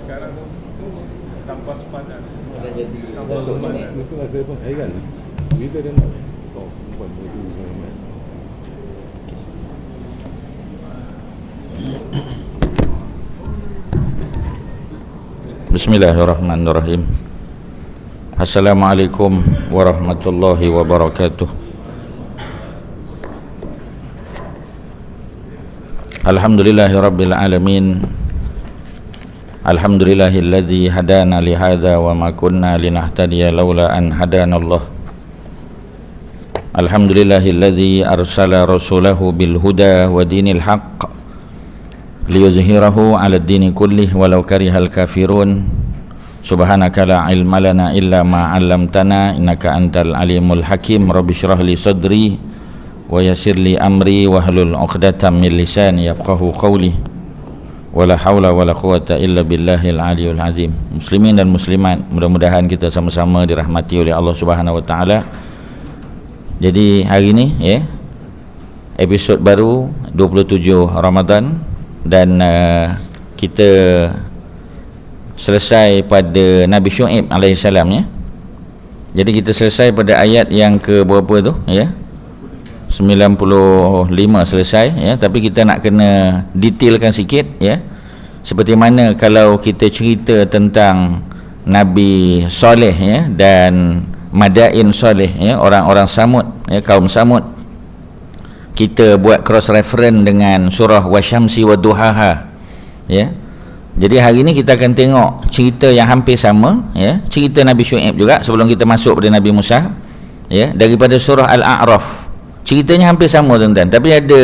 sekarang tanpa sepadan. Itu lah saya pun heran. Kita dah nak perempuan tu sebenarnya. Bismillahirrahmanirrahim. Assalamualaikum warahmatullahi wabarakatuh. Alhamdulillahirabbil alamin. Alhamdulillahilladzi hadana li hadza wa ma kunna linahtadiya laula an hadanallah. Alhamdulillahilladzi arsala rasulahu bil huda wa dinil haqq liyuzhirahu 'ala ad-dini kullih walau karihal kafirun. Subhanaka la ilma lana illa ma 'allamtana innaka antal alimul hakim. Rabbi shrah li sadri wa yassir li amri wahlul 'uqdatam min lisani yafqahu qawli. Wala haula wala quwata illa billahil aliyul azim. Muslimin dan muslimat, mudah-mudahan kita sama-sama dirahmati oleh Allah Subhanahu wa taala. Jadi hari ni episod baru 27 Ramadan dan kita selesai pada Nabi Syuaib alaihi salam ya. Jadi kita selesai pada ayat yang ke berapa tu ya? 95 selesai ya, tapi kita nak kena detailkan sikit ya. Seperti mana kalau kita cerita tentang Nabi Soleh ya dan Madain Soleh ya, orang-orang Samud ya, kaum Samud. Kita buat cross reference dengan surah Wasyamsi Waduhaha ya. Jadi hari ni kita akan tengok cerita yang hampir sama ya, cerita Nabi Syuaib juga sebelum kita masuk pada Nabi Musa ya, daripada surah Al-A'raf. Ceritanya hampir sama tuan-tuan, tapi ada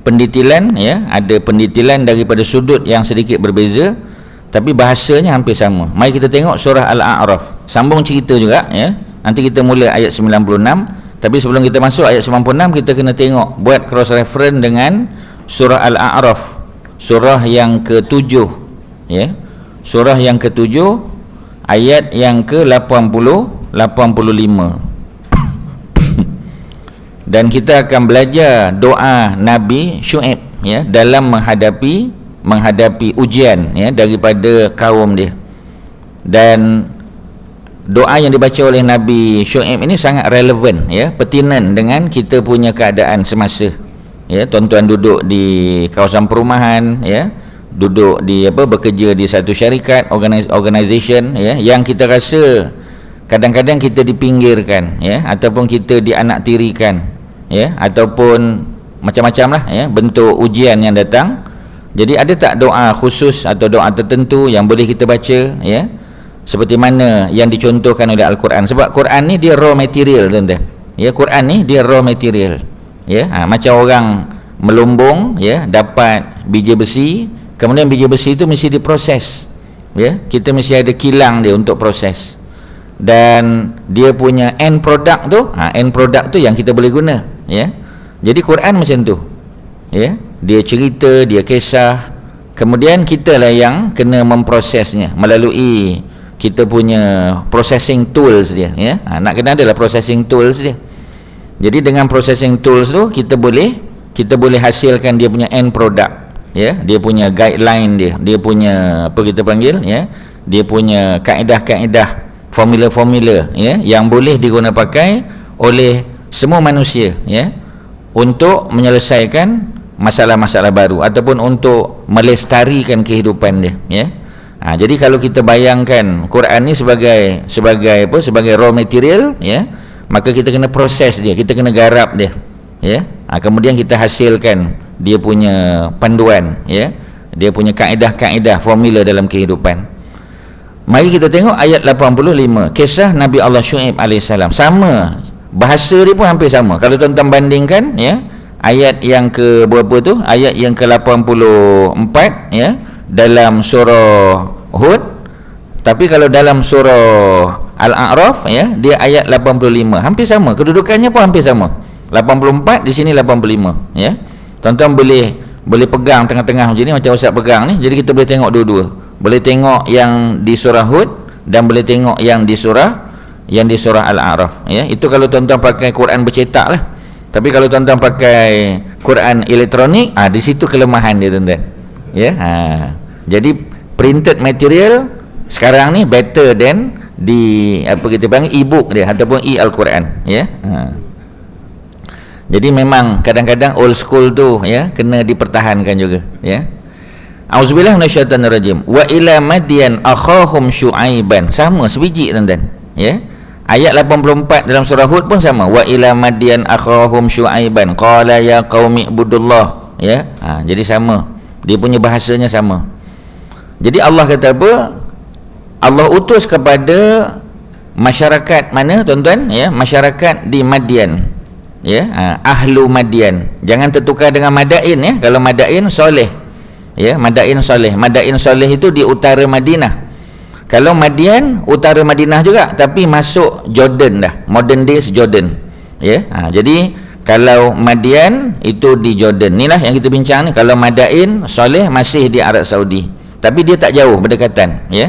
pendetilan ya, ada pendetilan daripada sudut yang sedikit berbeza, tapi bahasanya hampir sama. Mari kita tengok surah Al-A'raf. Sambung cerita juga ya. Nanti kita mula ayat 96, tapi sebelum kita masuk ayat 96 kita kena tengok, buat cross reference dengan surah Al-A'raf, surah yang ke-7 ya. Surah yang ke-7 ayat yang ke-80 85. Dan kita akan belajar doa Nabi Syuaib ya, dalam menghadapi ujian ya daripada kaum dia. Dan doa yang dibaca oleh Nabi Syuaib ini sangat relevan ya, pertinan dengan kita punya keadaan semasa ya. Tuan-tuan duduk di kawasan perumahan ya, duduk di bekerja di satu syarikat, organisation ya, yang kita rasa kadang-kadang kita dipinggirkan ya, ataupun kita dianaktirikan ya, ataupun macam-macam lah ya, bentuk ujian yang datang. Jadi ada tak doa khusus atau doa tertentu yang boleh kita baca ya, seperti mana yang dicontohkan oleh Al-Quran? Sebab Quran ni dia raw material tuan-tuan ya, Quran ni dia raw material ya. Macam orang melumbung ya, dapat biji besi, kemudian biji besi itu mesti diproses ya, kita mesti ada kilang dia untuk proses, dan dia punya end product tu, end product tu yang kita boleh guna ya. Jadi Quran macam tu ya, dia cerita, dia kisah, kemudian kita lah yang kena memprosesnya melalui kita punya processing tools dia ya. Nak kena adalah processing tools dia. Jadi dengan processing tools tu kita boleh hasilkan dia punya end product ya, dia punya guideline dia punya apa kita panggil ya, dia punya kaedah-kaedah, formula-formula ya, yang boleh digunakan pakai oleh semua manusia ya, untuk menyelesaikan masalah-masalah baru ataupun untuk melestarikan kehidupan dia ya. Jadi kalau kita bayangkan Quran ni sebagai raw material ya, maka kita kena proses dia, kita kena garap dia ya. Kemudian kita hasilkan dia punya panduan ya, dia punya kaedah-kaedah, formula dalam kehidupan. Mari kita tengok ayat 85, kisah Nabi Allah Syuaib alaihissalam. Sama, bahasa dia pun hampir sama. Kalau tuan-tuan bandingkan ya, ayat yang ke berapa tu? Ayat yang ke-84 ya dalam surah Hud, tapi kalau dalam surah Al-A'raf ya, dia ayat 85, hampir sama, kedudukannya pun hampir sama. 84 di sini 85 ya. Tuan-tuan boleh pegang tengah-tengah macam ni, macam Ustaz pegang ni. Jadi kita boleh tengok dua-dua. Boleh tengok yang di surah Hud dan boleh tengok yang di surah Al-A'raf ya. Itu kalau tuan-tuan pakai Quran bercetak lah. Tapi kalau tuan-tuan pakai Quran elektronik, di situ kelemahan dia tuan-tuan ya. Jadi printed material sekarang ni better than di apa kita panggil e-book dia ataupun e-Al-Quran, ya. Jadi memang kadang-kadang old school tu, ya, kena dipertahankan juga, ya. Auzubillahi minasyaitanir rajim. Wa ila madyan akhahum syu'aiban. Sama sebiji tuan-tuan, ya. Ayat 84 dalam surah Hud pun sama. Wa ila madyan akhahum syu'aiban qala ya qaumi ibudullah, ya. Jadi sama. Dia punya bahasanya sama. Jadi Allah kata apa? Allah utus kepada masyarakat mana tuan-tuan, ya? Masyarakat di Madian, ya. Ahlu Madian. Jangan tertukar dengan Madain, ya. Kalau Madain soleh, ya, Madain soleh. Madain soleh itu di utara Madinah. Kalau Madian utara Madinah juga, tapi masuk Jordan dah, modern days Jordan, ya. Jadi kalau Madian itu di Jordan. Inilah yang kita bincang ni. Kalau Madain soleh masih di Arab Saudi, tapi dia tak jauh, berdekatan, ya.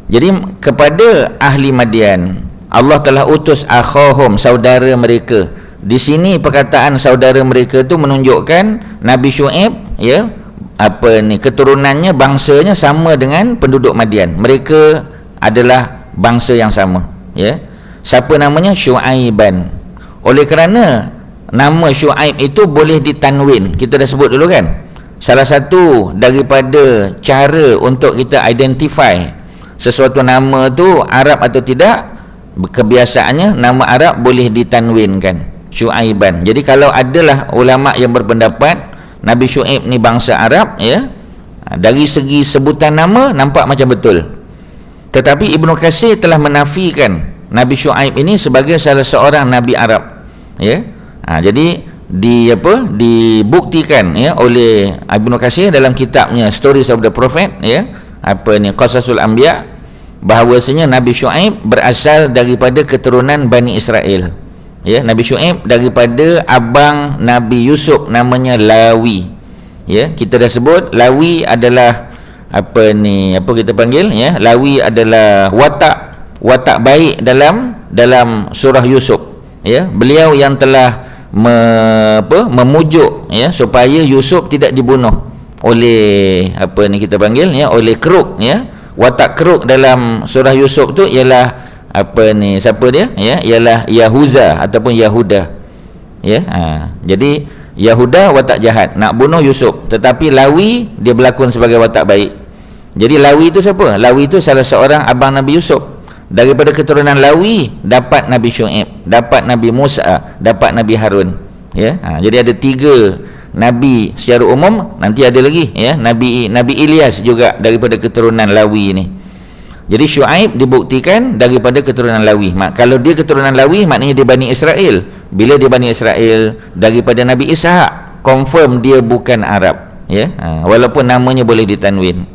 Jadi kepada ahli Madian Allah telah utus akhahum, saudara mereka. Di sini perkataan saudara mereka tu menunjukkan Nabi Syuaib, ya, apa ni, keturunannya, bangsanya sama dengan penduduk Madian. Mereka adalah bangsa yang sama, ya. Siapa namanya? Syuaiban. Oleh kerana nama Syuaib itu boleh ditanwin, kita dah sebut dulu kan. Salah satu daripada cara untuk kita identify sesuatu nama tu Arab atau tidak, kebiasaannya nama Arab boleh ditanwinkan, Syuaiban. Jadi kalau adalah ulama yang berpendapat Nabi Syuaib ni bangsa Arab, ya, dari segi sebutan nama nampak macam betul. Tetapi Ibnu Katsir telah menafikan Nabi Syuaib ini sebagai salah seorang nabi Arab, ya. Jadi dibuktikan, ya, oleh Ibnu Katsir dalam kitabnya Stories of the Prophet, ya, apa ni, Qasasul Anbiya, bahawasanya Nabi Syuaib berasal daripada keturunan Bani Israel, ya. Nabi Syuaib daripada abang Nabi Yusuf, namanya Lawi, ya. Kita dah sebut Lawi adalah apa ni, apa kita panggil, ya, Lawi adalah watak baik dalam surah Yusuf, ya. Beliau yang telah memujuk, ya, supaya Yusuf tidak dibunuh oleh apa ni kita panggil, ya, oleh keruk, ya. Watak keruk dalam surah Yusuf tu ialah apa ni, siapa dia, ya, ialah Yahuza ataupun Yahuda, ya. Jadi Yahuda watak jahat, nak bunuh Yusuf, tetapi Lawi dia berlakon sebagai watak baik. Jadi Lawi itu siapa? Lawi itu salah seorang abang Nabi Yusuf. Daripada keturunan Lawi dapat Nabi Syuaib, dapat Nabi Musa, dapat Nabi Harun, ya. Jadi ada 3 Nabi secara umum. Nanti ada lagi, ya, Nabi Ilyas juga daripada keturunan Lawi ni. Jadi Syuaib dibuktikan daripada keturunan Lawi. Kalau dia keturunan Lawi, maknanya dia Bani Israel. Bila dia Bani Israel daripada Nabi Ishaq, confirm dia bukan Arab, ya. Walaupun namanya boleh ditanwin.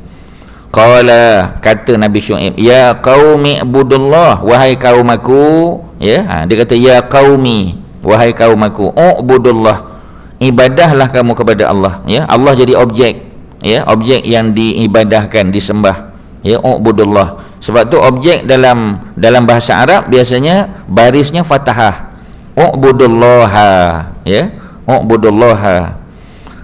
Qala, kata Nabi Syuaib, ya qaumi ibudullah, wahai kaum aku, ya. Dia kata ya qaumi, wahai kaum aku, ubudullah, ibadahlah kamu kepada Allah, ya. Allah jadi objek, ya, objek yang diibadahkan, disembah, ya, ubudullah. Sebab tu objek dalam bahasa Arab biasanya barisnya fathah, ubudullaha, ya, ubudullaha,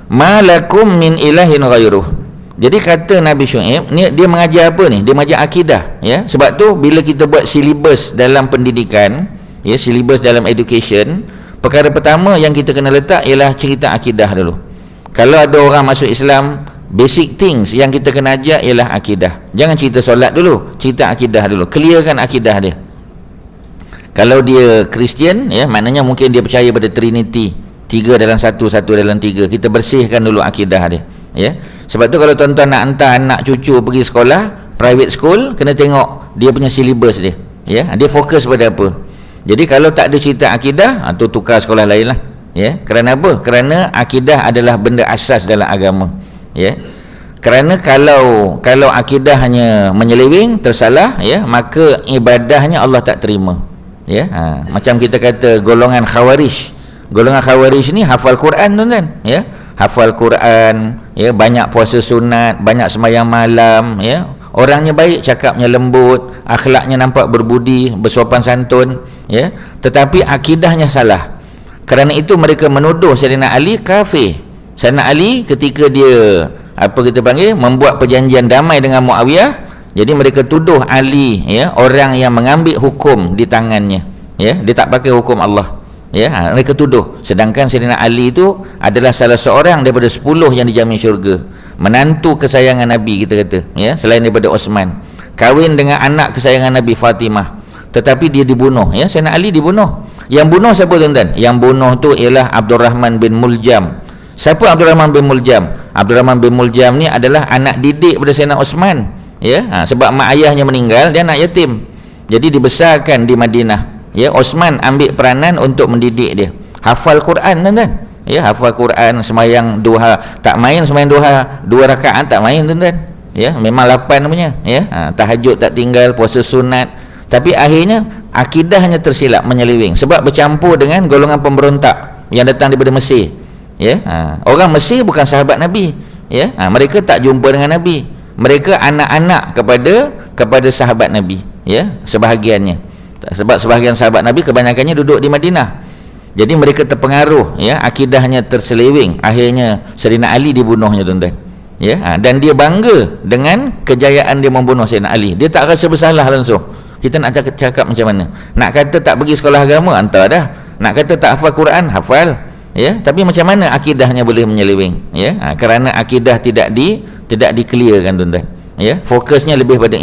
malakum min ilahin ghairuh. Jadi kata Nabi Syuaib ni, dia mengajar apa ni? Dia mengajar akidah, ya. Sebab tu bila kita buat silibus dalam pendidikan, ya, silibus dalam education, perkara pertama yang kita kena letak ialah cerita akidah dulu. Kalau ada orang masuk Islam, basic things yang kita kena ajar ialah akidah. Jangan cerita solat dulu, cerita akidah dulu, clearkan akidah dia. Kalau dia Kristian, ya, maknanya mungkin dia percaya pada Trinity, 3 dalam 1, 1 dalam 3. Kita bersihkan dulu akidah dia, ya. Sebab tu kalau tuan-tuan nak hantar anak cucu pergi sekolah private school, kena tengok dia punya silibus dia, ya. Dia fokus pada apa. Jadi kalau tak ada cerita akidah, tu tukar sekolah lain lah, ya. Kerana apa? Kerana akidah adalah benda asas dalam agama, ya. Kerana kalau akidah hanya menyeleweng, tersalah, ya, maka ibadahnya Allah tak terima, ya. Macam kita kata golongan Khawarij. Golongan Khawarij ni hafal Quran, tuan-tuan, ya. Hafal Quran, ya, banyak puasa sunat, banyak sembahyang malam, ya. Orangnya baik, cakapnya lembut, akhlaknya nampak berbudi, bersopan santun, ya. Tetapi akidahnya salah. Kerana itu mereka menuduh Sayyidina Ali kafir. Sayyidina Ali ketika dia apa kita panggil, membuat perjanjian damai dengan Muawiyah. Jadi mereka tuduh Ali, ya, orang yang mengambil hukum di tangannya, ya, dia tak pakai hukum Allah, ya, mereka tuduh. Sedangkan Sayyidina Ali itu adalah salah seorang daripada 10 yang dijamin syurga, menantu kesayangan Nabi, kita kata, ya, selain daripada Osman, kahwin dengan anak kesayangan Nabi, Fatimah, tetapi dia dibunuh, ya, Sayyidina Ali dibunuh. Yang bunuh siapa tuan-tuan? Yang bunuh tu ialah Abdurrahman bin Muljam. Siapa Abdurrahman bin Muljam? Abdurrahman bin Muljam ni adalah anak didik pada Sayyidina Osman, ya, sebab mak ayahnya meninggal, dia anak yatim, jadi dibesarkan di Madinah, ya. Osman ambil peranan untuk mendidik dia, hafal Quran, tuan-tuan, ya, hafal Quran, semayang duha tak main, semayang duha 2 rakaat tak main, tuan-tuan, ya, memang 8 punya, ya, tahajud tak tinggal, puasa sunat, tapi akhirnya akidahnya tersilap, menyeleweng, sebab bercampur dengan golongan pemberontak yang datang daripada Mesir, ya. Orang Mesir bukan sahabat Nabi, ya, mereka tak jumpa dengan Nabi, mereka anak-anak kepada sahabat Nabi, ya, sebahagiannya, sebab sebahagian sahabat Nabi kebanyakannya duduk di Madinah, jadi mereka terpengaruh, ya, akidahnya terseleweng, akhirnya Sayyidina Ali dibunuhnya, tuan-tuan, ya. Dan dia bangga dengan kejayaan dia membunuh Sayyidina Ali, dia tak rasa bersalah langsung. Kita nak cakap macam mana? Nak kata tak pergi sekolah agama, hantar dah. Nak kata tak hafal Quran, hafal, ya, tapi macam mana akidahnya boleh menyeleweng, ya, kerana akidah tidak di-clearkan, tuan-tuan, ya. Fokusnya lebih pada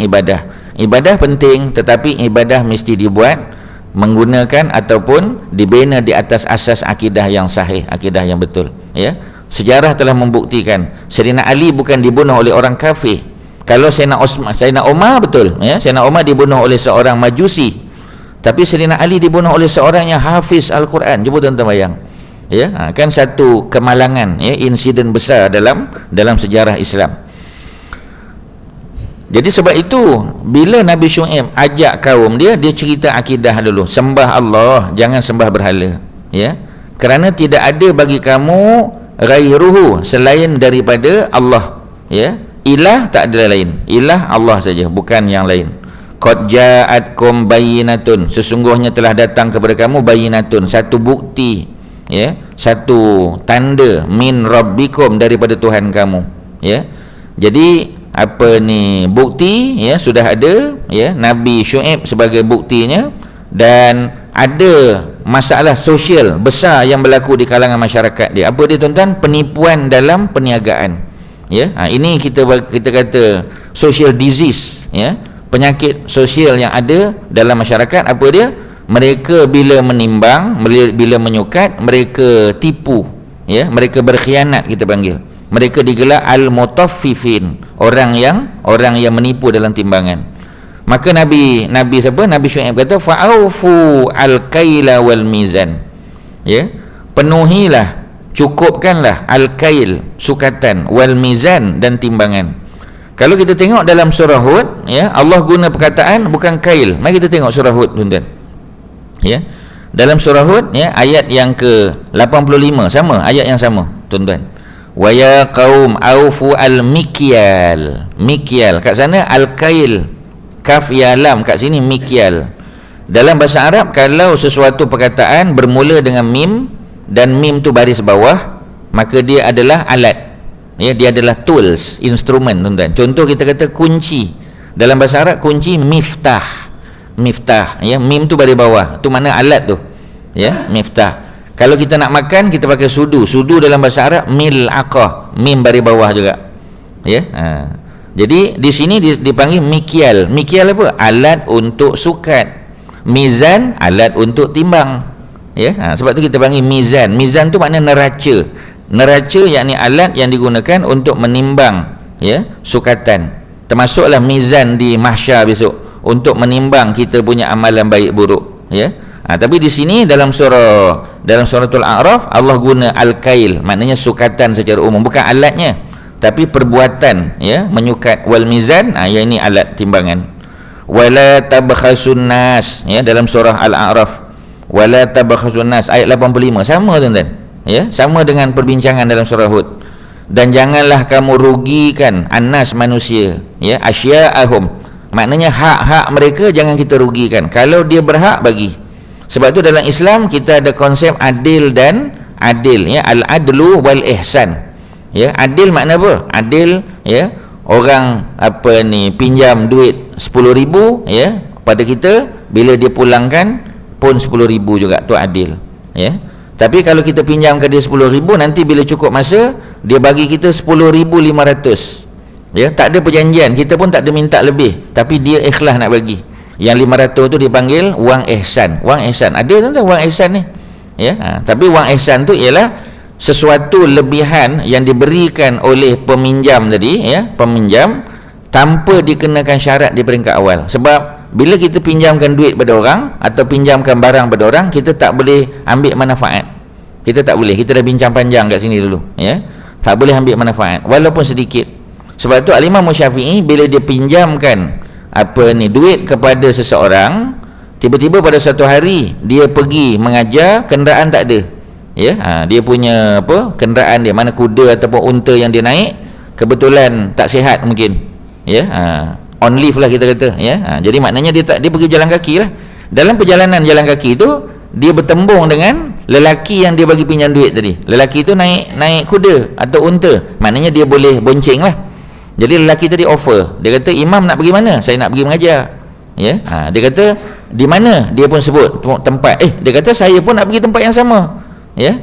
ibadah penting, tetapi ibadah mesti dibuat menggunakan ataupun dibina di atas asas akidah yang sahih, akidah yang betul, ya. Sejarah telah membuktikan Sayyidina Ali bukan dibunuh oleh orang kafir. Kalau Sayyidina Umar, betul, ya, Sayyidina Umar dibunuh oleh seorang Majusi, tapi Sayyidina Ali dibunuh oleh seorang yang hafiz Al-Quran. Cuba tuan-tuan bayang, ya, kan satu kemalangan, ya, insiden besar dalam sejarah Islam. Jadi sebab itu bila Nabi Syuaib ajak kaum dia cerita akidah dulu, sembah Allah, jangan sembah berhala, ya, kerana tidak ada bagi kamu ghairuhu, selain daripada Allah, ya. Ilah tak ada lain, ilah Allah saja, bukan yang lain. Qad ja'atkum bayyinatun, sesungguhnya telah datang kepada kamu bayyinatun, satu bukti, ya, satu tanda, min rabbikum, daripada Tuhan kamu, ya. Jadi apa ni bukti, ya, sudah ada, ya, Nabi Syuaib sebagai buktinya, dan ada masalah sosial besar yang berlaku di kalangan masyarakat dia. Apa dia, tuan-tuan? Penipuan dalam perniagaan, ya. Ini kita kata social disease, ya, penyakit sosial yang ada dalam masyarakat. Apa dia? Mereka bila menimbang, bila menyukat, mereka tipu, ya, mereka berkhianat, kita panggil. Mereka digelar al-mutaffifin, orang yang menipu dalam timbangan. Maka Nabi siapa? Nabi Syuaib kata fa'aufu al-kaila wal mizan, ya, penuhilah, cukupkanlah al-kail, sukatan, wal mizan, dan timbangan. Kalau kita tengok dalam surah Hud, ya, Allah guna perkataan bukan kail. Mari kita tengok surah Hud, tuan-tuan, ya. Dalam surah Hud, ya, ayat yang ke-85, sama, ayat yang sama, tuan-tuan. Wa ya qaum aufu al-mikyal. Mikyal kat sana al-kail, kaf ya lam, kat sini mikyal. Dalam bahasa Arab, kalau sesuatu perkataan bermula dengan mim dan mim tu baris bawah, maka dia adalah alat, ya, dia adalah tools, instrumen, tuan-tuan. Contoh kita kata kunci, dalam bahasa Arab kunci miftah, ya, mim tu baris bawah, tu mana alat tu, ya, miftah. Kalau kita nak makan, kita pakai sudu dalam bahasa Arab mil'aqah, mim baris bawah juga, ya. Jadi di sini dipanggil mikyal. Mikyal apa? Alat untuk sukat. Mizan, alat untuk timbang, ya. Sebab tu kita panggil mizan. Mizan tu maknanya neraca, yakni alat yang digunakan untuk menimbang, ya, sukatan. Termasuklah mizan di mahsyar besok, untuk menimbang kita punya amalan baik buruk, ya. Tapi di sini dalam suratul A'raf, Allah guna al-kail, maknanya sukatan secara umum, bukan alatnya, tapi perbuatan, ya, menyukat. Wal mizan, yang ini alat timbangan. Wala tabkhasun nas, ya, dalam surah Al-A'raf, wala tabkhasun nas, ayat 85, sama, tuan-tuan, ya, sama dengan perbincangan dalam surah Hud. Dan janganlah kamu rugikan annas, manusia, ya, asya'ahum, maknanya hak-hak mereka jangan kita rugikan. Kalau dia berhak, bagi. Sebab tu dalam Islam kita ada konsep adil dan adil, ya, al-adlu wal ihsan, Ya, adil makna apa? Adil, ya, orang apa ni pinjam duit 10,000 ya pada kita, bila dia pulangkan pun 10,000 juga, tu adil, ya. Tapi kalau kita pinjamkan dia 10,000, nanti bila cukup masa dia bagi kita 10,500, ya, tak ada perjanjian, kita pun tak ada minta lebih, tapi dia ikhlas nak bagi. Yang 500 tu dipanggil wang ihsan. Wang ihsan ada tu wang ihsan ni, ya. Tapi wang ihsan tu ialah sesuatu lebihan yang diberikan oleh peminjam tadi, ya, peminjam, tanpa dikenakan syarat di peringkat awal. Sebab bila kita pinjamkan duit pada orang atau pinjamkan barang pada orang, kita tak boleh ambil manfaat. Kita tak boleh, kita dah bincang panjang kat sini dulu, ya. Tak boleh ambil manfaat walaupun sedikit. Sebab tu Al-Imam Syafi'i bila dia pinjamkan apa ni duit kepada seseorang, tiba-tiba pada satu hari dia pergi mengajar, kenderaan tak ada, ya. Dia punya apa, kenderaan dia, mana kuda ataupun unta yang dia naik kebetulan tak sihat mungkin, ya. On leave lah kita kata, ya. Jadi maknanya dia pergi jalan kaki lah. Dalam perjalanan jalan kaki tu dia bertembung dengan lelaki yang dia bagi pinjam duit tadi. Lelaki tu naik kuda atau unta, maknanya dia boleh bonceng lah. Jadi lelaki tadi offer, dia kata, imam nak pergi mana? Saya nak pergi mengajar, ya. Dia kata di mana? Dia pun sebut tempat. Dia kata saya pun nak pergi tempat yang sama, ya.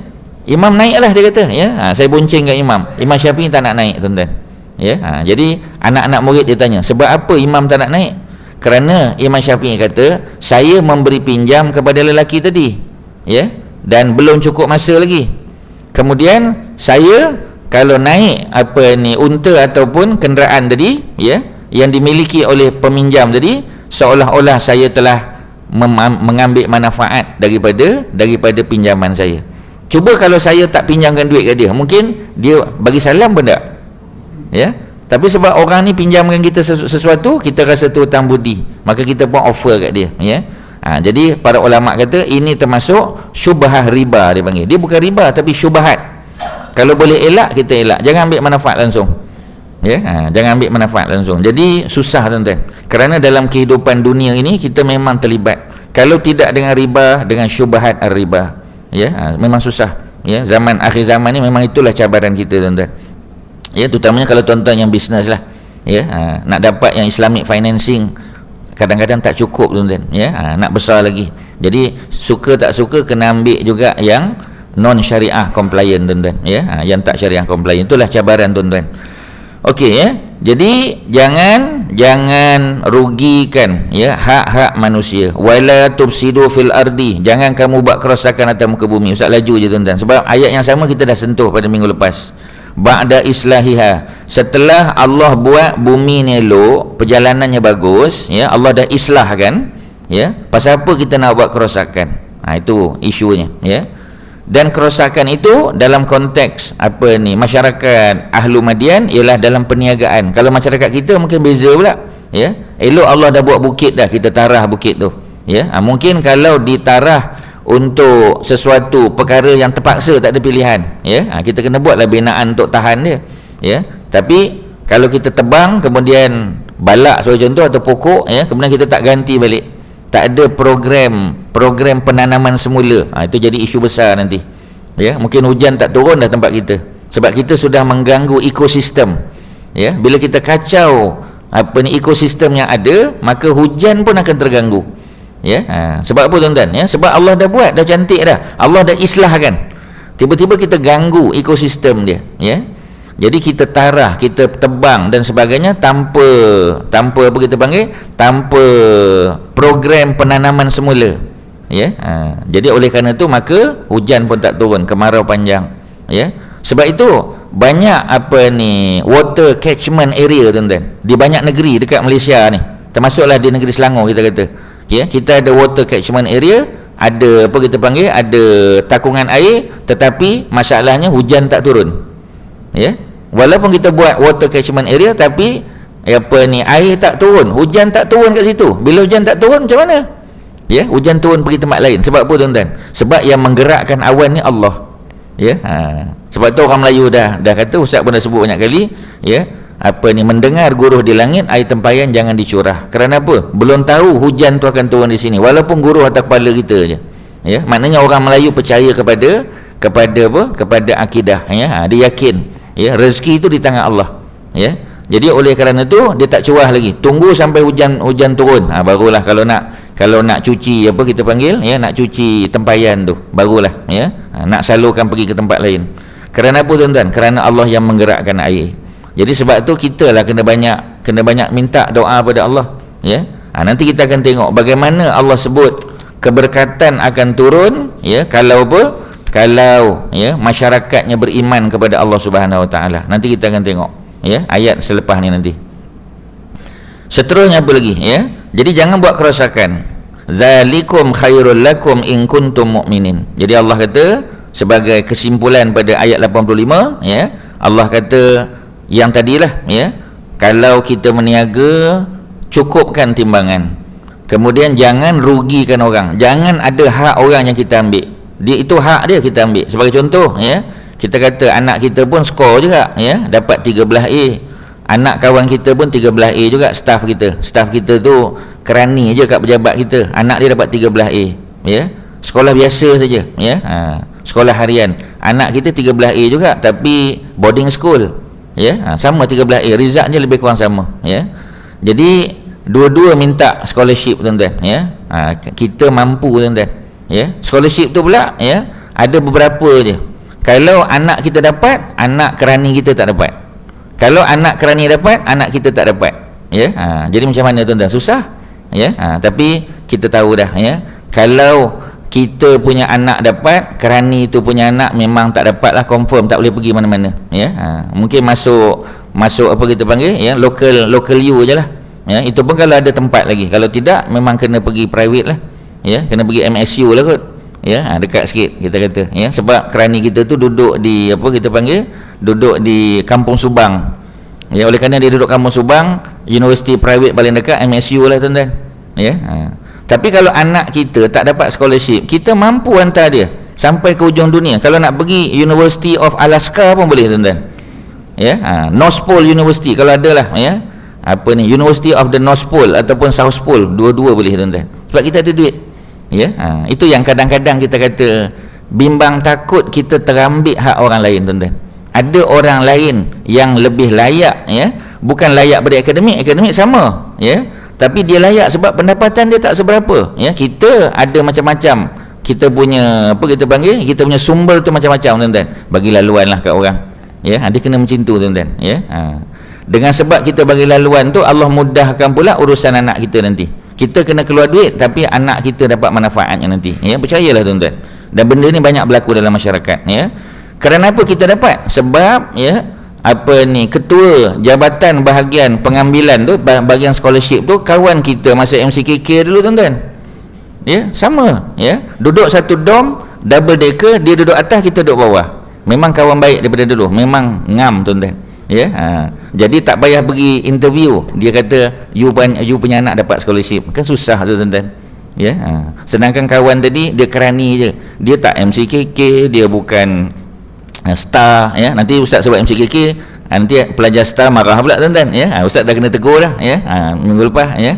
Imam naiklah, dia kata, ya. Saya bonceng kat imam. Imam Syafi'i tak nak naik, tuan-tuan, ya. Jadi anak-anak murid dia tanya, sebab apa imam tak nak naik? Kerana Imam Syafi'i kata saya memberi pinjam kepada lelaki tadi, ya, dan belum cukup masa lagi. Kemudian saya kalau naik apa ni unta ataupun kenderaan tadi, ya, yang dimiliki oleh peminjam tadi, seolah-olah saya telah mengambil manfaat daripada pinjaman saya. Cuba kalau saya tak pinjamkan duit kat dia, mungkin dia bagi salam pun tak, ya. Tapi sebab orang ni pinjamkan kita sesuatu, kita rasa tu hutang budi, maka kita pun offer kat dia, ya. Jadi para ulama kata ini termasuk syubhah riba, dia panggil. Dia bukan riba tapi syubhat. Kalau boleh elak, kita elak, jangan ambil manfaat langsung, ya. Jangan ambil manfaat langsung. Jadi susah, tuan-tuan, kerana dalam kehidupan dunia ini kita memang terlibat. Kalau tidak dengan riba, dengan syubhat ar-riba, ya, memang susah, ya. Zaman akhir zaman ni memang itulah cabaran kita, tuan-tuan, ya. Terutamanya kalau tuan-tuan yang bisnes lah, ya. Nak dapat yang Islamic financing kadang-kadang tak cukup, tuan-tuan, ya. Nak besar lagi, jadi suka tak suka kena ambil juga yang non syariah compliant, tuan-tuan, ya. Yang tak syariah compliant, itulah cabaran, tuan-tuan. Okey, ya. Jadi jangan rugikan, ya, hak-hak manusia. Wala tufsidu fil ardi, jangan kamu buat kerosakan atas muka bumi. Ustaz laju je, tuan-tuan, sebab ayat yang sama kita dah sentuh pada minggu lepas. Ba'da islahiha, setelah Allah buat bumi ni elok, perjalanannya bagus, ya, Allah dah islahkan, ya. Pasal apa kita nak buat kerosakan? Itu isunya, ya. Dan kerosakan itu dalam konteks apa ni, masyarakat Ahlu Madian ialah dalam perniagaan. Kalau masyarakat kita mungkin beza pula, ya. Elok Allah dah buat bukit dah, kita tarah bukit tu, ya. Mungkin kalau ditarah untuk sesuatu perkara yang terpaksa, tak ada pilihan, ya, kita kena buatlah binaan untuk tahan dia, ya. Tapi kalau kita tebang kemudian balak sebagai contoh atau pokok, ya, kemudian kita tak ganti balik, tak ada program penanaman semula, itu jadi isu besar nanti, ya. Mungkin hujan tak turun dah tempat kita, sebab kita sudah mengganggu ekosistem, ya. Bila kita kacau apa ni ekosistem yang ada, maka hujan pun akan terganggu, ya. Sebab apa, tuan-tuan, ya? Sebab Allah dah buat, dah cantik dah, Allah dah islahkan, tiba-tiba kita ganggu ekosistem dia, ya. Jadi kita tarah, kita tebang dan sebagainya tanpa apa kita panggil, tanpa program penanaman semula, ya. Jadi oleh kerana itu maka hujan pun tak turun, kemarau panjang, ya. Sebab itu banyak apa ni water catchment area, tuan-tuan, di banyak negeri dekat Malaysia ni, termasuklah di negeri Selangor kita kata, ya. Kita ada water catchment area, ada apa kita panggil, ada takungan air, tetapi masalahnya hujan tak turun, ya. Walaupun kita buat water catchment area, tapi apa ni air tak turun, hujan tak turun kat situ. Bila hujan tak turun macam mana, ya? Hujan turun pergi tempat lain. Sebab apa, tuan-tuan? Sebab yang menggerakkan awan ni Allah, ya. Sebab tu orang Melayu dah kata, Ustaz pun dah sebut banyak kali, ya, apa ni, mendengar guruh di langit, air tempayan jangan dicurah. Kerana apa? Belum tahu hujan tu akan turun di sini, walaupun guruh atas kepala kita je, ya. Maknanya orang Melayu percaya kepada apa? Kepada akidah, ya. Dia yakin ya, rezeki itu di tangan Allah, ya. Jadi oleh kerana itu dia tak curah lagi, tunggu sampai hujan turun, barulah kalau nak cuci apa kita panggil, ya, nak cuci tempayan tu barulah, ya, nak salurkan pergi ke tempat lain. Kerana apa tuan-tuan? Kerana Allah yang menggerakkan air. Jadi sebab tu kita lah kena banyak minta doa pada Allah, ya. Nanti kita akan tengok bagaimana Allah sebut keberkatan akan turun, ya, kalau ya, masyarakatnya beriman kepada Allah Subhanahu Wa Taala. Nanti kita akan tengok, ya, ayat selepas ni nanti. Seterusnya apa lagi, ya? Jadi jangan buat kerosakan. Zalikum khairul lakum in kuntum mu'minin. Jadi Allah kata sebagai kesimpulan pada ayat 85, ya, Allah kata yang tadilah, ya, kalau kita meniaga, cukupkan timbangan, kemudian jangan rugikan orang, jangan ada hak orang yang kita ambil. Dia itu hak dia kita ambil. Sebagai contoh, ya, kita kata anak kita pun skor juga, ya, dapat 13A, anak kawan kita pun 13A juga, staff kita tu kerani je kat pejabat kita, anak dia dapat 13A, ya, sekolah biasa saja, ya, sekolah harian, anak kita 13A juga tapi boarding school, ya, sama 13A, result dia lebih kurang sama, ya. Jadi dua-dua minta scholarship tuan-tuan, ya. Kita mampu tuan-tuan, ya. Scholarship tu pula, ya, ada beberapa je. Kalau anak kita dapat, anak kerani kita tak dapat. Kalau anak kerani dapat, anak kita tak dapat, ya. Jadi macam mana tuan-tuan? Susah, ya. Tapi kita tahu dah, ya, kalau kita punya anak dapat, kerani tu punya anak memang tak dapat lah, confirm tak boleh pergi mana-mana, ya. Mungkin masuk apa kita panggil, ya, local U je lah, ya. Itu pun kalau ada tempat lagi, kalau tidak memang kena pergi private lah, ya, kena pergi MSU lah kot, ya, dekat sikit kita kata, ya, sebab kerani kita tu duduk di apa kita panggil, duduk di Kampung Subang, ya. Oleh kerana dia duduk Kampung Subang, universiti private paling dekat MSU lah tuan-tuan, ya. Tapi kalau anak kita tak dapat scholarship, kita mampu hantar dia sampai ke ujung dunia. Kalau nak pergi University of Alaska pun boleh tuan-tuan, ya. North Pole University kalau ada lah, ya, apa ni, University of the North Pole ataupun South Pole, dua-dua boleh tuan-tuan, sebab kita ada duit, ya. Itu yang kadang-kadang kita kata bimbang takut kita terambil hak orang lain tuan-tuan. Ada orang lain yang lebih layak, ya, bukan layak pada akademik sama, ya, tapi dia layak sebab pendapatan dia tak seberapa, ya. Kita ada macam-macam, kita punya apa kita panggil, kita punya sumber tu macam-macam tuan-tuan, bagi laluan lah kat orang, ya. Dia kena macam tu tuan-tuan, ya. Dengan sebab kita bagi laluan tu, Allah mudahkan pula urusan anak kita nanti. Kita kena keluar duit tapi anak kita dapat manfaatnya nanti, ya. Percayalah tuan-tuan, dan benda ni banyak berlaku dalam masyarakat, ya. Kerana apa kita dapat? Sebab, ya, apa ni, ketua jabatan bahagian pengambilan tu, bahagian scholarship tu, kawan kita masa MCKK dulu tuan-tuan, ya, sama, ya, duduk satu dorm double decker, dia duduk atas, kita duduk bawah. Memang kawan baik daripada dulu, memang ngam tuan-tuan, ya. Jadi tak payah pergi interview, dia kata you punya anak dapat scholarship, kan susah tu tuan-tuan, ya. Sedangkan kawan tadi dia kerani je, dia tak MCKK, dia bukan star, ya. Nanti ustaz sebut MCKK, nanti pelajar star marah pula tuan-tuan, ya. Ustaz dah kena tegur dah, ya, minggu lepas, ya.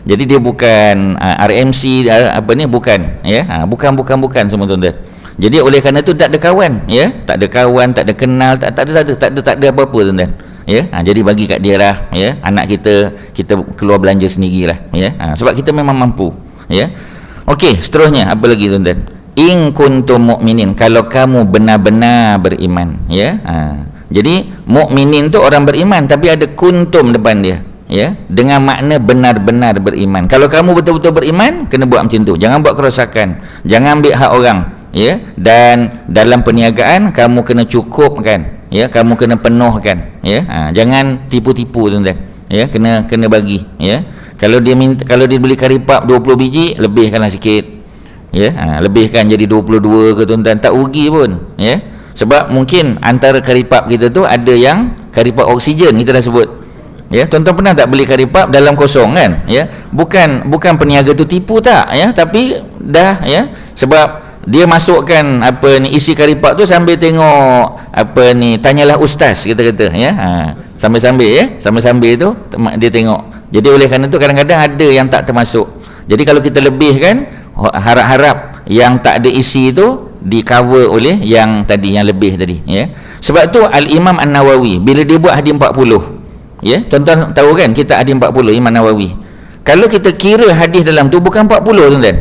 Jadi dia bukan RMC apa ni, bukan, ya. Bukan semua tuan-tuan. Jadi oleh kerana tu tak ada kawan, ya, tak ada kawan, tak ada kenal, tak ada apa-apa tuan-tuan, ya. Jadi bagi kat dia lah, ya, anak kita keluar belanja sendirilah, ya. Sebab kita memang mampu, ya. Okey, seterusnya apa lagi tuan-tuan? In kuntum mu'minin, kalau kamu benar-benar beriman, ya. Jadi mukminin tu orang beriman tapi ada kuntum depan dia, ya, dengan makna benar-benar beriman. Kalau kamu betul-betul beriman, kena buat macam tu, jangan buat kerosakan, jangan ambil hak orang, ya. Dan dalam perniagaan kamu kena cukupkan, ya, kamu kena penuhkan, ya. Jangan tipu-tipu tuan-tuan, ya, kena bagi, ya. Kalau dia beli karipap 20 biji, lebihkanlah sikit, ya, lebihkan jadi 22 ke tuan-tuan, tak rugi pun, ya. Sebab mungkin antara karipap kita tu ada yang karipap oksigen kita dah sebut, ya. Tuan-tuan pernah tak beli karipap dalam kosong kan, ya. Bukan peniaga tu tipu tak, ya, tapi dah, ya, sebab dia masukkan apa ni, isi karipap tu sambil tengok apa ni, tanyalah ustaz kita kata, ya. Sambil-sambil, ya, sambil-sambil tu dia tengok. Jadi oleh kerana tu kadang-kadang ada yang tak termasuk. Jadi kalau kita lebihkan, harap-harap yang tak ada isi tu di cover oleh yang tadi, yang lebih tadi, ya. Sebab tu Al-Imam An-Nawawi bila dia buat hadis 40, ya, tuan-tuan tahu kan kita hadis 40 Imam Nawawi. Kalau kita kira hadis dalam tu bukan 40 tuan-tuan,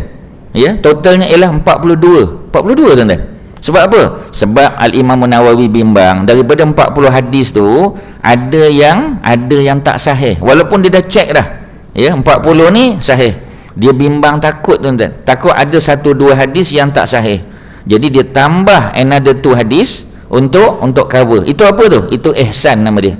ya, totalnya ialah 42 tuan-tuan. Sebab apa? Sebab Al-Imam An-Nawawi bimbang daripada 40 hadis tu ada yang tak sahih, walaupun dia dah check dah, ya, 40 ni sahih. Dia bimbang, takut tuan-tuan, takut ada 1-2 hadis yang tak sahih, jadi dia tambah another 2 hadis untuk cover. Itu apa tu? Itu ihsan nama dia.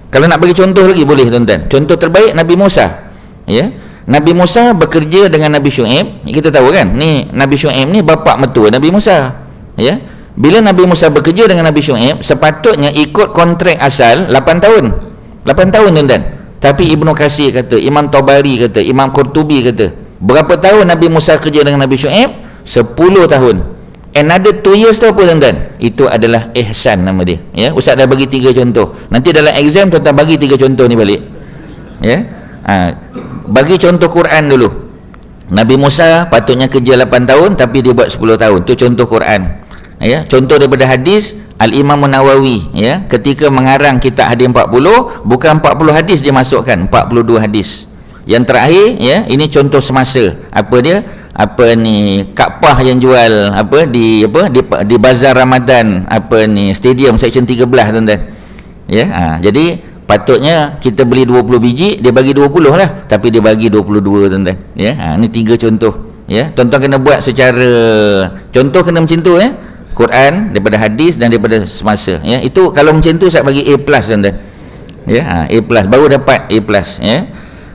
Kalau nak bagi contoh lagi boleh tuan-tuan. Contoh terbaik Nabi Musa, ya. Nabi Musa bekerja dengan Nabi Syuaib. Kita tahu kan, ni Nabi Syuaib ni bapa mertua Nabi Musa, ya. Bila Nabi Musa bekerja dengan Nabi Syuaib, sepatutnya ikut kontrak asal 8 tahun tuan-tuan. Tapi Ibnu Katsir kata, Imam Tabari kata, Imam Qurtubi kata, berapa tahun Nabi Musa kerja dengan Nabi Syuaib? 10 tahun. Another 2 years tu apa tuan-tuan? Itu adalah ihsan nama dia, ya. Ustaz dah bagi 3 contoh. Nanti dalam exam tuan-tuan bagi 3 contoh ni balik, ya. Bagi contoh Quran dulu. Nabi Musa patutnya kerja 8 tahun tapi dia buat 10 tahun. Tu contoh Quran, ya. Contoh daripada hadis, Al-Imam An-Nawawi, ya, ketika mengarang kitab hadis 40, bukan 40 hadis dia masukkan, 42 hadis. Yang terakhir, ya, ini contoh semasa Kaabah yang jual di bazar Ramadan stadium section 13 tuan-tuan, ya. Jadi patutnya kita beli 20 biji, dia bagi 20 lah, tapi dia bagi 22 tuan-tuan, ya. Ini 3 contoh, ya. Tuan-tuan kena buat secara contoh, kena macam tu, ya. Quran daripada hadis dan daripada semasa, ya. Itu kalau macam tu saya bagi A+ tuan-tuan, ya. A+ baru dapat A+, ya.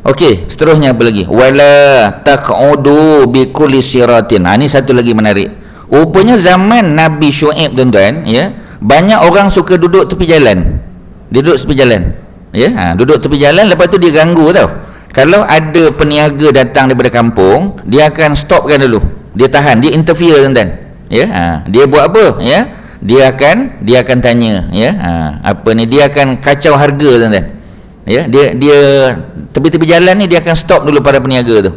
Okey, seterusnya apa lagi? Wala taq'udu bi kulli siratin. Ni satu lagi menarik. Rupanya zaman Nabi Syuaib tuan-tuan, ya, banyak orang suka duduk tepi jalan. Dia duduk tepi jalan, ya. Duduk tepi jalan, lepas tu dia ganggu tau. Kalau ada peniaga datang daripada kampung, dia akan stopkan dulu. Dia tahan, dia interfere tuan-tuan, ya. Dia buat apa, ya? Dia akan tanya, ya. Dia akan kacau harga tuan-tuan, ya. Dia tepi-tepi jalan ni dia akan stop dulu para peniaga tu,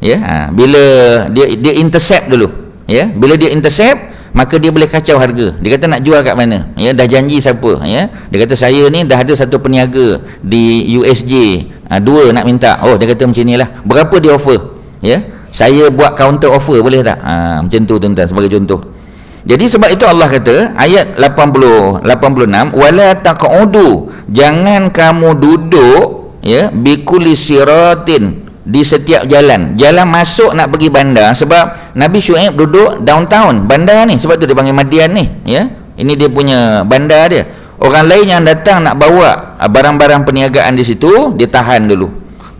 ya. Bila dia intercept dulu, ya. Bila dia intercept, maka dia boleh kacau harga. Dia kata nak jual kat mana, ya, dah janji siapa, ya. Dia kata saya ni dah ada satu peniaga di USJ, 2 nak minta. Oh, dia kata macam ni lah, berapa dia offer, ya, saya buat counter offer, boleh tak? Macam tu tuan-tuan, sebagai contoh. Jadi sebab itu Allah kata ayat 86, wala taq'udu, jangan kamu duduk, ya, bikulli siratin, di setiap jalan masuk nak pergi bandar. Sebab Nabi Syuaib duduk downtown bandar ni, sebab tu dia panggil Madian ni, ya. Ini dia punya bandar dia. Orang lain yang datang nak bawa barang-barang perniagaan di situ, dia tahan dulu.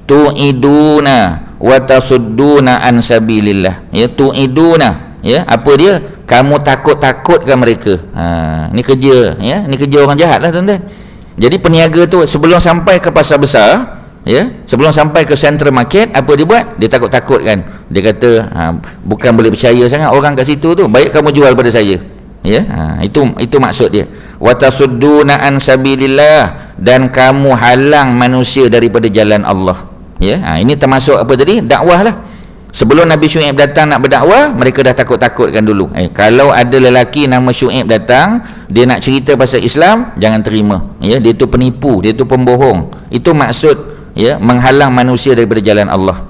Tu'iduna wa tasudduna an sabilillah, ya. Tu'iduna, ya, apa dia? Kamu takut-takutkan mereka. Ni kerja, ya, ni kerja orang jahat lah tuan-tuan. Jadi peniaga tu sebelum sampai ke pasar besar, ya, sebelum sampai ke central market, apa dia buat? Dia takut-takutkan. Dia kata, bukan boleh percaya sangat orang kat situ tu, baik kamu jual pada saya, ya. Itu maksud dia. Wa tasudduna an sabilillah, dan kamu halang manusia daripada jalan Allah, ya. Ini termasuk apa tadi? Dakwah lah. Sebelum Nabi Syuaib datang nak berdakwah, mereka dah takut-takutkan dulu. Kalau ada lelaki nama Syuaib datang, dia nak cerita pasal Islam, jangan terima, ya. Dia tu penipu, dia tu pembohong. Itu maksud, ya, menghalang manusia daripada jalan Allah,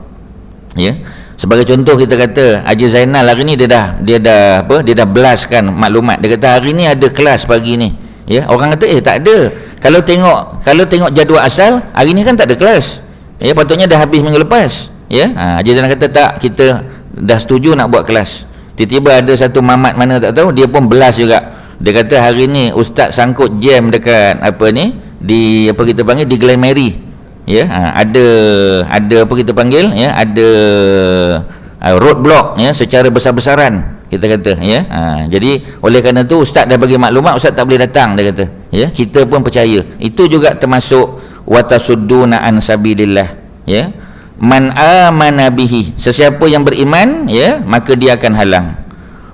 ya. Sebagai contoh, kita kata Haji Zainal hari ni dia dah blastkan maklumat. Dia kata hari ni ada kelas pagi ni, ya. Orang kata tak ada. Kalau tengok jadual asal, hari ni kan tak ada kelas, ya. Patutnya dah habis minggu lepas, ya. Haji Zainal kata tak, kita dah setuju nak buat kelas. Tiba-tiba ada satu mamat mana tak tahu, dia pun blast juga. Dia kata hari ni ustaz sangkut jam dekat di kita panggil di Glen Mary, ya. Ada apa kita panggil, ya, ada roadblock, ya, secara besar-besaran kita kata, ya. Jadi oleh kerana tu ustaz dah bagi maklumat, ustaz tak boleh datang, dia kata, ya. Kita pun percaya. Itu juga termasuk watasudduna an sabilillah, ya. Man amana bihi, sesiapa yang beriman, ya, maka dia akan halang.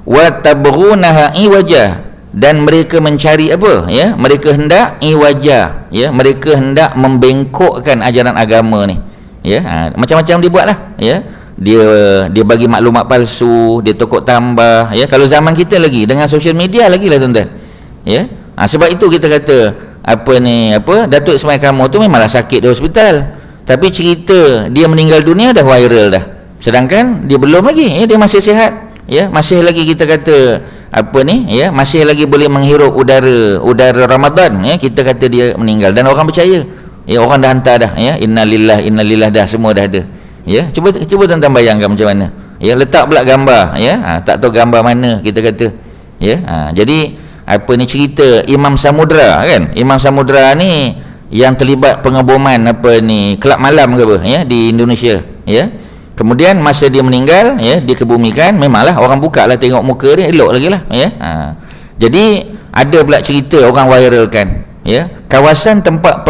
Wa tabghunaha iwaja, dan mereka mencari apa, ya, mereka hendak iwaja, ya, mereka hendak membengkokkan ajaran agama ni, ya. Macam-macam dia buat lah, ya. Dia bagi maklumat palsu, dia tokok tambah, ya. Kalau zaman kita lagi dengan social media lagi lah tuan-tuan, ya. Sebab itu kita kata Datuk Ismail Kamau tu memanglah sakit di hospital, tapi cerita dia meninggal dunia dah viral dah, sedangkan dia belum lagi, dia masih sihat, masih lagi kita kata masih lagi boleh menghirup udara Ramadan, kita kata dia meninggal dan orang percaya, orang dah hantar dah, innalillah dah, semua dah ada, cuba tuan-tuan bayangkan macam mana, letak pula gambar, tak tahu gambar mana kita kata, jadi cerita Imam Samudra kan, Imam Samudra ni yang terlibat pengeboman kelab malam ke apa di Indonesia, kemudian masa dia meninggal, dikebumikan, memanglah orang buka lah tengok muka dia elok lagi lah, jadi ada pula cerita orang viralkan, kawasan tempat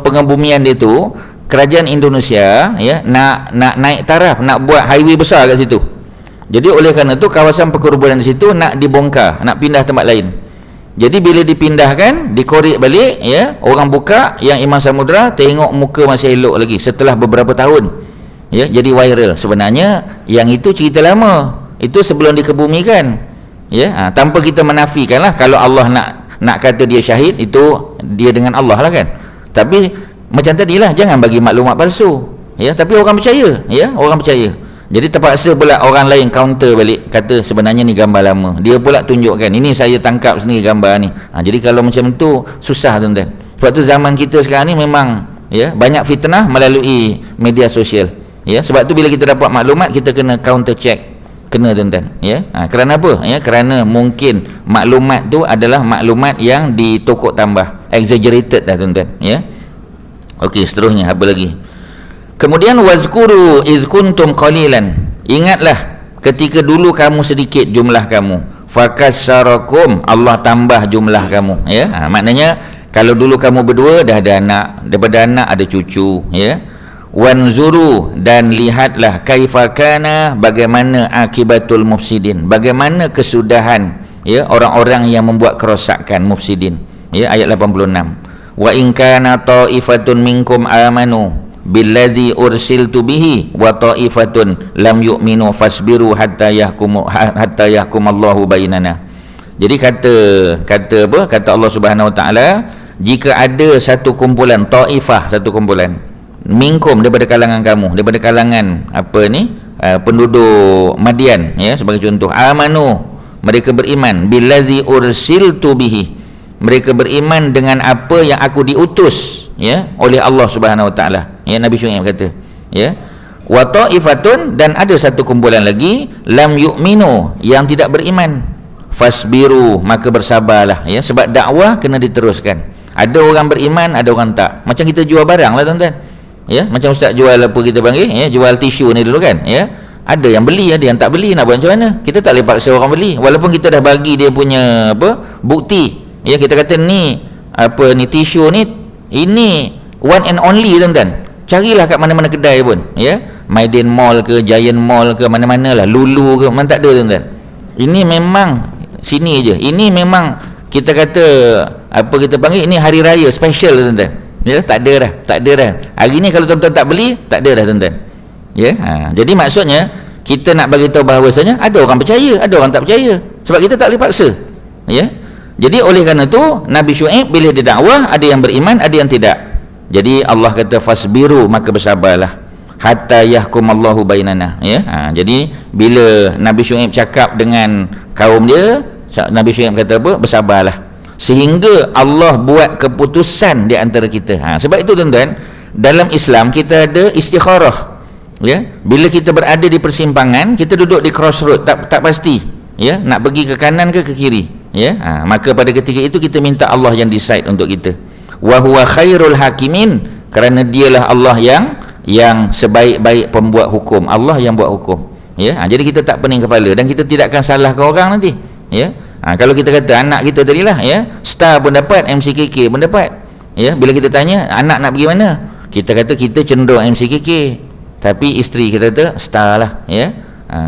pengebumian dia tu, kerajaan Indonesia nak naik taraf, nak buat highway besar kat situ. Jadi oleh kerana tu kawasan perkuburan di situ nak dibongkar, nak pindah tempat lain. Jadi bila dipindahkan, dikorek balik, orang buka yang Imam Samudra, tengok muka masih elok lagi setelah beberapa tahun. Jadi viral. Sebenarnya yang itu cerita lama. Itu sebelum dikebumikan. Tanpa kita menafikanlah kalau Allah nak kata dia syahid, itu dia dengan Allah lah kan. Tapi macam tadilah, jangan bagi maklumat palsu. Tapi orang percaya, orang percaya. Jadi terpaksa pula orang lain counter balik, kata sebenarnya ni gambar lama. Dia pula tunjukkan, ini saya tangkap sendiri gambar ni. Jadi kalau macam tu susah tuan-tuan. Sebab tu zaman kita sekarang ni memang banyak fitnah melalui media sosial. Sebab tu bila kita dapat maklumat, kita kena counter check, kena tuan-tuan. Kerana apa? Kerana mungkin maklumat tu adalah maklumat yang ditokok tambah, exaggerated dah tuan-tuan. Okey, seterusnya apa lagi? Kemudian wazkuru iz kuntum qalilan, ingatlah ketika dulu kamu sedikit jumlah kamu, fakassarakum, Allah tambah jumlah kamu, maknanya kalau dulu kamu berdua dah ada anak, daripada anak ada cucu, wanzuru, dan lihatlah kaifa kana, bagaimana akibatul mufsidin, bagaimana kesudahan orang-orang yang membuat kerosakan, mufsidin, ayat 86. Wa in kana ta'ifatun minkum amanu billadzi ursiltu bihi wa ta'ifatun lam yu'minu fasbiru hatta yahkumallahu bainana. Jadi kata Allah Subhanahu wa taala, jika ada satu kumpulan ta'ifah, satu kumpulan minkum, daripada kalangan kamu, daripada kalangan penduduk Madian, sebagai contoh, amanu, mereka beriman, billadzi ursiltu bihi, mereka beriman dengan apa yang aku diutus oleh Allah Subhanahu wa taala. Nabi Syuaib kata, wa ta'ifatun, dan ada satu kumpulan lagi, lam yu'minu, yang tidak beriman, fasbiru, maka bersabarlah, sebab dakwah kena diteruskan. Ada orang beriman, ada orang tak. Macam kita jual barang lah tuan-tuan, macam ustaz jual apa kita panggil, jual tisu ni dulu kan, ada yang beli, ada yang tak beli, nak buat macam mana? Kita tak boleh paksa orang beli, walaupun kita dah bagi dia punya bukti, kita kata ni tisu ni, ini one and only tuan-tuan. Carilah kat mana-mana kedai pun, Maidin Mall ke, Giant Mall ke, mana-mana lah, Lulu ke, mana tak ada tuan-tuan. Ini memang sini je, ini memang kita kata kita panggil, ini hari raya special tuan-tuan. Tak ada dah. Hari ni kalau tuan-tuan tak beli, tak ada dah tuan-tuan. Jadi maksudnya kita nak bagi tahu bahawasanya ada orang percaya, ada orang tak percaya, sebab kita tak boleh paksa. Jadi oleh kerana tu Nabi Syuaib bila dia dakwah, ada yang beriman, ada yang tidak. Jadi Allah kata fasbiru, maka bersabarlah, hatta yahkumallahu bainana. Jadi bila Nabi Syuaib cakap dengan kaum dia, Nabi Syuaib kata apa? Bersabarlah sehingga Allah buat keputusan di antara kita. Sebab itu tuan-tuan, dalam Islam kita ada istikharah. Bila kita berada di persimpangan, kita duduk di crossroad, tak pasti, nak pergi ke kanan ke kiri, maka pada ketika itu kita minta Allah yang decide untuk kita. Wa huwa khairul hakimin, kerana dialah Allah yang sebaik-baik pembuat hukum. Allah yang buat hukum. Jadi kita tak pening kepala, dan kita tidak akan salahkan orang nanti. Kalau kita kata anak kita tadilah, Star pun dapat, MCKK pun dapat. Bila kita tanya anak nak pergi mana, kita kata kita cenderung MCKK, tapi isteri kita kata Star lah.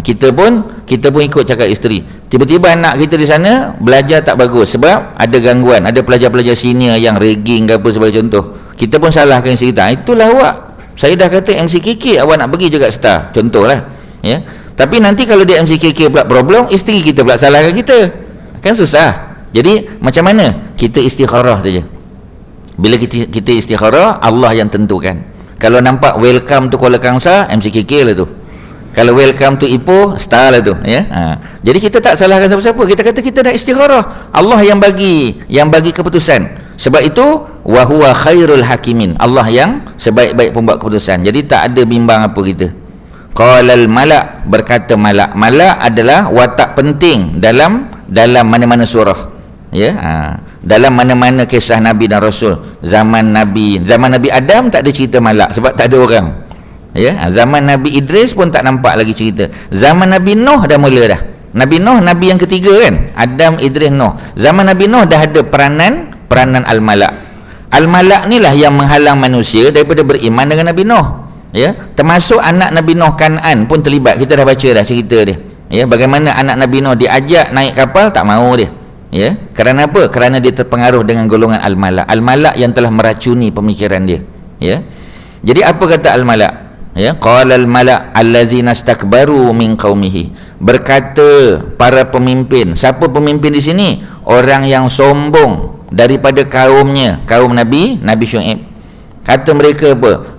Kita pun ikut cakap isteri. Tiba-tiba anak kita di sana belajar tak bagus sebab ada gangguan, ada pelajar-pelajar senior yang ragging ke apa sebagai contoh. Kita pun salahkan isteri kita. Itulah awak, saya dah kata MCKK, awak nak pergi juga Star, contohlah. Tapi nanti kalau dia MCKK pula problem, isteri kita pula salahkan kita, kan susah. Jadi macam mana kita istikharah saja. Bila kita istikharah, Allah yang tentukan. Kalau nampak welcome tu Kuala Kangsar, MCKK lah tu. Kalau welcome to Ipoh, star lah tu, ya. Jadi kita tak salahkan siapa-siapa. Kita kata kita dah istikharah. Allah yang bagi keputusan. Sebab itu wa huwa khairul hakimin. Allah yang sebaik-baik pembuat keputusan. Jadi tak ada bimbang apa kita. Qalal malak, berkata malak. Malak adalah watak penting dalam mana-mana surah. Ya, dalam mana-mana kisah Nabi dan Rasul. Zaman Nabi Adam tak ada cerita malak sebab tak ada orang. Ya, zaman Nabi Idris pun tak nampak lagi cerita. Zaman Nabi Nuh dah mula dah. Nabi Nuh nabi yang ketiga kan. Adam, Idris, Nuh. Zaman Nabi Nuh dah ada peranan al-malak. Al-malak ni lah yang menghalang manusia daripada beriman dengan Nabi Nuh. Ya, termasuk anak Nabi Nuh Kan'an pun terlibat. Kita dah baca dah cerita dia. Ya, bagaimana anak Nabi Nuh diajak naik kapal tak mau dia. Ya, kerana apa? Kerana dia terpengaruh dengan golongan al-malak. Al-malak yang telah meracuni pemikiran dia. Ya. Jadi apa kata al-malak? Ya, qala al-malak allazina istakbaru min qaumihi. Berkata para pemimpin. Siapa pemimpin di sini? Orang yang sombong daripada kaumnya, kaum Nabi Syuaib. Kata mereka apa?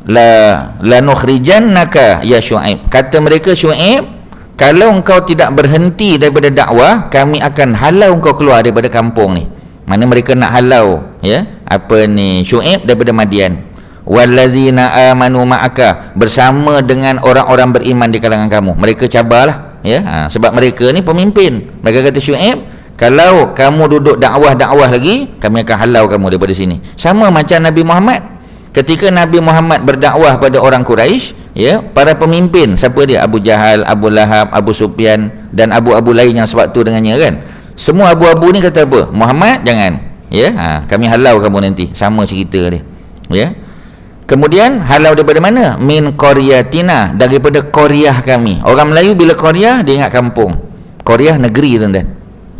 La nukhrijannaka ya Syuaib. Kata mereka, Syuaib, kalau engkau tidak berhenti daripada dakwah, kami akan halau engkau keluar daripada kampung ni. Mana mereka nak halau, ya, Syuaib daripada Madian. Wallazina amanu ma'aka, bersama dengan orang-orang beriman di kalangan kamu. Mereka cabarlah, ya. Sebab mereka ni pemimpin. Mereka kata, Syuaib, kalau kamu duduk dakwah lagi, kami akan halau kamu daripada sini. Sama macam Nabi Muhammad. Ketika Nabi Muhammad berdakwah pada orang Quraisy, ya, para pemimpin, siapa dia? Abu Jahal, Abu Lahab, Abu Sufyan dan abu-abu lain yang sewaktu dengannya kan. Semua abu-abu ni kata apa? Muhammad jangan, ya, kami halau kamu nanti. Sama cerita dia, ya. Kemudian halau daripada mana? Min qaryatina, daripada qaryah kami. Orang Melayu bila qaryah dia ingat kampung. Qaryah negeri, tuan-tuan.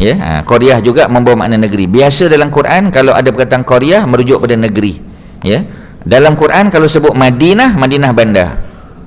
Ya, qaryah juga membawa makna negeri. Biasa dalam Quran kalau ada perkataan qaryah merujuk pada negeri. Ya. Dalam Quran kalau sebut Madinah bandar.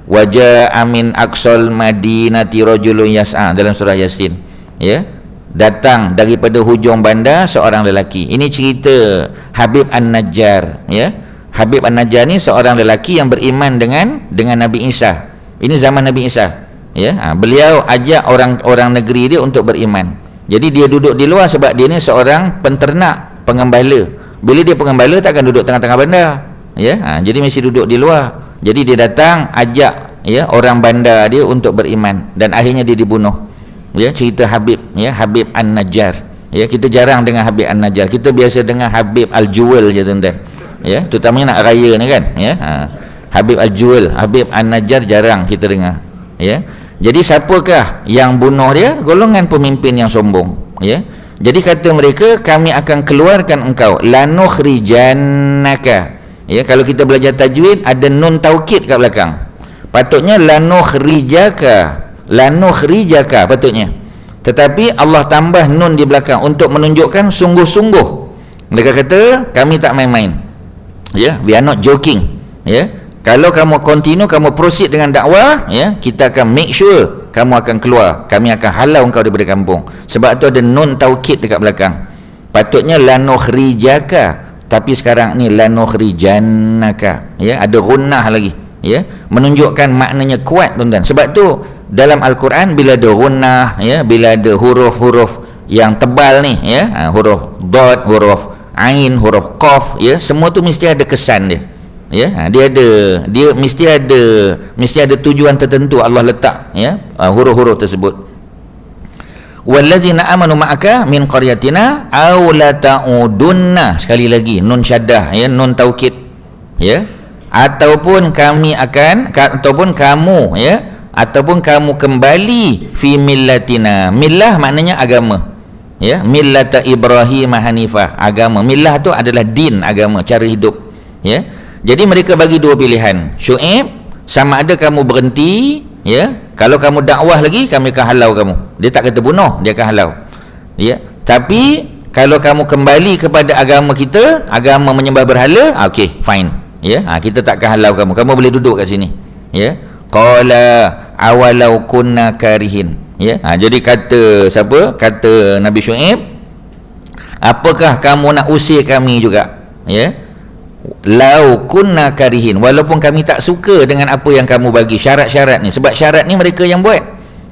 Waja'a min aqsal madinati rajulun yas'a, dalam surah Yasin. Ya. Datang daripada hujung bandar seorang lelaki. Ini cerita Habib An-Najjar, ya. Habib An-Najjar ni seorang lelaki yang beriman dengan Nabi Isa. Ini zaman Nabi Isa, ya. Beliau ajak orang negeri dia untuk beriman. Jadi dia duduk di luar sebab dia ni seorang penternak, pengembala. Bila dia pengembala takkan duduk tengah-tengah bandar, ya. Jadi mesti duduk di luar. Jadi dia datang ajak, ya, orang bandar dia untuk beriman dan akhirnya dia dibunuh. Ya, cerita Habib, ya, Habib An-Najjar. Ya, kita jarang dengar Habib An-Najjar. Kita biasa dengar Habib Al-Juwal je, tuan-tuan. Ya, terutamanya nak raya ni kan, ya. Habib Al-Juwal, Habib An-Najjar jarang kita dengar, ya. Jadi siapakah yang bunuh dia? Golongan pemimpin yang sombong, ya. Jadi kata mereka, kami akan keluarkan engkau, lanukhrijannaka. Ya, kalau kita belajar tajwid ada nun taukid kat belakang. Patutnya lanukhrijaka patutnya. Tetapi Allah tambah nun di belakang untuk menunjukkan sungguh-sungguh. Mereka kata kami tak main-main. Ya, we are not joking. Ya, kalau kamu continue, kamu proceed dengan dakwah, ya, kita akan make sure kamu akan keluar. Kami akan halau engkau daripada kampung. Sebab tu ada nun taukid dekat belakang. Patutnya lanukhrijaka, tapi sekarang ni lanukhrijannaka. Ya, ada gunnah lagi, ya, menunjukkan maknanya kuat, tuan-tuan. Sebab tu dalam Al-Quran bila ada gunnah, ya, bila ada huruf-huruf yang tebal ni, ya, huruf dad, huruf ain, huruf qaf, ya, semua tu mesti ada kesan dia. Ya, dia mesti ada tujuan tertentu Allah letak, ya, huruf-huruf tersebut. Wallazina amanu ma'aka min qaryatina aw la ta'udunna, sekali lagi nun syaddah, ya, nun taukid, ya, ataupun kamu, ya, ataupun kamu kembali fi millatina. Millah maknanya agama, ya, millata Ibrahim hanifah, agama. Millah tu adalah din, agama, cara hidup, ya. Jadi mereka bagi dua pilihan. Syuaib, sama ada kamu berhenti, ya, kalau kamu dakwah lagi kami akan halau kamu. Dia tak kata bunuh, dia akan halau, ya. Tapi kalau kamu kembali kepada agama kita, agama menyembah berhala, okey, fine, ya, kita tak akan halau kamu. Kamu boleh duduk kat sini, ya. Qala awalau kunna karihin, ya. Jadi kata siapa? Kata Nabi Syuaib, apakah kamu nak usir kami juga? Ya, lau kunna karihin, walaupun kami tak suka dengan apa yang kamu bagi syarat-syarat ni, sebab syarat ni mereka yang buat.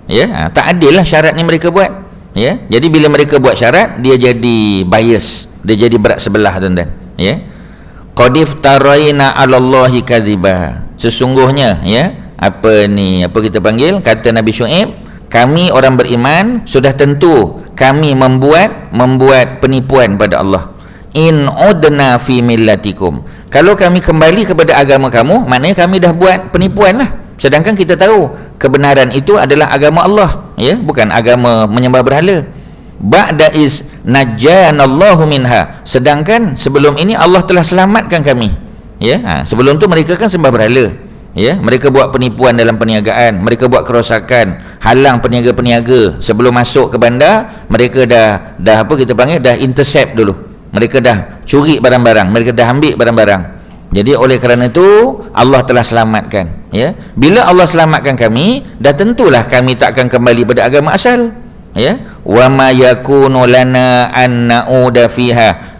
Ya, tak adil lah syarat ni mereka buat. Ya, jadi bila mereka buat syarat, dia jadi bias, dia jadi berat sebelah, tuan-tuan. Ya, qadif taraina 'alallahi kaziba, sesungguhnya ya, apa kita panggil, kata Nabi Syuaib, kami orang beriman sudah tentu kami membuat penipuan pada Allah. In udna fi millatikum, kalau kami kembali kepada agama kamu, maknanya kami dah buat penipuan lah. Sedangkan kita tahu kebenaran itu adalah agama Allah, ya, bukan agama menyembah berhala. Ba'da is najjanallahu minha, sedangkan sebelum ini Allah telah selamatkan kami. Ya, sebelum tu mereka kan sembah berhala. Ya, mereka buat penipuan dalam perniagaan, mereka buat kerosakan, halang peniaga-peniaga sebelum masuk ke bandar, mereka dah apa kita panggil, dah intercept dulu. Mereka dah curi barang-barang, mereka dah ambil barang-barang. Jadi oleh kerana itu Allah telah selamatkan. Ya, bila Allah selamatkan kami, dah tentulah kami tak akan kembali pada agama asal. Ya, wa ma yakunu lana an na'uda fiha,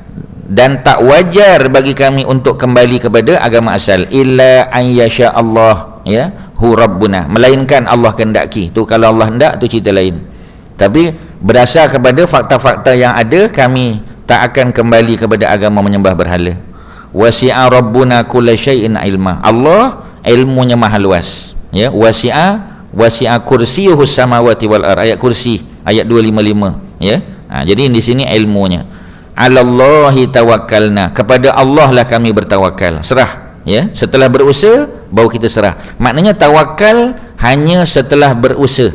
dan tak wajar bagi kami untuk kembali kepada agama asal, illa an yasha Allah, ya, hu rabbuna, melainkan Allah kehendaki. Tu kalau Allah hendak tu cerita lain. Tapi berdasar kepada fakta-fakta yang ada, kami tak akan kembali kepada agama menyembah berhala. Wasi'a rabbuna kulla syai'in ilma, Allah ilmunya maha luas. Ya, wasi'a kursiyuhus samawati wal ard, ayat kursi, ayat 255. Ya, jadi di sini ilmunya. Alallahi tawakkalna, kepada Allah lah kami bertawakal, serah. Ya, setelah berusaha baru kita serah. Maknanya tawakal hanya setelah berusaha.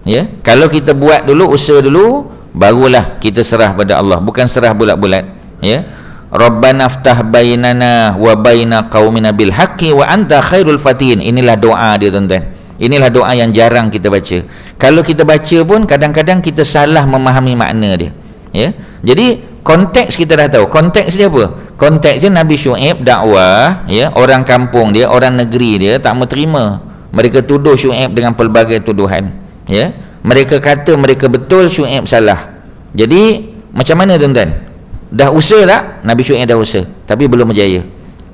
Ya, kalau kita buat dulu, usaha dulu, barulah kita serah pada Allah, bukan serah bulat-bulat. Ya, Rabbana aftah bainana wa baina qaumina bil haqqi wa anta khairul fatihin. Inilah doa dia, tuan-tuan. Inilah doa yang jarang kita baca. Kalau kita baca pun kadang-kadang kita salah memahami makna dia. Ya, jadi konteks kita dah tahu. Konteks dia apa? Konteks dia Nabi Syuaib dakwah, ya, orang kampung dia, orang negeri dia tak mau terima. Mereka tuduh Syuaib dengan pelbagai tuduhan. Ya, mereka kata mereka betul, Syuaib salah. Jadi macam mana, tuan-tuan? Dah usaha tak? Nabi Syuaib dah usaha, tapi belum berjaya.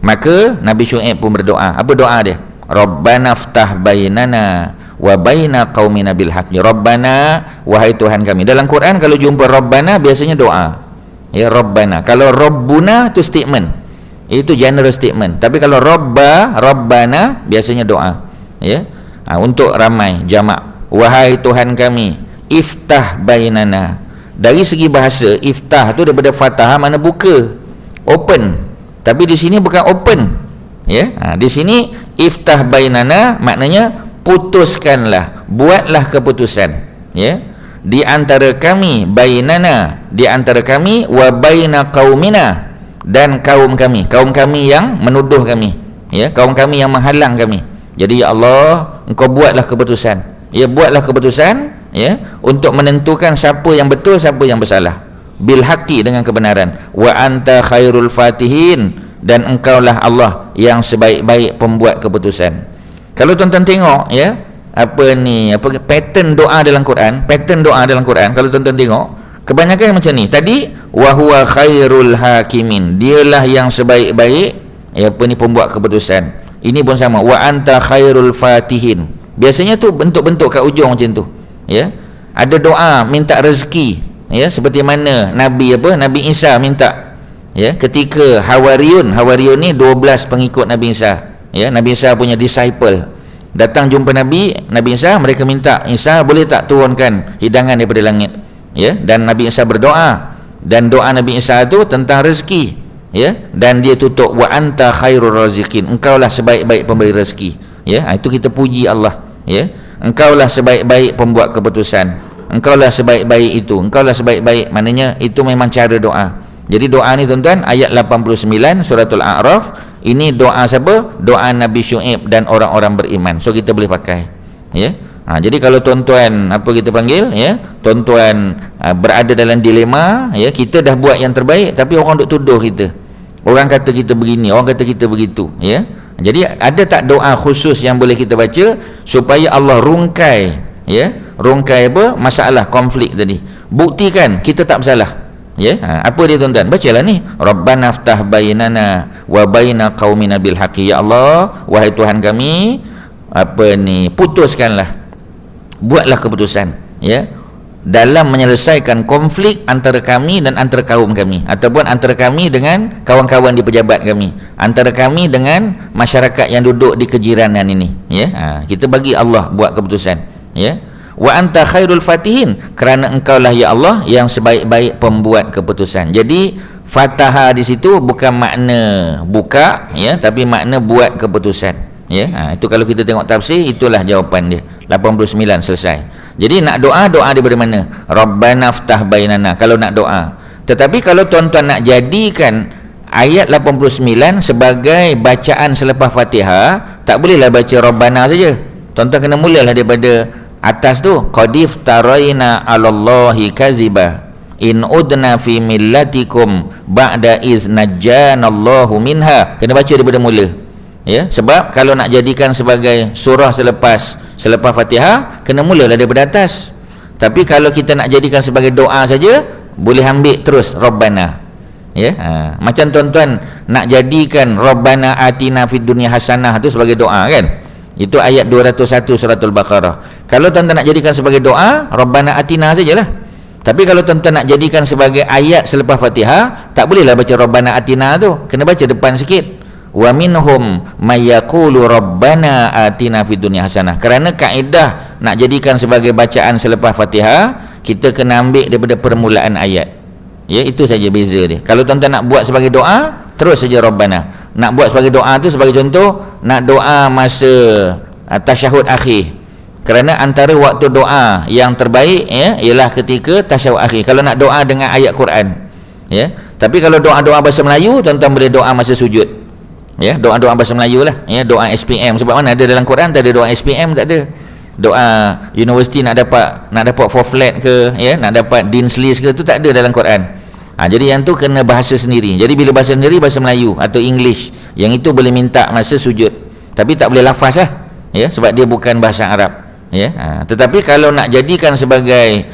Maka Nabi Syuaib pun berdoa. Apa doa dia? Rabbana ftah bainana wa baina qaumina bil haqqi. Rabbana, wahai Tuhan kami. Dalam Quran kalau jumpa Rabbana biasanya doa. Ya, Rabbana. Kalau Rabbuna tu statement, itu general statement. Tapi kalau Rabbana biasanya doa. Ya, untuk ramai, jamak. Wahai Tuhan kami, iftah bainana. Dari segi bahasa, iftah tu daripada fathah, mana buka, open. Tapi di sini bukan open. Ya, di sini iftah bainana maknanya putuskanlah, buatlah keputusan. Ya, di antara kami, bainana, di antara kami, wa baina qaumina, dan kaum kami yang menuduh kami. Ya, kaum kami yang menghalang kami. Jadi ya Allah, engkau buatlah keputusan. Ya, buatlah keputusan, ya, untuk menentukan siapa yang betul, siapa yang bersalah, bil haqqi, dengan kebenaran. Wa anta khairul fatihin, dan engkaulah Allah yang sebaik-baik pembuat keputusan. Kalau tuan-tuan tengok, ya, pattern doa dalam Quran, kalau tuan-tuan tengok, kebanyakan macam ni. Tadi wa huwa khairul hakimin, dialah yang sebaik-baik, ya, pembuat keputusan. Ini pun sama, wa anta khairul fatihin. Biasanya tu bentuk-bentuk kat ujung macam tu. Ya, ada doa minta rezeki, ya, seperti mana Nabi Isa minta, ya, ketika Hawariyun ni 12 pengikut Nabi Isa. Ya, Nabi Isa punya disciple datang jumpa Nabi Isa, mereka minta, Isa boleh tak turunkan hidangan daripada langit. Ya, dan Nabi Isa berdoa, dan doa Nabi Isa tu tentang rezeki. Ya, dan dia tutup wa anta khairur raziqin, engkaulah sebaik-baik pemberi rezeki. Ya, itu kita puji Allah. Ya, engkaulah sebaik-baik pembuat keputusan, engkaulah sebaik-baik itu, engkaulah sebaik-baik, maknanya itu memang cara doa. Jadi doa ni, tuan-tuan, ayat 89 suratul A'raf, ini doa siapa? Doa Nabi Syuaib dan orang-orang beriman. So kita boleh pakai. Ya, jadi kalau tuan-tuan ya, tuan-tuan berada dalam dilema, ya, kita dah buat yang terbaik tapi orang duk tuduh kita, orang kata kita begini, orang kata kita begitu. Ya, jadi ada tak doa khusus yang boleh kita baca supaya Allah rungkai, ya, rungkai masalah konflik tadi, buktikan kita tak bersalah. Ya, apa dia tuan-tuan? Bacalah ni. Rabbana ftah bainana wa baina qaumina bil haqqi. Ya Allah, wahai Tuhan kami, putuskanlah, buatlah keputusan, ya, dalam menyelesaikan konflik antara kami dan antara kaum kami, ataupun antara kami dengan kawan-kawan di pejabat kami, antara kami dengan masyarakat yang duduk di kejiranan ini, ya. Kita bagi Allah buat keputusan, ya. Wa anta khairul fatihin, kerana engkaulah ya Allah yang sebaik-baik pembuat keputusan. Jadi fataha di situ bukan makna buka, ya, tapi makna buat keputusan, ya. Itu kalau kita tengok tafsir, itulah jawapan dia. 89 selesai. Jadi nak doa daripada mana? Rabbana ftah bainana, kalau nak doa. Tetapi kalau tuan-tuan nak jadikan ayat 89 sebagai bacaan selepas Fatihah, tak bolehlah baca Rabbana saja. Tuan-tuan kena mulalah daripada atas tu, qadif taraina 'alallahi kaziba in udna fi millatikum ba'da iz najjanallahu minha. Kena baca daripada mula, ya. Sebab kalau nak jadikan sebagai surah selepas Fatihah, kena mulalah daripada atas. Tapi kalau kita nak jadikan sebagai doa saja, boleh ambil terus Rabbana, ya. Macam tuan-tuan nak jadikan Rabbana atina fid dunya hasanah tu sebagai doa, kan? Itu ayat 201 surah Al-Baqarah. Kalau tuan-tuan nak jadikan sebagai doa, Rabbana atina sajalah. Tapi kalau tuan-tuan nak jadikan sebagai ayat selepas Fatihah, tak bolehlah baca Rabbana atina tu, kena baca depan sikit. Wa minhum may yaqulu Rabbana atina fid dunya hasanah. Kerana kaedah nak jadikan sebagai bacaan selepas Fatihah, kita kena ambil daripada permulaan ayat. Ya, itu saja beza dia. Kalau tuan-tuan nak buat sebagai doa, terus saja Rabbana. Nak buat sebagai doa tu, sebagai contoh, nak doa masa tasyahud akhir. Kerana antara waktu doa yang terbaik, ya, ialah ketika tasyahud akhir. Kalau nak doa dengan ayat Quran, ya. Tapi kalau doa-doa bahasa Melayu, tuan-tuan boleh doa masa sujud, ya. Doa-doa bahasa Melayu lah, ya. Doa SPM, sebab mana ada dalam Quran, tak ada doa SPM, tak ada. Doa universiti nak dapat 4 flat ke, ya, nak dapat dean's list ke, tu tak ada dalam Quran. Jadi yang tu kena bahasa sendiri. Jadi bila bahasa sendiri, bahasa Melayu atau English, yang itu boleh minta masa sujud, tapi tak boleh lafaz lah, ya, sebab dia bukan bahasa Arab, ya. Tetapi kalau nak jadikan sebagai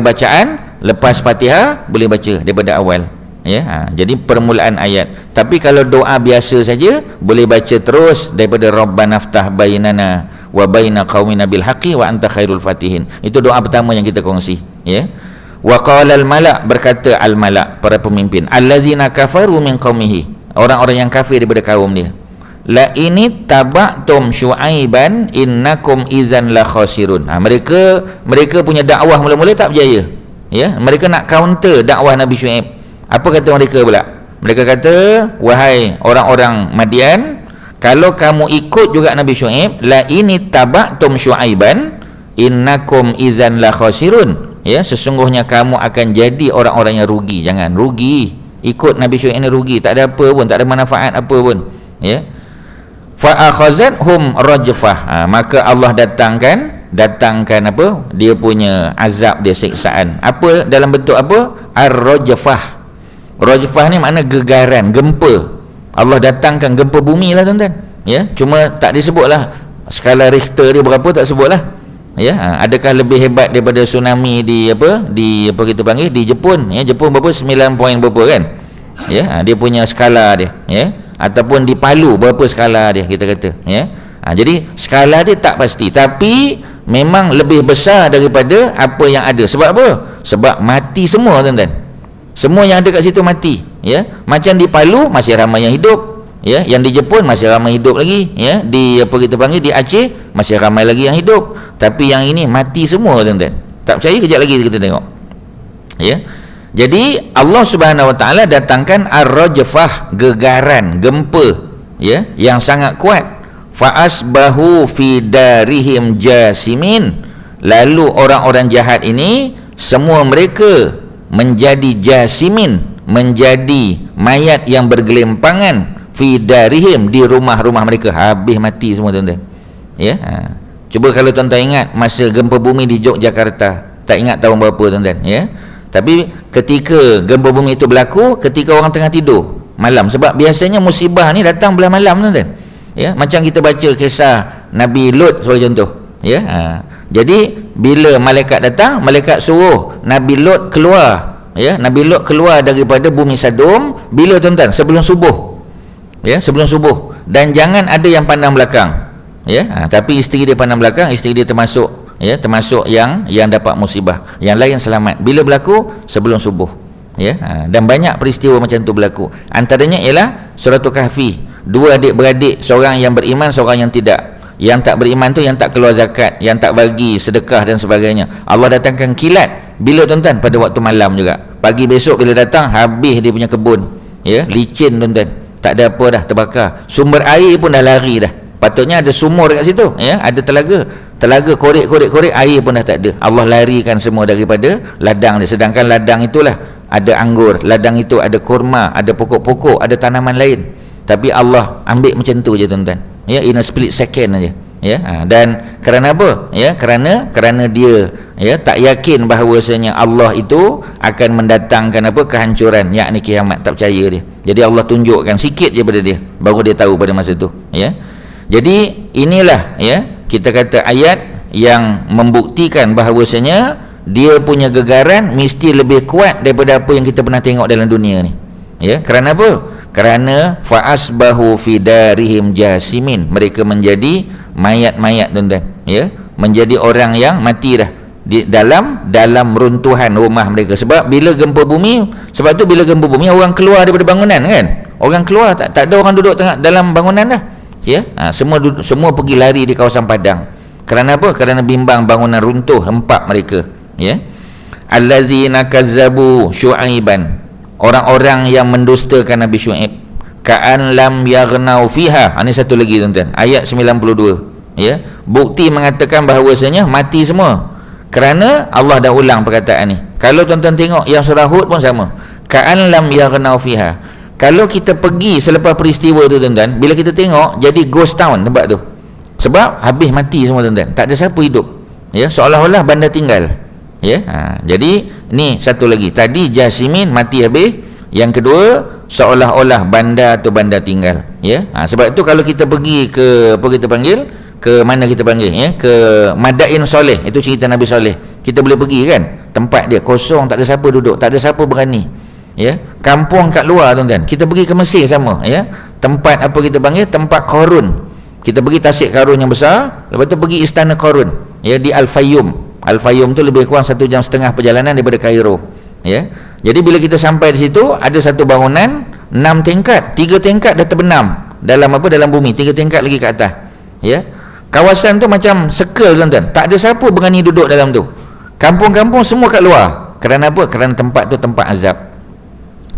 bacaan lepas Fatihah, boleh baca daripada awal, ya. Jadi permulaan ayat. Tapi kalau doa biasa saja, boleh baca terus daripada Rabbana ftah bainana wa baina qaumina bil haqqi wa anta khairul fatihin. Itu doa pertama yang kita kongsi, ya. Wa qala al malak, berkata al malak, para pemimpin, allazina kafaru min qaumihi, orang-orang yang kafir daripada kaum dia, la ini taba'tum syu'aiban innakum izan la khasirun. Mereka punya dakwah mula-mula tak berjaya, ya. Mereka nak counter dakwah Nabi Syuaib. Apa kata mereka pula? Mereka kata, wahai orang-orang Madian, kalau kamu ikut juga Nabi Syuaib, la ini taba'tum syu'aiban innakum izan la khasirun, ya, sesungguhnya kamu akan jadi orang-orang yang rugi. Jangan rugi, ikut Nabi Syuaib ini rugi, tak ada apa pun, tak ada manfaat apa pun, ya. Fa akhazathum rajfah, maka Allah datangkan apa? Dia punya azab dia, siksaan. Apa dalam bentuk apa? Ar-rajfah. Rajfah ni makna gegaran, gempa. Allah datangkan gempa bumi lah, tuan-tuan, ya. Cuma tak disebutlah skala Richter dia berapa, tak sebutlah, ya. Adakah lebih hebat daripada tsunami di apa kita panggil di Jepun, ya. Jepun berapa, 9 point berapa, kan, ya. Dia punya skala dia, ya. Ataupun di Palu berapa skala dia, kita kata, ya. Jadi skala dia tak pasti, tapi memang lebih besar daripada apa yang ada. Sebab apa? Sebab mati semua, tuan-tuan. Semua yang ada kat situ mati, ya. Macam di Palu masih ramai yang hidup, ya. Yang di Jepun masih ramai hidup lagi, ya. Di apa kita panggil, di Aceh masih ramai lagi yang hidup. Tapi yang ini mati semua, tuan-tuan. Tak percaya, kejap lagi kita tengok, ya. Jadi Allah Subhanahu Wa Taala datangkan ar-rajfah, gegaran, gempa, ya, yang sangat kuat. Fa asbahu fi darihim jasimin, lalu orang-orang jahat ini semua mereka menjadi jasimin, menjadi mayat yang bergelimpangan, fi darihim, di rumah-rumah mereka, habis mati semua, tuan-tuan, ya. Cuba kalau tuan-tuan ingat masa gempa bumi di Yogyakarta, tak ingat tahun berapa, tuan-tuan, ya. Tapi ketika gempa bumi itu berlaku ketika orang tengah tidur malam, sebab biasanya musibah ni datang belah malam, tuan-tuan, ya. Macam kita baca kisah Nabi Lut sebagai contoh, ya. Jadi bila malaikat datang, malaikat suruh Nabi Lut keluar ya, Nabi Lut keluar daripada bumi Sodom bila tuan-tuan? Sebelum subuh. Ya, sebelum subuh. Dan jangan ada yang pandang belakang. Ya, tapi isteri dia pandang belakang, isteri dia termasuk termasuk yang dapat musibah. Yang lain selamat. Bila berlaku? Sebelum subuh. Ya, dan banyak peristiwa macam tu berlaku. Antaranya ialah Suratul Kahfi. Dua adik-beradik, seorang yang beriman, seorang yang tidak. Yang tak beriman tu yang tak keluar zakat, yang tak bagi sedekah dan sebagainya. Allah datangkan kilat. Bila tuan-tuan? Pada waktu malam juga. Pagi besok bila datang, habis dia punya kebun. Ya, licin tuan-tuan. Tak ada apa dah, terbakar. Sumber air pun dah lari dah. Patutnya ada sumur dekat situ, ya, ada telaga. Telaga korek, air pun dah tak ada. Allah larikan semua daripada ladang dia. Sedangkan ladang itulah ada anggur, ladang itu ada kurma, ada pokok-pokok, ada tanaman lain. Tapi Allah ambil macam tu je tuan-tuan. Ya, in a split second aja. Ya, dan kerana apa? Ya, kerana dia tak yakin bahawasanya Allah itu akan mendatangkan apa? Kehancuran, yakni kiamat. Tak percaya dia. Jadi Allah tunjukkan sikit je pada dia, baru dia tahu pada masa tu. Ya. Jadi inilah, ya, kita kata ayat yang membuktikan bahawasanya dia punya gegaran mesti lebih kuat daripada apa yang kita pernah tengok dalam dunia ni. Ya, kerana apa? Kerana fa'asbahu fi darihim jasimin, mereka menjadi mayat-mayat tuan-tuan, ya, menjadi orang yang mati dah di dalam runtuhan rumah mereka. Sebab bila gempa bumi, sebab tu bila gempa bumi orang keluar daripada bangunan kan, orang keluar, tak ada orang duduk tengah dalam bangunan dah, ya. Semua pergi lari di kawasan padang. Kerana apa? Kerana bimbang bangunan runtuh, hempap mereka, ya. Allazina kazzabu syu'aiban, orang-orang yang mendustakan Nabi Syuaib. Ka'an lam yaghnau fiha. Ini satu lagi tuan-tuan, ayat 92. Ya, bukti mengatakan bahawasanya mati semua. Kerana Allah dah ulang perkataan ni. Kalau tuan-tuan tengok yang surah Hud pun sama. Ka'an lam yaghnau fiha. Kalau kita pergi selepas peristiwa tu tuan-tuan, bila kita tengok jadi ghost town tempat tu. Sebab habis mati semua tuan-tuan. Tak ada siapa hidup. Ya, seolah-olah bandar tinggal. Ya, jadi ni satu lagi. Tadi jasimin, mati habis. Yang kedua, seolah-olah bandar tu bandar tinggal. Ya, sebab itu kalau kita pergi ke apa kita panggil, ke mana kita panggil, ya, ke Madain Soleh, itu cerita Nabi Soleh. Kita boleh pergi kan, tempat dia kosong, tak ada siapa duduk, tak ada siapa berani. Ya, kampung kat luar tuan-tuan. Kita pergi ke Mesir sama, ya, tempat apa kita panggil, tempat Qarun. Kita pergi Tasik Qarun yang besar, lepas tu pergi Istana Qarun, ya, di Al-Fayyum. Al-Fayyum tu lebih kurang 1.5 jam perjalanan daripada Kairo. Ya, jadi bila kita sampai di situ, ada satu bangunan 6 tingkat, 3 tingkat dah terbenam dalam apa, dalam bumi, 3 tingkat lagi ke atas. Ya, kawasan tu macam circle tuan-tuan, tak ada siapa berani duduk dalam tu. Kampung-kampung semua kat luar. Kerana apa? Kerana tempat tu tempat azab,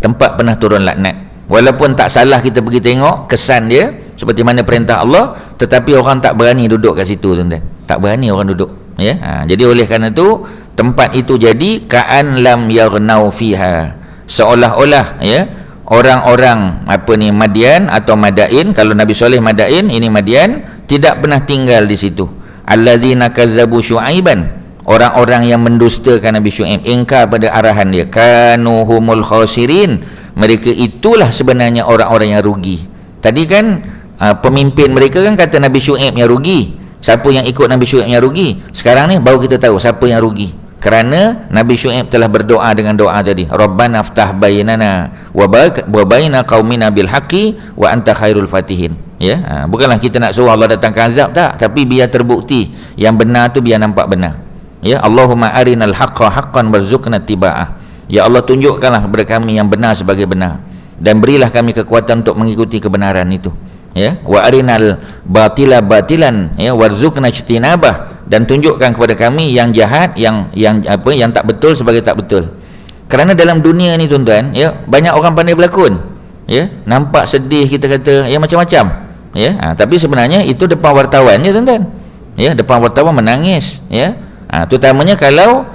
tempat pernah turun laknat. Walaupun tak salah kita pergi tengok kesan dia seperti mana perintah Allah, tetapi orang tak berani duduk kat situ tuan-tuan, tak berani orang duduk. Ya, jadi oleh kerana tu tempat itu jadi ka'an lam yaghnau fiha, seolah-olah, ya, orang-orang apa ni Madian atau Madain, kalau Nabi Soleh Madain, ini Madian, tidak pernah tinggal di situ. Allazina kazzabu syu'aiban, orang-orang yang mendustakan Nabi Syuaib, ingkar pada arahan dia. Kanu humul khasirin, mereka itulah sebenarnya orang-orang yang rugi. Tadi kan pemimpin mereka kan kata Nabi Syuaib yang rugi. Siapa yang ikut Nabi Syuaib yang rugi? Sekarang ni baru kita tahu siapa yang rugi. Kerana Nabi Syuaib telah berdoa dengan doa tadi, Rabbana aftah bainana wa baina qaumina bil haqqi wa anta khairul fatihin. Ya, bukanlah kita nak suruh Allah datangkan azab, tak, tapi biar terbukti yang benar tu biar nampak benar. Ya, Allahumma arinal haqqa haqqan warzuqna tiba'ah. Ya Allah, tunjukkanlah kepada kami yang benar sebagai benar, dan berilah kami kekuatan untuk mengikuti kebenaran itu. Ya, wa arinal batila batilan, ya, warzuqna ijtinabah, dan tunjukkan kepada kami yang jahat, yang tak betul sebagai tak betul. Kerana dalam dunia ni tuan-tuan, ya, banyak orang pandai berlakon. Ya, nampak sedih kita kata, ya, macam-macam. Ya, tapi sebenarnya itu depan wartawan je tuan-tuan. Ya, depan wartawan menangis. Ya, terutamanya kalau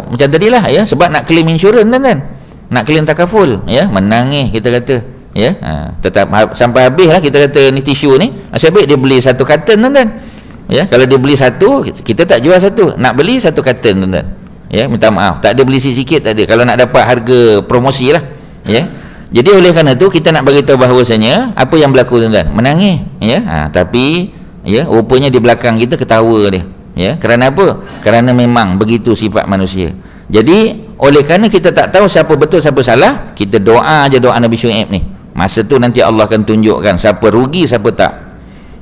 macam tadilah, ya, sebab nak claim insurans tuan-tuan, nak claim takaful, ya, menangis kita kata. Ya, tetap sampai habis lah kita kata ni tisu ni, nasib baik dia beli satu karton tuan-tuan. Ya, kalau dia beli satu, kita tak jual satu, nak beli satu karton tuan-tuan. Ya, minta maaf, tak ada beli sikit-sikit, tak ada, kalau nak dapat harga promosi lah. Ya, jadi oleh kerana tu kita nak bagi tahu bahawasanya apa yang berlaku tuan-tuan, menangis. Ya, tapi ya, rupanya di belakang kita ketawa dia. Ya, kerana apa? Kerana memang begitu sifat manusia. Jadi oleh kerana kita tak tahu siapa betul siapa salah, kita doa je doa Nabi Syuaib ni. Masa tu nanti Allah akan tunjukkan siapa rugi siapa tak.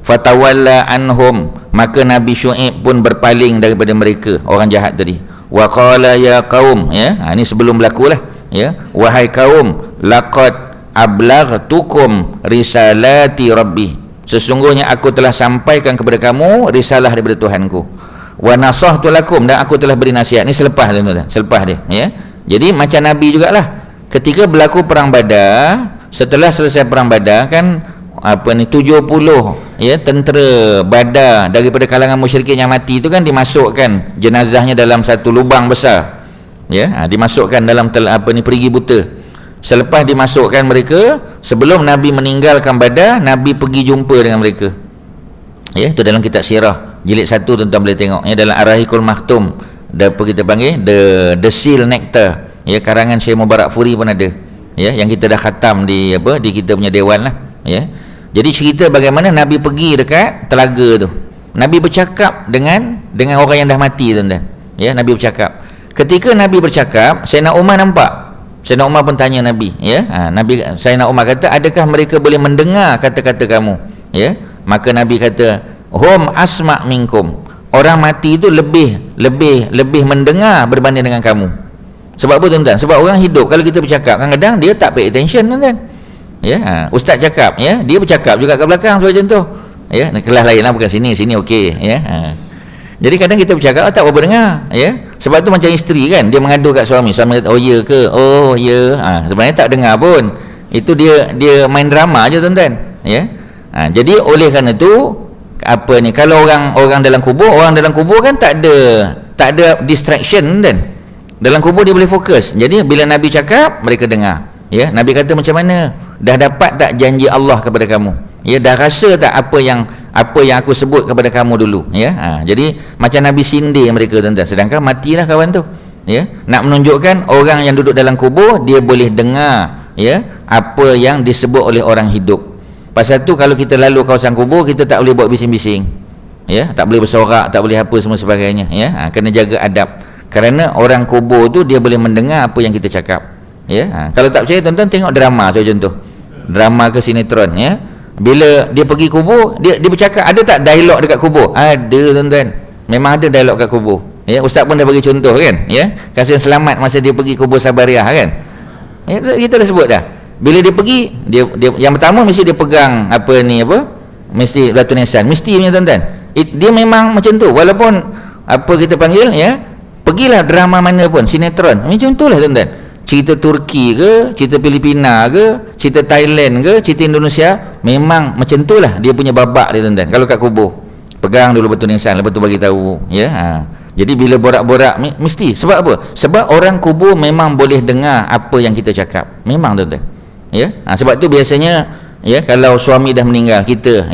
Fatawalla anhum, maka Nabi Syuaib pun berpaling daripada mereka, orang jahat tadi. Wa qala ya qaum, ya, ini sebelum berlaku lah, ya, wahai kaum, laqad ablaghtukum risalati rabbi, sesungguhnya aku telah sampaikan kepada kamu risalah daripada Tuhanku. Wa nasahtu lakum, dan aku telah beri nasihat. Ni selepas dia, ya. Jadi macam Nabi jugalah, ketika berlaku perang Badar, setelah selesai perang Badar kan 70 ya tentera Badar daripada kalangan musyrikin yang mati itu kan dimasukkan jenazahnya dalam satu lubang besar, ya, dimasukkan dalam perigi buta. Selepas dimasukkan mereka, sebelum Nabi meninggalkan Badar, Nabi pergi jumpa dengan mereka, ya, itu dalam kitab sirah jilid 1 tuan-tuan boleh tengok, ya, dalam Ar-Rahiqul Maktum, apa kita panggil the Seal Nectar, ya, karangan Syekh Mubarak Furi pun ada, ya, yang kita dah khatam di kita punya dewan lah, ya. Jadi cerita bagaimana Nabi pergi dekat telaga tu. Nabi bercakap dengan orang yang dah mati, tuan-tuan. Ya, Nabi bercakap. Ketika Nabi bercakap, Sayyidina Umar nampak. Sayyidina Umar pun tanya Nabi, ya. Sayyidina Umar kata, adakah mereka boleh mendengar kata-kata kamu? Ya. Maka Nabi kata, hum asma' minkum. Orang mati itu lebih mendengar berbanding dengan kamu. Sebab apa, tuan-tuan? Sebab orang hidup kalau kita bercakap, kadang-kadang dia tak pay attention, tuan-tuan. Ya, ustaz cakap, ya, dia bercakap juga kat belakang macam tu. Ya, kelas lain lah, bukan sini okey, ya. Jadi kadang kita bercakap tak berapa dengar, ya. Sebab tu macam isteri kan, dia mengadu kat suami kata oh ya ke? Oh ya. Sebenarnya tak dengar pun. Itu dia main drama je, tuan-tuan, ya. Jadi oleh kerana tu kalau orang dalam kubur kan tak ada distraction, kan. Dalam kubur dia boleh fokus. Jadi bila Nabi cakap, mereka dengar. Ya, Nabi kata macam mana? Dah dapat tak janji Allah kepada kamu? Ya, dah rasa tak apa yang aku sebut kepada kamu dulu, ya. Jadi macam Nabi sindir mereka, tuan-tuan, sedangkan matilah kawan tu, ya. Nak menunjukkan orang yang duduk dalam kubur dia boleh dengar, ya, apa yang disebut oleh orang hidup. Pasal tu kalau kita lalu kawasan kubur, kita tak boleh buat bising-bising, ya, tak boleh bersorak, tak boleh apa semua sebagainya, ya. Kena jaga adab, kerana orang kubur tu dia boleh mendengar apa yang kita cakap, ya. Kalau tak percaya, tuan-tuan tengok drama contoh, drama ke sinetron, ya. Bila dia pergi kubur, dia bercakap, ada tak dialog dekat kubur? Ada, tuan-tuan, memang ada dialog kat kubur, ya. Ustaz pun dah bagi contoh kan, ya, kasih selamat masa dia pergi kubur Sabariah kan, ya, kita dah sebut dah. Bila dia pergi, dia yang pertama mesti dia pegang mesti batu nisan, mesti punya, tuan-tuan. Dia memang macam tu, walaupun kita panggil, ya, pergilah drama mana pun, sinetron macam tu lah, tuan-tuan. Cerita Turki ke, cerita Filipina ke, cerita Thailand ke, cerita Indonesia, memang macam tu lah dia punya babak dia, tuan-tuan. Kalau kat kubur, pegang dulu batu nisan, lepas tu bagi tahu, ya. Jadi bila borak-borak mesti, sebab apa? Sebab orang kubur memang boleh dengar apa yang kita cakap, memang, tuan-tuan, ya. Sebab tu biasanya, ya, kalau suami dah meninggal, kita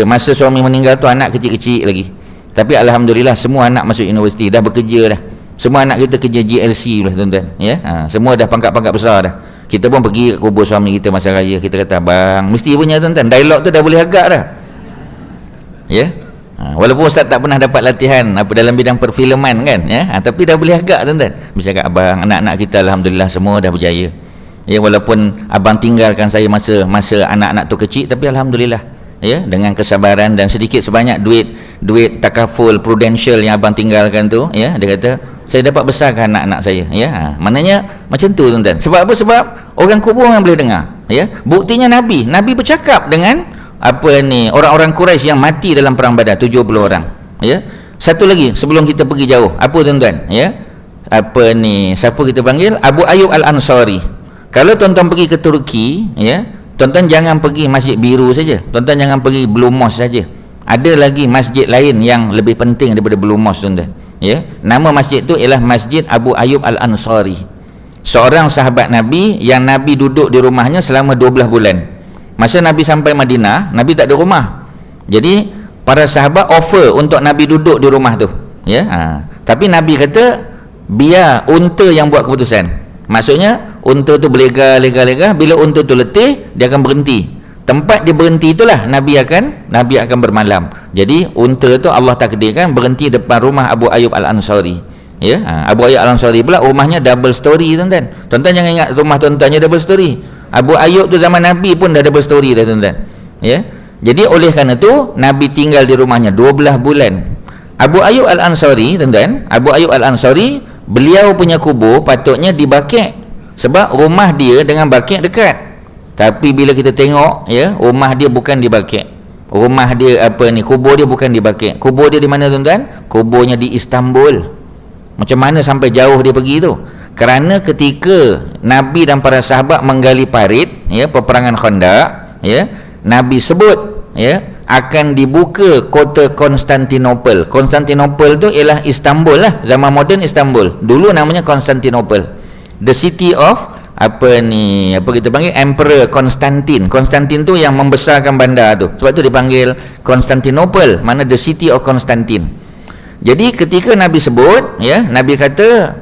masa suami meninggal tu anak kecil-kecil lagi, tapi alhamdulillah semua anak masuk universiti, dah bekerja dah. Semua anak kita kerja GLC lah, tuan-tuan, ya. Semua dah pangkat-pangkat besar dah. Kita pun pergi ke kubur suami kita masa raya, kita kata, abang mesti punya, tuan-tuan, dialog tu dah boleh agak dah, ya. Walaupun Ustaz tak pernah dapat latihan dalam bidang perfilman kan, ya, tapi dah boleh agak, tuan-tuan. Bercakap, abang, anak-anak kita alhamdulillah semua dah berjaya, ya. Walaupun abang tinggalkan saya masa anak-anak tu kecil, tapi alhamdulillah, ya, dengan kesabaran dan sedikit sebanyak duit takaful prudential yang abang tinggalkan tu, ya, dia kata saya dapat besarkan anak-anak saya, ya. Maknanya macam tu, tuan-tuan. Sebab apa? Sebab orang kubur yang boleh dengar, ya. Buktinya Nabi bercakap dengan orang-orang Quraisy yang mati dalam perang Badar, 70 orang, ya. Satu lagi sebelum kita pergi jauh, apa, tuan-tuan, ya, siapa kita panggil? Abu Ayyub Al-Ansari. Kalau tuan-tuan pergi ke Turki, ya, tuan-tuan jangan pergi Masjid Biru saja, tuan-tuan jangan pergi Blue Mosque saja. Ada lagi masjid lain yang lebih penting daripada Blue Mosque, tuan-tuan, ya. Nama masjid tu ialah Masjid Abu Ayyub Al-Ansari, seorang sahabat Nabi yang Nabi duduk di rumahnya selama 12 bulan. Masa Nabi sampai Madinah, Nabi tak ada rumah, jadi para sahabat offer untuk Nabi duduk di rumah tu, ya. Tapi Nabi kata biar unta yang buat keputusan. Maksudnya unta tu berlega, bila unta tu letih, dia akan berhenti. Tempat dia berhenti itulah Nabi akan bermalam. Jadi unta tu Allah takdirkan berhenti depan rumah Abu Ayyub Al-Ansari, Ya, Abu Ayyub Al-Ansari pula rumahnya double story tuan-tuan. Tuan-tuan jangan ingat rumah tuan-tuannya double story. Abu Ayyub tu zaman Nabi pun dah double story dah tuan-tuan. Ya. Jadi oleh kerana tu Nabi tinggal di rumahnya 12 bulan. Abu Ayyub Al-Ansari tuan-tuan, Abu Ayyub Al-Ansari beliau punya kubur patutnya di Baqi', sebab rumah dia dengan Baqi' dekat. Tapi bila kita tengok ya, rumah dia bukan di Baqi'. Rumah dia kubur dia bukan di Baqi'. Kubur dia di mana tuan-tuan? Kuburnya di Istanbul. Macam mana sampai jauh dia pergi tu? Kerana ketika Nabi dan para sahabat menggali parit ya, peperangan Khandaq ya, Nabi sebut ya, akan dibuka kota Konstantinopel. Konstantinopel tu ialah Istanbul lah, zaman moden Istanbul. Dulu namanya Konstantinopel. The city of apa kita panggil Emperor Konstantin. Konstantin tu yang membesarkan bandar tu. Sebab tu dipanggil Konstantinopel, mana the city of Konstantin. Jadi ketika Nabi sebut ya, Nabi kata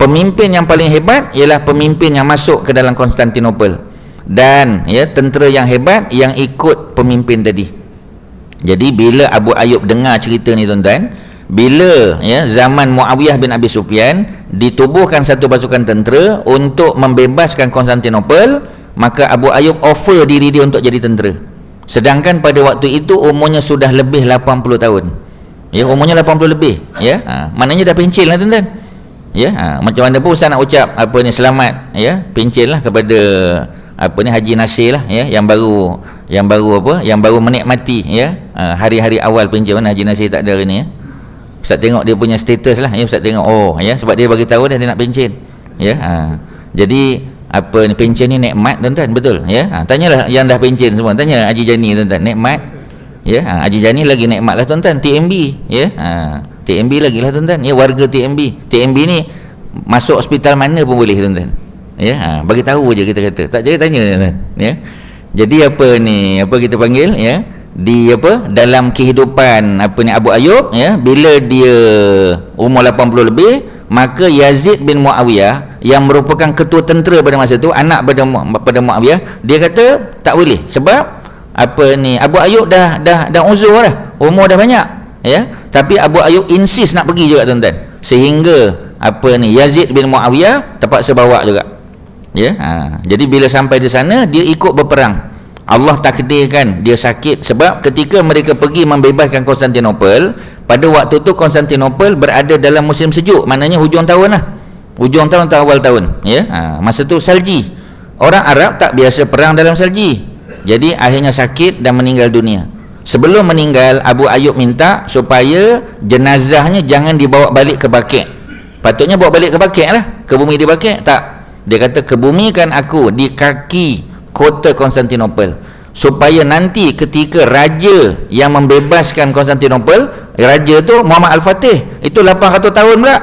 pemimpin yang paling hebat ialah pemimpin yang masuk ke dalam Konstantinopel, dan ya, tentera yang hebat yang ikut pemimpin tadi. Jadi bila Abu Ayyub dengar cerita ni tuan-tuan, bila ya, zaman Muawiyah bin Abi Sufyan ditubuhkan satu pasukan tentera untuk membebaskan Konstantinopel, maka Abu Ayyub offer diri dia untuk jadi tentera. Sedangkan pada waktu itu umurnya sudah lebih 80 tahun. Ya, umurnya 80 lebih ya. Maknanya dah pencil lah tuan-tuan. Ya, macam mana pun Ustaz nak ucap selamat ya, pencil lah kepada Haji Nasir lah ya, yang baru menikmati ya, hari-hari awal pencil. Mana Haji Nasir tak ada hari ni ya. Ustaz tengok dia punya status lah ya, Ustaz tengok ya, sebab dia bagi tahu dah dia nak pencil ya. Jadi pencil ni nikmat tuan-tuan, betul ya. Tanyalah yang dah pencil semua, tanya Haji Jani tuan-tuan, nikmat ya. Haji Jani lagi nikmat lah tuan-tuan, TMB ya. TMB lagi lah tuan-tuan ya, warga TMB ni masuk hospital mana pun boleh tuan-tuan ya. Bagi tahu je kita kata, tak jadi tanya tuan-tuan ya. Jadi apa kita panggil ya, di dalam kehidupan Abu Ayyub ya, bila dia umur 80 lebih, maka Yazid bin Muawiyah yang merupakan ketua tentera pada masa tu, anak pada Muawiyah, dia kata tak boleh, sebab Abu Ayyub dah uzur dah, umur dah banyak ya. Tapi Abu Ayyub insist nak pergi juga tuan-tuan, sehingga Yazid bin Muawiyah terpaksa bawa juga ya. Jadi bila sampai di sana, dia ikut berperang. Allah takdirkan dia sakit, sebab ketika mereka pergi membebaskan Konstantinopel, pada waktu tu Konstantinopel berada dalam musim sejuk, maknanya hujung tahun lah, hujung tahun atau awal tahun ya. Masa tu salji, orang Arab tak biasa perang dalam salji. Jadi akhirnya sakit dan meninggal dunia. Sebelum meninggal, Abu Ayyub minta supaya jenazahnya jangan dibawa balik ke Baqi'. Patutnya bawa balik ke Baqi' lah, ke bumi di Baqi'. Tak, dia kata kebumikan aku di kaki kota Konstantinopel, supaya nanti ketika raja yang membebaskan Konstantinopel, raja tu Muhammad Al-Fatih, itu 800 tahun pula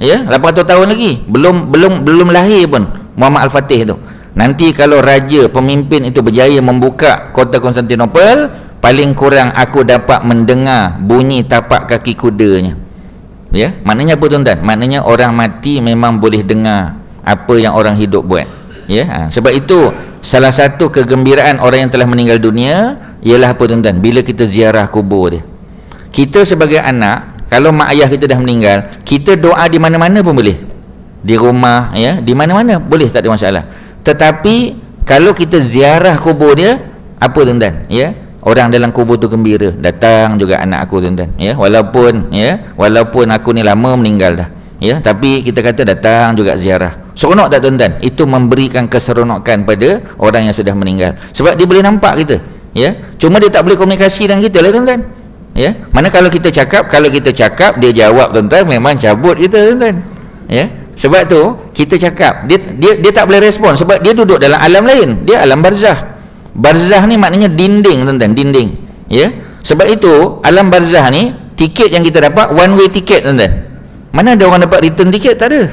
ya, 800 tahun lagi, belum lahir pun Muhammad Al-Fatih tu. Nanti kalau raja pemimpin itu berjaya membuka kota Konstantinopel, paling kurang aku dapat mendengar bunyi tapak kaki kudanya ya. Maknanya apa tuan-tuan? Maknanya orang mati memang boleh dengar apa yang orang hidup buat ya. Sebab itu salah satu kegembiraan orang yang telah meninggal dunia ialah apa tuan-tuan? Bila kita ziarah kubur dia. Kita sebagai anak, kalau mak ayah kita dah meninggal, kita doa di mana-mana pun boleh, di rumah ya, di mana-mana boleh, tak ada masalah. Tetapi kalau kita ziarah kubur dia, apa tuan-tuan ya, orang dalam kubur tu gembira, datang juga anak aku tuan-tuan ya, walaupun aku ni lama meninggal dah ya, tapi kita kata datang juga ziarah. Seronok tak tuan-tuan? Itu memberikan keseronokan pada orang yang sudah meninggal, sebab dia boleh nampak kita ya. Cuma dia tak boleh komunikasi dengan kita lah tuan-tuan ya. Mana kalau kita cakap dia jawab tuan-tuan, memang cabut kita tuan-tuan ya. Sebab tu kita cakap, dia tak boleh respon, sebab dia duduk dalam alam lain, dia alam barzah. Barzah ni maknanya dinding tuan-tuan, dinding ya. Sebab itu alam barzah ni, tiket yang kita dapat one way tiket tuan-tuan. Mana ada orang dapat return tiket? Tak ada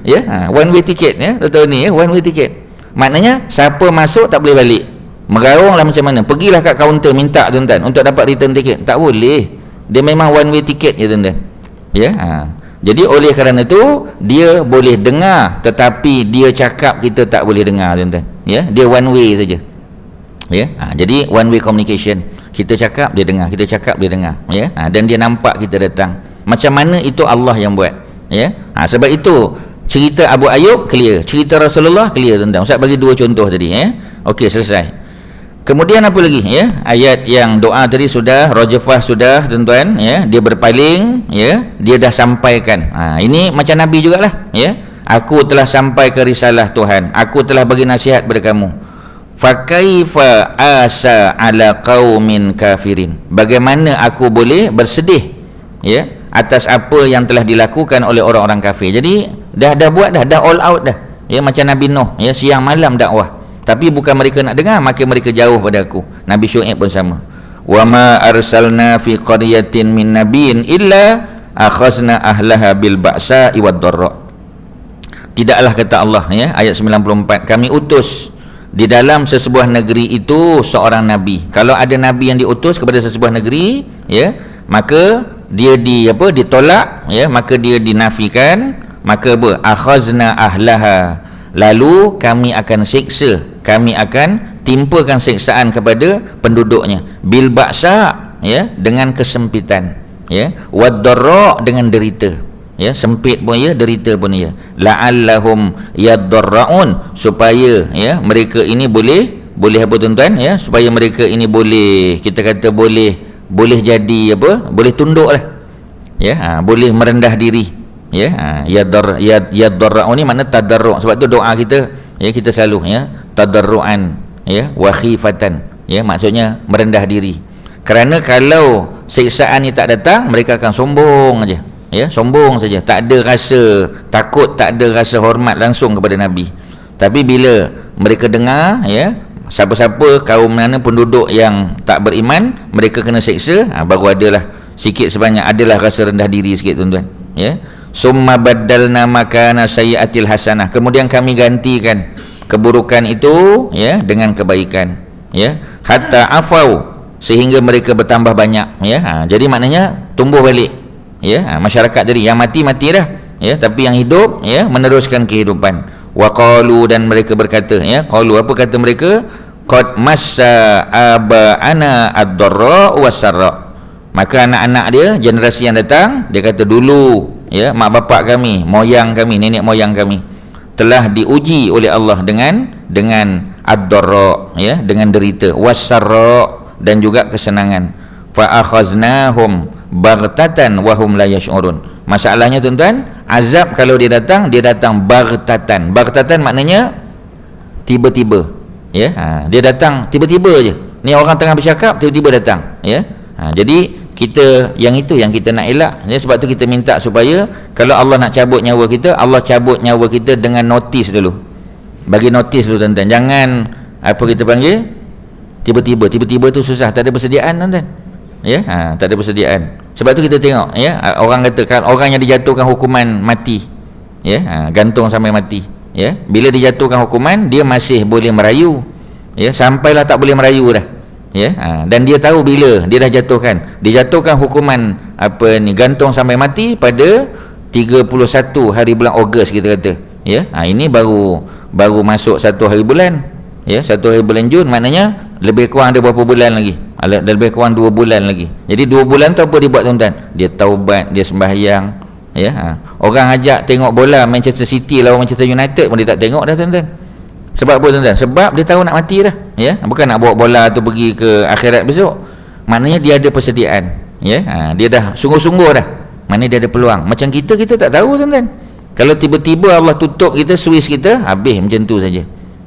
ya. One way tiket ya, betul ni ya, one way tiket. Maknanya siapa masuk tak boleh balik. Merarunglah macam mana, pergilah kat kaunter minta tuan-tuan untuk dapat return tiket, tak boleh. Dia memang one way tiket ya tuan-tuan ya. Jadi oleh kerana itu dia boleh dengar, tetapi dia cakap kita tak boleh dengar tuan-tuan ya. Dia one way saja ya. Jadi one way communication, kita cakap dia dengar, kita cakap dia dengar ya. Dan dia nampak kita datang. Macam mana itu Allah yang buat Ya. Sebab itu cerita Abu Ayyub clear, cerita Rasulullah clear tuan-tuan. Ustaz bagi 2 contoh tadi ya. Okey, selesai. Kemudian apa lagi ya? Ayat yang doa tadi sudah, rajafah sudah tuan-tuan ya. Dia berpaling ya, dia dah sampaikan. Ini macam Nabi jugalah ya. Aku telah sampai ke risalah Tuhan. Aku telah bagi nasihat kepada kamu. Fa kaifa asa ala qaumin kafirin. Bagaimana aku boleh bersedih ya atas apa yang telah dilakukan oleh orang-orang kafir. Jadi dah buat dah all out dah. Ya macam Nabi Nuh ya, siang malam dakwah. Tapi bukan mereka nak dengar, maka mereka jauh pada aku. Nabi Syuaib pun sama. Wa ma arsalna fi qaryatin min nabiyyin illa akhazna ahlaha bil ba'sa wad dharra. Tidaklah kata Allah ya, ayat 94, kami utus di dalam sesebuah negeri itu seorang nabi. Kalau ada nabi yang diutus kepada sesebuah negeri ya, maka dia ditolak ya, maka dia dinafikan, maka akhazna ahlaha, lalu kami akan siksa, kami akan timpakan siksaan kepada penduduknya, bil ba'sa ya, dengan kesempitan ya, wad dharra, dengan derita ya, sempit pun ya, derita pun ya, la'allahum yadarraun, supaya ya mereka ini boleh apa tuan-tuan ya, supaya mereka ini boleh, kita kata boleh jadi apa, boleh tunduk lah ya, boleh merendah diri ya. Yadarraun ni makna tadarru'. Sebab tu doa kita ya, kita selalu ya tadarruan ya wa khifatan ya, maksudnya merendah diri. Kerana kalau siksaan ni tak datang, mereka akan sombong aja ya, sombong saja, tak ada rasa takut, tak ada rasa hormat langsung kepada Nabi. Tapi bila mereka dengar ya, siapa-siapa kaum mana penduduk yang tak beriman, mereka kena seksa, baru adalah sikit sebanyak adalah rasa rendah diri sikit tuan-tuan ya. Summa baddalna makana sayyi'atil hasanah, kemudian kami gantikan keburukan itu ya dengan kebaikan ya, hatta afau, sehingga mereka bertambah banyak ya. Jadi maknanya tumbuh balik ya, masyarakat jadi yang mati dah ya, tapi yang hidup ya meneruskan kehidupan. Wa qalu, dan mereka berkata ya, qalu, apa kata mereka, qad massa aba'ana ad-dharra was-sarra, maka anak-anak dia, generasi yang datang, dia kata dulu ya, mak bapak kami, moyang kami, nenek moyang kami telah diuji oleh Allah dengan ad-dharra ya, dengan derita, was-sarra, dan juga kesenangan. Fa akhaznahum baghtatan wa hum la yash'urun. Masalahnya tuan-tuan, azab kalau dia datang baghtatan. Baghtatan maknanya tiba-tiba ya. Dia datang tiba-tiba je. Ni orang tengah bercakap, tiba-tiba datang ya. Jadi kita yang itu yang kita nak elak ya. Sebab tu kita minta supaya kalau Allah nak cabut nyawa kita, Allah cabut nyawa kita dengan notis dulu. Bagi notis dulu tuan-tuan. Jangan apa kita panggil tiba-tiba tu susah, tak ada persediaan tuan-tuan ya. Tak ada persediaan. Sebab tu kita tengok ya, orang katakan orang yang dijatuhkan hukuman mati ya, gantung sampai mati ya, bila dijatuhkan hukuman dia masih boleh merayu ya, sampailah tak boleh merayu dah ya. Dan dia tahu bila dia dah dijatuhkan hukuman apa ni, gantung sampai mati pada 31 hari bulan Ogos kita kata ya. Ini baru masuk 1 hari bulan ya, 1 hari bulan Jun, maknanya lebih kurang ada berapa bulan lagi, lebih kurang 2 bulan lagi. Jadi 2 bulan tu apa dia buat tuan-tuan? Dia taubat, dia sembahyang ya. Orang ajak tengok bola Manchester City lawan Manchester United pun dia tak tengok dah tuan-tuan. Sebab apa tuan-tuan? Sebab dia tahu nak mati dah ya, bukan nak bawa bola tu pergi ke akhirat besok. Maknanya dia ada persediaan ya. Dia dah sungguh-sungguh dah, maknanya dia ada peluang. Macam kita tak tahu tuan-tuan. Kalau tiba-tiba Allah tutup kita, switch kita, habis macam tu saja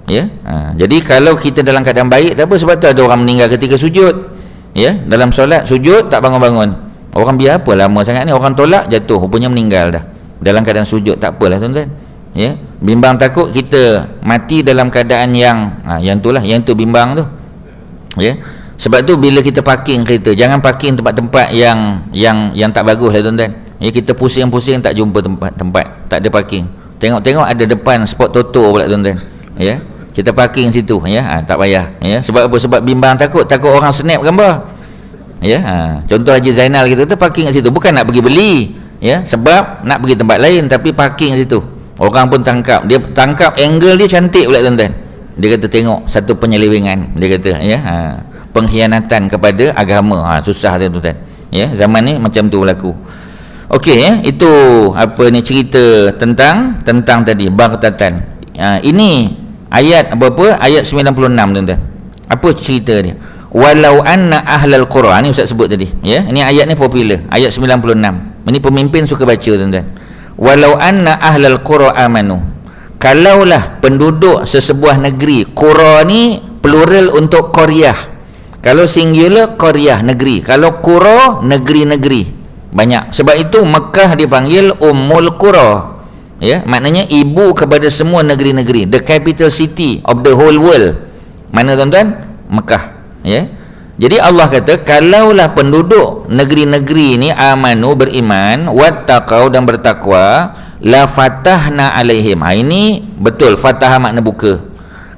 ya. Jadi kalau kita dalam keadaan baik tak apa. Sebab tu ada orang meninggal ketika sujud ya, dalam solat sujud tak bangun-bangun. Orang biar apa lama sangat ni, orang tolak jatuh, rupanya meninggal dah dalam keadaan sujud. Tak apalah tuan-tuan ya. Bimbang takut kita mati dalam keadaan yang itulah, yang tu bimbang tu ya. Sebab tu bila kita parking kereta, jangan parking tempat-tempat yang tak bagus lah tuan-tuan ya. Kita pusing-pusing tak jumpa tempat tak ada parking, tengok-tengok ada depan spot Toto pula tuan-tuan ya. Kita parking situ ya, tak payah ya. Sebab apa? Sebab bimbang takut orang snap gambar ya. Contoh Haji Zainal kita tu parking kat situ, bukan nak pergi beli ya, sebab nak pergi tempat lain, tapi parking kat situ. Orang pun tangkap, dia tangkap angle dia cantik pula tuan-tuan. Dia kata tengok satu penyelewengan, dia kata ya, pengkhianatan kepada agama. Susah dia tuan-tuan ya, zaman ni macam tu berlaku. Okey, itu apa ni cerita tentang tadi baghtatan. Ini ayat apa? Ayat 96 tuan-tuan. Apa cerita dia? Walau anna ahlal qura, ni Ustaz sebut tadi, ya. Ini ayat ni popular, ayat 96. Ini pemimpin suka baca tuan-tuan. Walau anna ahlal qura amanu. Kalaulah penduduk sesebuah negeri, qura ni plural untuk qaryah. Kalau singular qaryah, negeri. Kalau qura, negeri-negeri. Banyak. Sebab itu Mekah dipanggil Ummul Qura. Ya, maknanya ibu kepada semua negeri-negeri. The capital city of the whole world. Mana tuan-tuan? Mekah. Ya. Jadi Allah kata, kalaulah penduduk negeri-negeri ni amanu, beriman, wattaqau, dan bertakwa, la fatahna alaihim. Ini betul, fatah makna buka.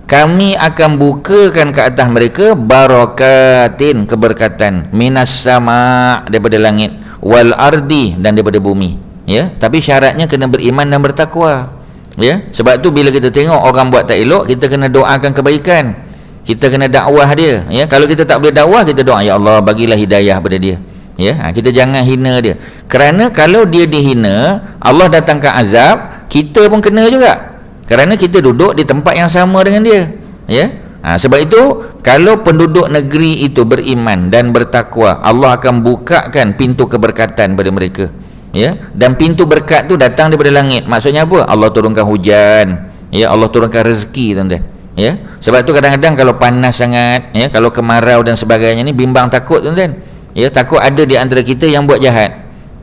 Kami akan bukakan ke atas mereka barakatin, keberkatan, minas sama, daripada langit, wal ardi, dan daripada bumi. Ya, tapi syaratnya kena beriman dan bertakwa. Ya, sebab tu bila kita tengok orang buat tak elok, kita kena doakan kebaikan. Kita kena dakwah dia. Ya, kalau kita tak boleh dakwah, kita doa, ya Allah bagilah hidayah pada dia. Ya, kita jangan hina dia. Kerana kalau dia dihina, Allah datangkan azab, kita pun kena juga. Kerana kita duduk di tempat yang sama dengan dia. Ya. Sebab itu kalau penduduk negeri itu beriman dan bertakwa, Allah akan bukakan pintu keberkatan pada mereka. Ya. Dan pintu berkat tu datang daripada langit. Maksudnya apa? Allah turunkan hujan. Ya, Allah turunkan rezeki, tuan-tuan. Ya. Sebab tu kadang-kadang kalau panas sangat, ya, kalau kemarau dan sebagainya ni, bimbang takut, tuan-tuan. Ya, takut ada di antara kita yang buat jahat.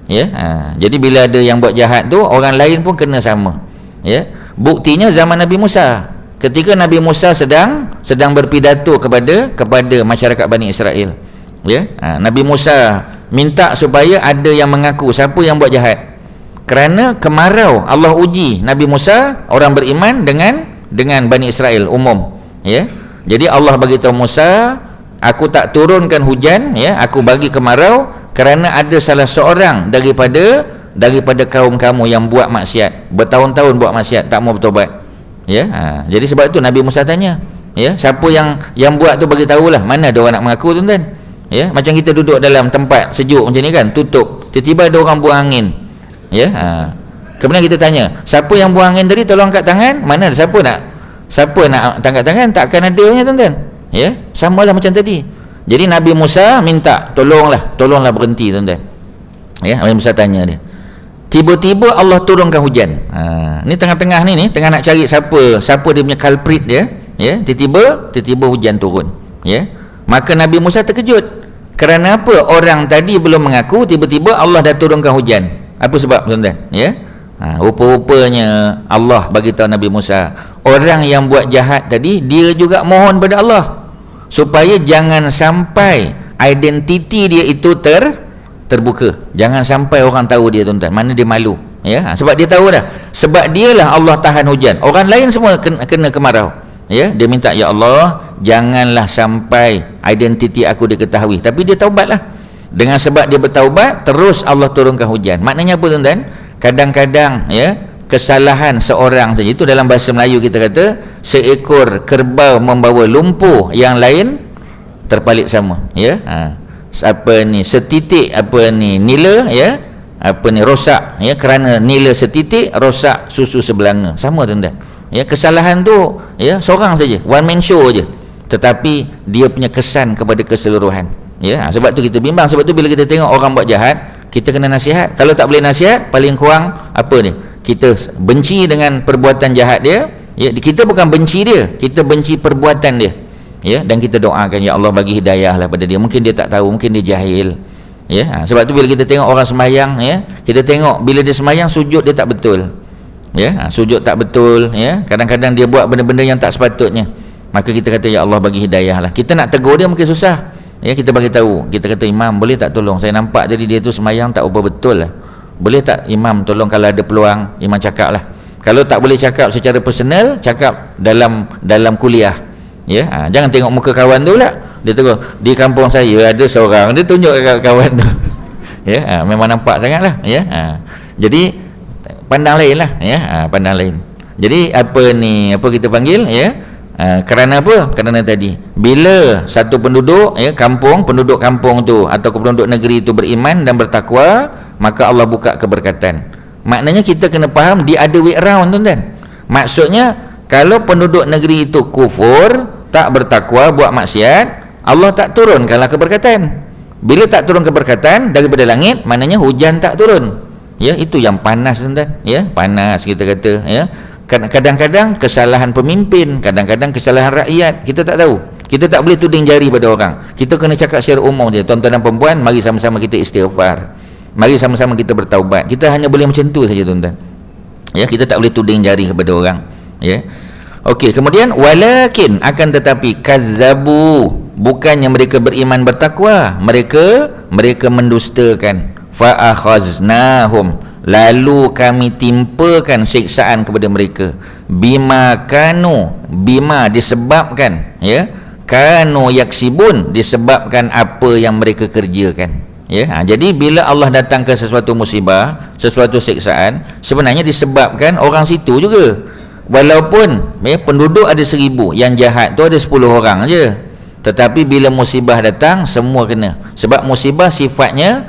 Ya. Jadi bila ada yang buat jahat tu, orang lain pun kena sama. Ya. Buktinya zaman Nabi Musa, ketika Nabi Musa sedang berpidato kepada masyarakat Bani Israel, ya, Nabi Musa minta supaya ada yang mengaku siapa yang buat jahat. Kerana kemarau, Allah uji Nabi Musa, orang beriman, dengan Bani Israel umum, ya. Jadi Allah bagi tahu Musa, aku tak turunkan hujan, ya, aku bagi kemarau kerana ada salah seorang daripada kaum kamu yang buat maksiat, bertahun-tahun buat maksiat, tak mau bertobat. Ya, jadi sebab itu Nabi Musa tanya, ya, siapa yang buat tu bagi tahulah, mana ada orang nak mengaku, tuan-tuan. Ya, macam kita duduk dalam tempat sejuk macam ni kan, tutup, tiba-tiba ada orang buang angin. Ya, kemudian kita tanya, siapa yang buang angin tadi, tolong angkat tangan. Mana ada siapa nak angkat tangan? Takkan ada punya, tuan-tuan. Ya, samalah macam tadi. Jadi Nabi Musa minta, tolonglah berhenti, tuan-tuan. Ya, Nabi Musa tanya dia. Tiba-tiba Allah turunkan hujan. Ni tengah-tengah ni tengah nak cari siapa dia punya culprit dia. Ya, tiba-tiba hujan turun. Ya. Maka Nabi Musa terkejut. Kerana apa? Orang tadi belum mengaku, tiba-tiba Allah dah turunkan hujan. Apa sebab, tuan-tuan? Ya. Rupa-rupanya Allah bagi tahu Nabi Musa, orang yang buat jahat tadi, dia juga mohon pada Allah supaya jangan sampai identiti dia itu terbuka. Jangan sampai orang tahu dia, tuan-tuan. Mana dia malu. Ya, sebab dia tahu dah. Sebab dialah Allah tahan hujan. Orang lain semua kena kemarau. Ya, dia minta, ya Allah, janganlah sampai identiti aku diketahui. Tapi dia taubatlah. Dengan sebab dia bertaubat, terus Allah turunkan hujan. Maknanya apa, tuan-tuan? Kadang-kadang, ya, kesalahan seorang saja, itu dalam bahasa Melayu kita kata, seekor kerbau membawa lumpur, yang lain terpalit sama. Ya, setitik nila, ya, rosak, ya, kerana nila setitik rosak susu sebelanga. Sama, tuan-tuan. Ya, kesalahan tu, ya, seorang saja, one man show je, tetapi dia punya kesan kepada keseluruhan. Ya, sebab tu kita bimbang. Sebab tu bila kita tengok orang buat jahat, kita kena nasihat. Kalau tak boleh nasihat, paling kurang kita benci dengan perbuatan jahat dia. Ya, kita bukan benci dia, kita benci perbuatan dia. Ya, dan kita doakan, ya Allah bagi hidayah lah pada dia. Mungkin dia tak tahu, mungkin dia jahil. Ya, sebab tu bila kita tengok orang sembahyang, ya, kita tengok bila dia sembahyang sujud dia tak betul. Ya, sujud tak betul, ya. Kadang-kadang dia buat benda-benda yang tak sepatutnya. Maka kita kata, ya Allah bagi hidayah lah. Kita nak tegur dia mungkin susah. Ya, kita bagi tahu. Kita kata, imam boleh tak tolong, saya nampak jadi dia tu sembahyang tak apa betul lah. Boleh tak imam tolong, kalau ada peluang imam cakap lah. Kalau tak boleh cakap secara personal, cakap dalam kuliah. Ya, jangan tengok muka kawan tu pula. Dia tegur, di kampung saya ada seorang, dia tunjuk kat kawan tu. Ya, memang nampak sangatlah. Ya, jadi pandang lain lah. Ya, pandang lain. Jadi apa kita panggil, ya, kerana apa? Kerana tadi bila satu penduduk, ya, penduduk kampung tu atau penduduk negeri tu beriman dan bertakwa, maka Allah buka keberkatan. Maknanya kita kena faham dia ada way around, tuan-tuan. Maksudnya kalau penduduk negeri itu kufur, tak bertakwa, buat maksiat, Allah tak turunkanlah keberkatan. Bila tak turun keberkatan daripada langit, maknanya hujan tak turun. Ya, itu yang panas, tuan-tuan. Ya, panas kita kata, ya. Kadang-kadang kesalahan pemimpin, kadang-kadang kesalahan rakyat, kita tak tahu. Kita tak boleh tuding jari pada orang. Kita kena cakap secara umum je, tuan-tuan dan perempuan, mari sama-sama kita istighfar. Mari sama-sama kita bertaubat. Kita hanya boleh macam tu saja, tuan-tuan. Ya, kita tak boleh tuding jari kepada orang. Ya. Okey, kemudian walakin, akan tetapi kazzabu, bukannya mereka beriman bertakwa, mereka mendustakan. Fa akhaznahum, lalu kami timpakan siksaan kepada mereka. Bima kanu, bima disebabkan, ya, kanu yaksibun, disebabkan apa yang mereka kerjakan. Ya, jadi bila Allah datangkan sesuatu musibah, sesuatu siksaan, sebenarnya disebabkan orang situ juga. Walaupun ya, penduduk ada 1000, yang jahat tu ada 10 orang je, tetapi bila musibah datang semua kena. Sebab musibah sifatnya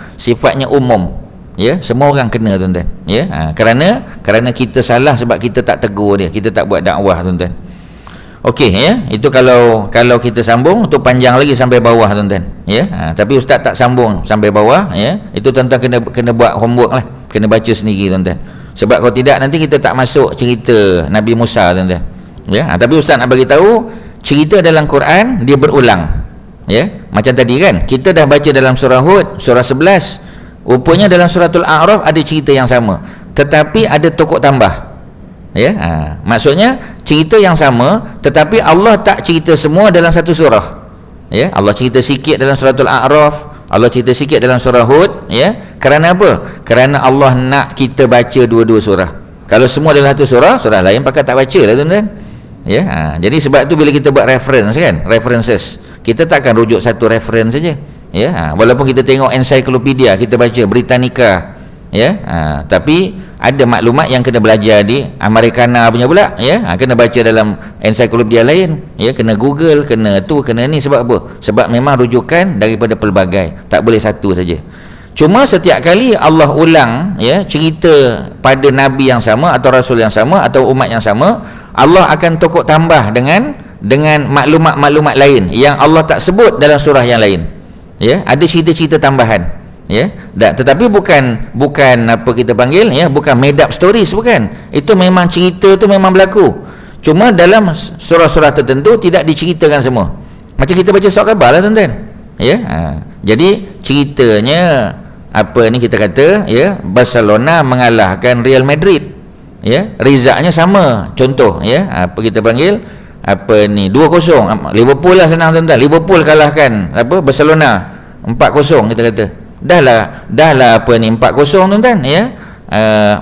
umum. Ya, semua orang kena, tuan-tuan. Ya, kerana kita salah sebab kita tak tegur dia, kita tak buat dakwah, tuan-tuan. Okey, ya, itu kalau kita sambung tu panjang lagi sampai bawah, tuan-tuan. Ya, tapi ustaz tak sambung sampai bawah, ya. Itu tuan-tuan kena buat homework lah, kena baca sendiri, tuan-tuan. Sebab kalau tidak nanti kita tak masuk cerita Nabi Musa, tuan-tuan. Ya, tapi ustaz nak bagi tahu cerita dalam Quran dia berulang. Ya, macam tadi kan kita dah baca dalam surah Hud, surah 11. Rupanya dalam suratul A'raf ada cerita yang sama, tetapi ada tokoh tambah. Ya, maksudnya cerita yang sama, tetapi Allah tak cerita semua dalam satu surah. Ya, Allah cerita sikit dalam suratul A'raf, Allah cerita sikit dalam surah Hud. Ya, kerana apa? Kerana Allah nak kita baca dua-dua surah. Kalau semua dalam satu surah, surah lain pakai tak baca lah, tuan-tuan. Ya, jadi sebab tu bila kita buat reference kan, references, kita takkan rujuk satu reference saja. Ya, walaupun kita tengok ensiklopedia, kita baca Britannica, ya, tapi ada maklumat yang kena belajar di Americana punya pula, ya, kena baca dalam ensiklopedia lain, ya, kena Google, kena tu, kena ni. Sebab apa? Sebab memang rujukan daripada pelbagai, tak boleh satu saja. Cuma setiap kali Allah ulang, ya, cerita pada nabi yang sama atau rasul yang sama atau umat yang sama, Allah akan tokok tambah dengan maklumat-maklumat lain yang Allah tak sebut dalam surah yang lain. Ya, ada cerita-cerita tambahan. Ya, tetapi bukan apa kita panggil, ya, bukan made up stories, bukan. Itu memang cerita tu memang berlaku. Cuma dalam surah-surah tertentu tidak diceritakan semua. Macam kita baca surah Khabar lah, tuan-tuan. Ya, jadi ceritanya apa ni kita kata, ya, Barcelona mengalahkan Real Madrid. Ya, result-nya sama. Contoh, ya, apa kita panggil, apa ni, 2-0. Liverpool lah, senang, tuan-tuan. Liverpool kalahkan apa, Barcelona 4-0 kita kata. Dah lah apa ni, 4-0, tuan-tuan, ya.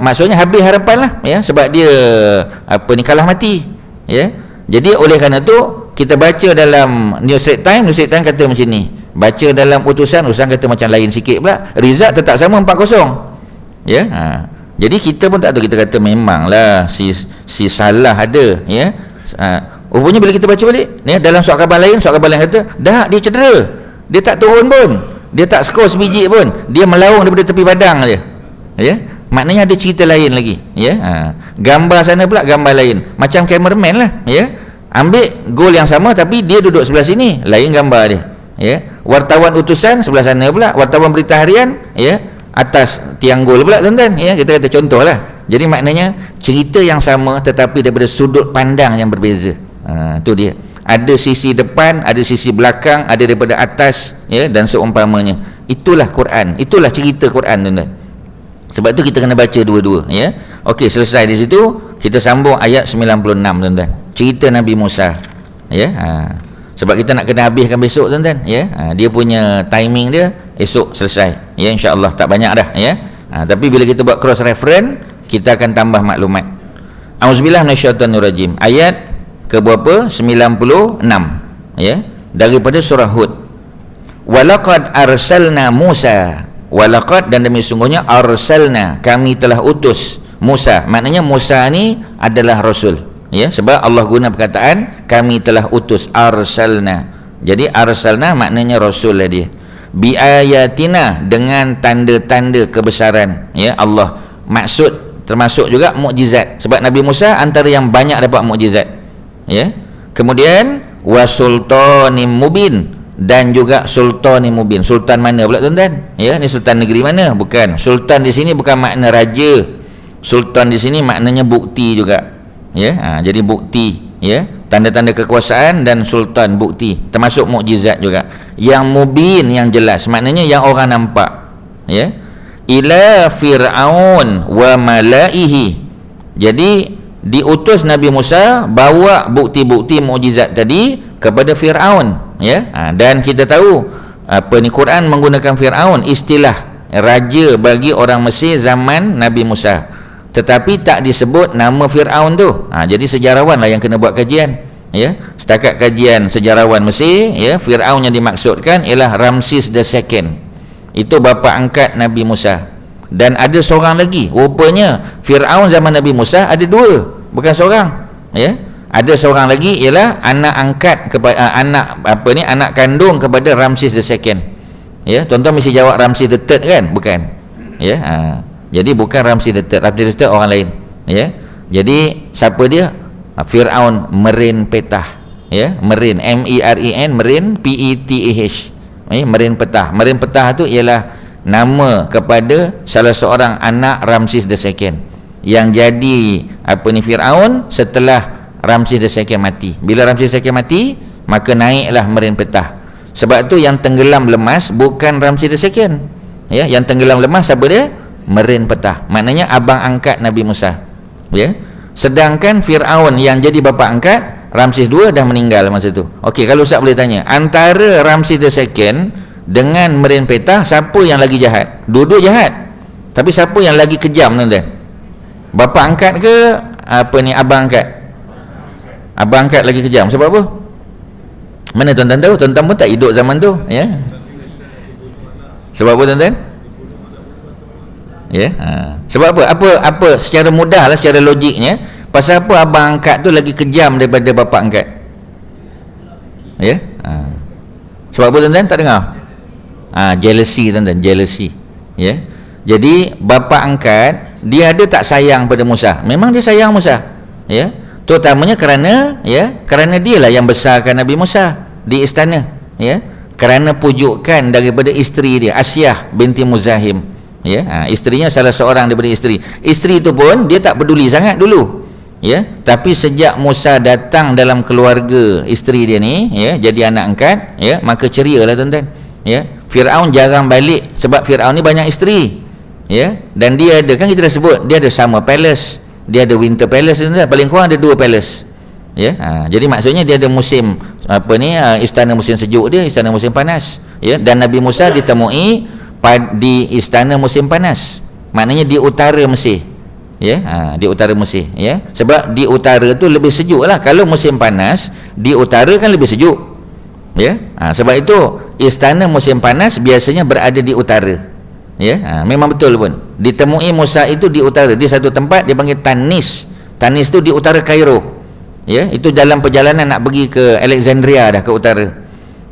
Maksudnya habis harapan lah, ya, sebab dia apa ni, kalah mati. Ya, jadi oleh kerana tu kita baca dalam New Straits Times kata macam ni, baca dalam utusan kata macam lain sikit pula, result tetap sama 4-0. Ya, jadi kita pun tak tahu, kita kata memanglah si salah ada, ya. Rupanya bila kita baca balik, ya, dalam surat khabar lain kata dah dia cedera, dia tak turun pun, dia tak skor sebiji pun, dia melaung daripada tepi padang aja. Ya, maknanya ada cerita lain lagi. Ya, gambar sana pula gambar lain, macam cameraman lah. Ya, ambil gol yang sama tapi dia duduk sebelah sini, lain gambar dia. Ya, wartawan utusan sebelah sana pula, wartawan berita harian, ya, atas tiang gol pula, tuan-tuan. Ya, kita kata contohlah. Jadi maknanya cerita yang sama tetapi daripada sudut pandang yang berbeza. Tu dia. Ada sisi depan, ada sisi belakang, ada daripada atas, ya, dan seumpamanya. Itulah Quran, itulah cerita Quran, tuan-tuan. Sebab tu kita kena baca dua-dua, ya. Okey, selesai di situ, kita sambung ayat 96, tuan-tuan. Cerita Nabi Musa. Ya, sebab kita nak kena habiskan besok, tuan-tuan, ya. Dia punya timing dia esok selesai. Ya, insya-Allah tak banyak dah, ya. Tapi bila kita buat cross reference, kita akan tambah maklumat. Auzubillahi minasyaitonirrajim. Ayat ke berapa? 96, ya, daripada surah Hud. Walaqad arsalna Musa, walaqad, dan demi sungguhnya, arsalna, kami telah utus Musa. Maknanya Musa ni adalah rasul, ya, sebab Allah guna perkataan kami telah utus, arsalna. Jadi arsalna maknanya rasul lah dia. bi ayatina, dengan tanda-tanda kebesaran ya Allah. Maksud termasuk juga mukjizat, sebab Nabi Musa antara yang banyak dapat mukjizat ya. Kemudian wa sultanim mubin, dan juga sultanim mubin. Sultan mana pula tuan-tuan? Ya, ni sultan negeri mana? Bukan. Sultan di sini bukan makna raja. Sultan di sini maknanya bukti juga. Ya, jadi bukti ya, tanda-tanda kekuasaan, dan sultan bukti, termasuk mukjizat juga. Yang mubin, yang jelas, maknanya yang orang nampak ya. Ila fir'aun wa malaihi. Jadi diutus Nabi Musa bawa bukti-bukti mukjizat tadi kepada Fir'aun ya. Dan kita tahu Quran menggunakan Fir'aun istilah raja bagi orang Mesir zaman Nabi Musa, tetapi tak disebut nama Fir'aun tu. Jadi sejarawan lah yang kena buat kajian ya. Setakat kajian sejarawan Mesir ya, Fir'aun yang dimaksudkan ialah Ramses II. Itu bapa angkat Nabi Musa. Dan ada seorang lagi, rupanya Fir'aun zaman Nabi Musa ada dua, bukan seorang ya. Ada seorang lagi ialah anak angkat kepada anak kandung kepada Ramses II ya. Tuan-tuan mesti jawab Ramses III kan? Bukan ya. Jadi bukan Ramses III. Ramses III orang lain ya. Jadi siapa dia? Fir'aun Merin Petah ya. Merin, M-E-R-I-N, Merin, P-E-T-A-H Merin Petah. Merin Petah tu ialah nama kepada salah seorang anak Ramses II yang jadi Fir'aun setelah Ramses II mati. Bila Ramses II mati, maka naiklah Merin Petah. Sebab tu yang tenggelam lemas bukan Ramses II ya. Yang tenggelam lemas siapa dia? Merin Petah, maknanya abang angkat Nabi Musa ya. Sedangkan Fir'aun yang jadi bapa angkat Ramses II dah meninggal masa tu. Okey, kalau Ustaz boleh tanya, antara Ramses II dengan Merin Petah, siapa yang lagi jahat? Dua-dua jahat, tapi siapa yang lagi kejam tuan-tuan? Bapa angkat ke abang angkat? Abang angkat lagi kejam. Sebab apa? Mana tuan-tuan tahu? Tuan-tuan pun tak hidup zaman tu ya. Sebab apa tuan-tuan? Ya, sebab apa secara mudah lah, secara logiknya, pasal apa abang angkat tu lagi kejam daripada bapa angkat ya. Sebab apa tuan-tuan? Tak dengar? Jealousy tuan-tuan, jealousy ya. Jadi bapa angkat dia ada tak sayang pada Musa? Memang dia sayang Musa ya, terutamanya kerana dia lah yang besarkan Nabi Musa di istana ya, kerana pujukan daripada isteri dia Asyah binti Muzahim ya. Isterinya salah seorang daripada isteri itu pun dia tak peduli sangat dulu ya, tapi sejak Musa datang dalam keluarga isteri dia ni ya, jadi anak angkat ya, maka ceria lah tuan-tuan ya. Fir'aun jarang balik sebab Fir'aun ni banyak isteri ya, dan dia ada, kan kita dah sebut, dia ada Summer Palace, dia ada Winter Palace tuan-tuan, paling kurang ada 2 palace ya. Jadi maksudnya dia ada musim istana musim sejuk dia, istana musim panas ya. Dan Nabi Musa ditemui di istana musim panas, maknanya di utara Mesir ya, di utara Mesir ya. Sebab di utara tu lebih sejuk lah. Kalau musim panas di utara kan lebih sejuk ya. Sebab itu istana musim panas biasanya berada di utara ya. Memang betul pun ditemui Musa itu di utara, di satu tempat dia panggil Tanis. Tanis tu di utara Kairo ya. Itu dalam perjalanan nak pergi ke Alexandria dah, ke utara.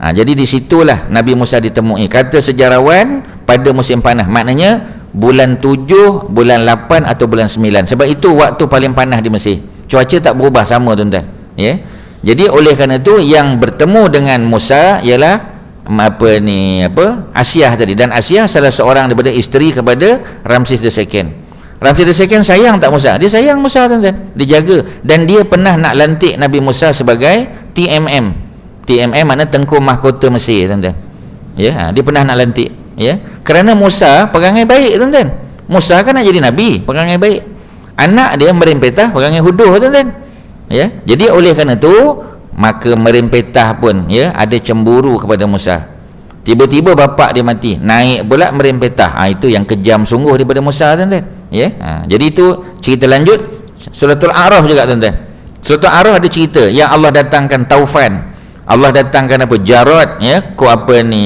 Jadi di situlah Nabi Musa ditemui. Kata sejarawan pada musim panas, maknanya bulan 7, bulan 8 atau bulan 9. Sebab itu waktu paling panas di Mesir. Cuaca tak berubah sama tuan-tuan ya. Jadi oleh kerana itu yang bertemu dengan Musa ialah Asyah tadi, dan Asyah salah seorang daripada isteri kepada Ramses II. Ramses II sayang tak Musa? Dia sayang Musa tuan-tuan, dia jaga, dan dia pernah nak lantik Nabi Musa sebagai TMM. TMM makna Tengku Mahkota Mesir tuan-tuan ya. Dia pernah nak lantik ya, kerana Musa perangai baik tuan-tuan. Musa kan nak jadi nabi, perangai baik. Anak dia Merin Petah perangai huduh tuan-tuan ya. Jadi oleh kerana tu maka Merin Petah pun ya ada cemburu kepada Musa. Tiba-tiba bapak dia mati, naik pula Merin Petah. Itu yang kejam sungguh daripada Musa tuan-tuan ya. Jadi itu cerita lanjut Suratul A'raf juga tuan-tuan. Suratul A'raf ada cerita yang Allah datangkan taufan, Allah datangkan jarad ya,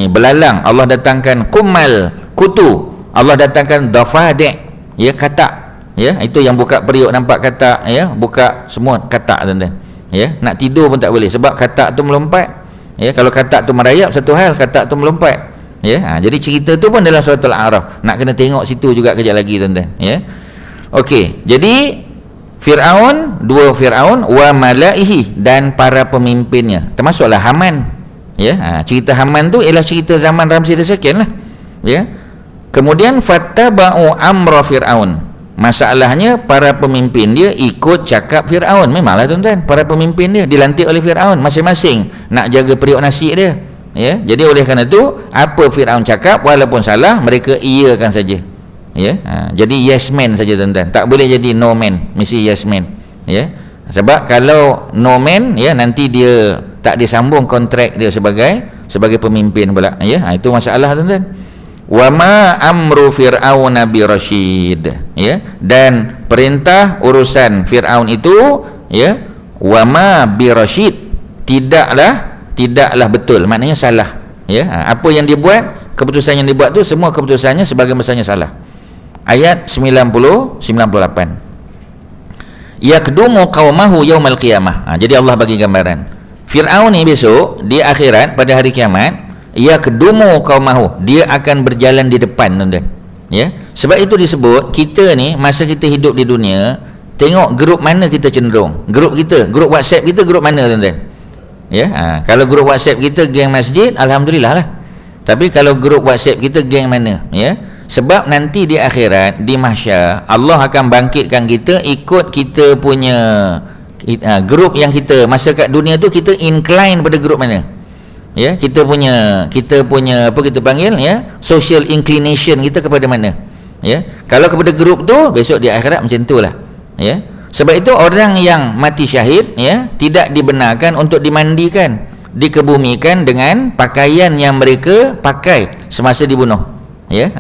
belalang, Allah datangkan kumal, kutu, Allah datangkan dafadi' ya, katak ya. Itu yang buka periuk nampak katak ya, buka semua katak tuan-tuan ya. Nak tidur pun tak boleh sebab katak tu melompat ya. Kalau katak tu merayap satu hal, katak tu melompat Ya, jadi cerita tu pun dalam surah Al-A'raf. Nak kena tengok situ juga kejap lagi tuan-tuan, ya. Okey, jadi Fir'aun, dua Fir'aun wa malaihi, dan para pemimpinnya, termasuklah Haman. Ya, cerita Haman tu ialah cerita zaman Ramses II lah. Ya. Kemudian fattaba'u amra Fir'aun. Masalahnya para pemimpin dia ikut cakap Fir'aun. Memanglah tuan-tuan, para pemimpin dia dilantik oleh Fir'aun, masing-masing nak jaga periuk nasi dia. Ya, jadi oleh kerana tu apa Fir'aun cakap walaupun salah, mereka iakan saja. Ya, jadi yes man saja tuan-tuan. Tak boleh jadi no man, mesti yes man. Ya. Sebab kalau no man, ya, nanti dia tak disambung kontrak dia sebagai pemimpin pula. Ya, itu masalah tuan-tuan. Wa ma amru fir'aun bi rasyid, ya, dan perintah urusan Fir'aun itu, ya, wa ma bi rasyid, tidaklah betul, maknanya salah. Ya, apa yang dibuat, keputusan yang dibuat tu semua keputusannya sebagai besarnya salah. Ayat 98. Yakdumu qaumahu yaumal qiyamah. Jadi Allah bagi gambaran Fir'aun ni besok di akhirat, pada hari kiamat, yakdumu qaumahu, dia akan berjalan di depan tuan-tuan. Ya, sebab itu disebut kita ni masa kita hidup di dunia, tengok grup mana kita cenderung. Grup kita, grup WhatsApp kita, grup mana tuan-tuan? Ya, kalau grup WhatsApp kita geng masjid, alhamdulillah lah. Tapi kalau grup WhatsApp kita geng mana? Ya, sebab nanti di akhirat, di mahsyar, Allah akan bangkitkan kita ikut kita punya grup yang kita masa kat dunia tu kita incline pada grup mana. Ya, kita punya apa kita panggil, ya, social inclination kita kepada mana. Ya, kalau kepada grup tu, besok di akhirat macam itulah. Ya, sebab itu orang yang mati syahid, ya, tidak dibenarkan untuk dimandikan, dikebumikan dengan pakaian yang mereka pakai semasa dibunuh. Ya,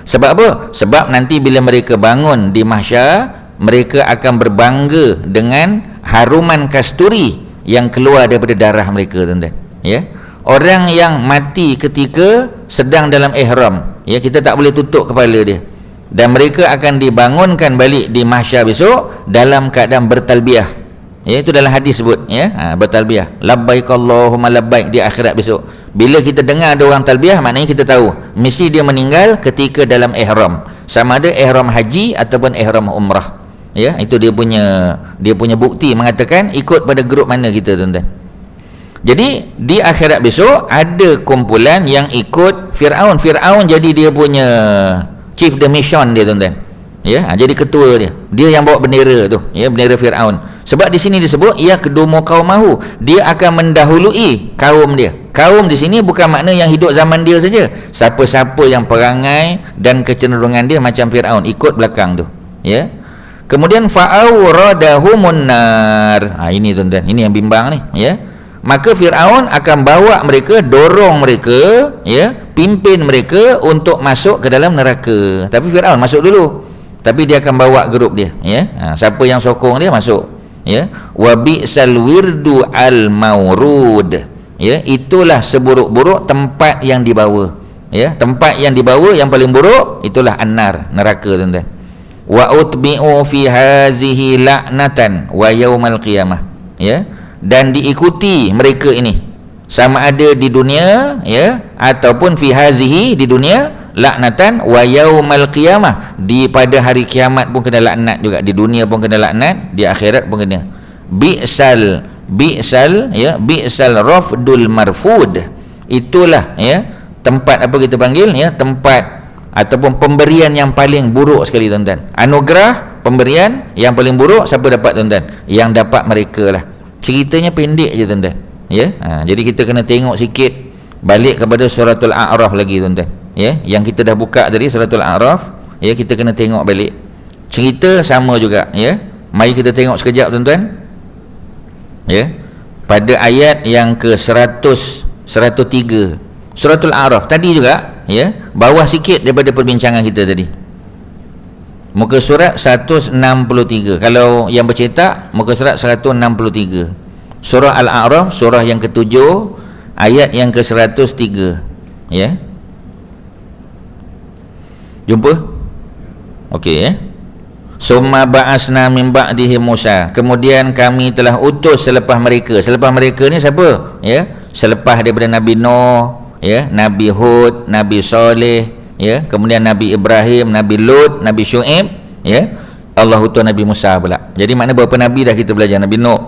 sebab apa? Sebab nanti bila mereka bangun di mahsyar, mereka akan berbangga dengan haruman kasturi yang keluar daripada darah mereka tuan-tuan. Ya, orang yang mati ketika sedang dalam ihram, ya, kita tak boleh tutup kepala dia, dan mereka akan dibangunkan balik di mahsyar besok dalam keadaan bertalbiyah. Ya, itu dalam hadis sebut, ya, bertalbiyah, labbaik Allahumma labbaik, di akhirat besok. Bila kita dengar ada orang talbiyah, maknanya kita tahu mesti dia meninggal ketika dalam ihram, sama ada ihram haji ataupun ihram umrah. Ya, itu dia punya bukti mengatakan ikut pada grup mana kita tuan-tuan. Jadi di akhirat besok ada kumpulan yang ikut Fir'aun. Fir'aun jadi dia punya chief the mission dia tuan-tuan. Ya, jadi ketua dia yang bawa bendera tu, ya, bendera Fir'aun. Sebab di sini disebut yakdumu qaumahu, dia akan mendahului kaum dia. Kaum di sini bukan makna yang hidup zaman dia saja, siapa-siapa yang perangai dan kecenderungan dia macam Fir'aun ikut belakang tu. Ya, kemudian fa'awradahumun nar. Ini tuan-tuan, ini yang bimbang ni. Ya, maka Fir'aun akan bawa mereka, dorong mereka, ya, pimpin mereka untuk masuk ke dalam neraka. Tapi Fir'aun masuk dulu, tapi dia akan bawa grup dia. Ya, siapa yang sokong dia masuk. Ya, wa bi'sal wirdu al maurud. Ya, itulah seburuk-buruk tempat yang dibawa. Ya, tempat yang dibawa yang paling buruk itulah an-nar, neraka tuan-tuan. Wa utbi'u fi hazihi la'natan wa yaumal qiyamah. Ya, dan diikuti mereka ini sama ada di dunia, ya, ataupun fi hazihi di dunia, laknatan wa yaumal qiyamah, di pada hari kiamat pun kena laknat juga, di dunia pun kena laknat, di akhirat pun kena. Bi'sal, ya, bi'sal rafdul marfud, itulah, ya, tempat apa kita panggil, ya, tempat ataupun pemberian yang paling buruk sekali tuan-tuan. Anugerah pemberian yang paling buruk siapa dapat tuan-tuan? Yang dapat mereka lah. Ceritanya pendek je tuan-tuan. Ya, jadi kita kena tengok sikit balik kepada suratul A'raf lagi tuan-tuan. Ya, yang kita dah buka tadi suratul A'raf, ya, kita kena tengok balik. Cerita sama juga, ya. Mari kita tengok sekejap tuan-tuan. Ya, pada ayat yang ke 103 suratul A'raf tadi juga, ya, bawah sikit daripada perbincangan kita tadi. Muka surat 163. Kalau yang bercetak, muka surat 163. Surah Al-A'raf, surah yang ke-7, ayat yang ke-103. Ya, jumpa? Okey, ya. Summa ba'asna min ba'dihi Musa, kemudian kami telah utus selepas mereka. Selepas mereka ni siapa? Ya, selepas daripada Nabi Nuh, ya, Nabi Hud, Nabi Saleh, ya, kemudian Nabi Ibrahim, Nabi Lut, Nabi Syuaib, ya, Allah utus Nabi Musa pula. Jadi makna berapa nabi dah kita belajar? Nabi Nuh,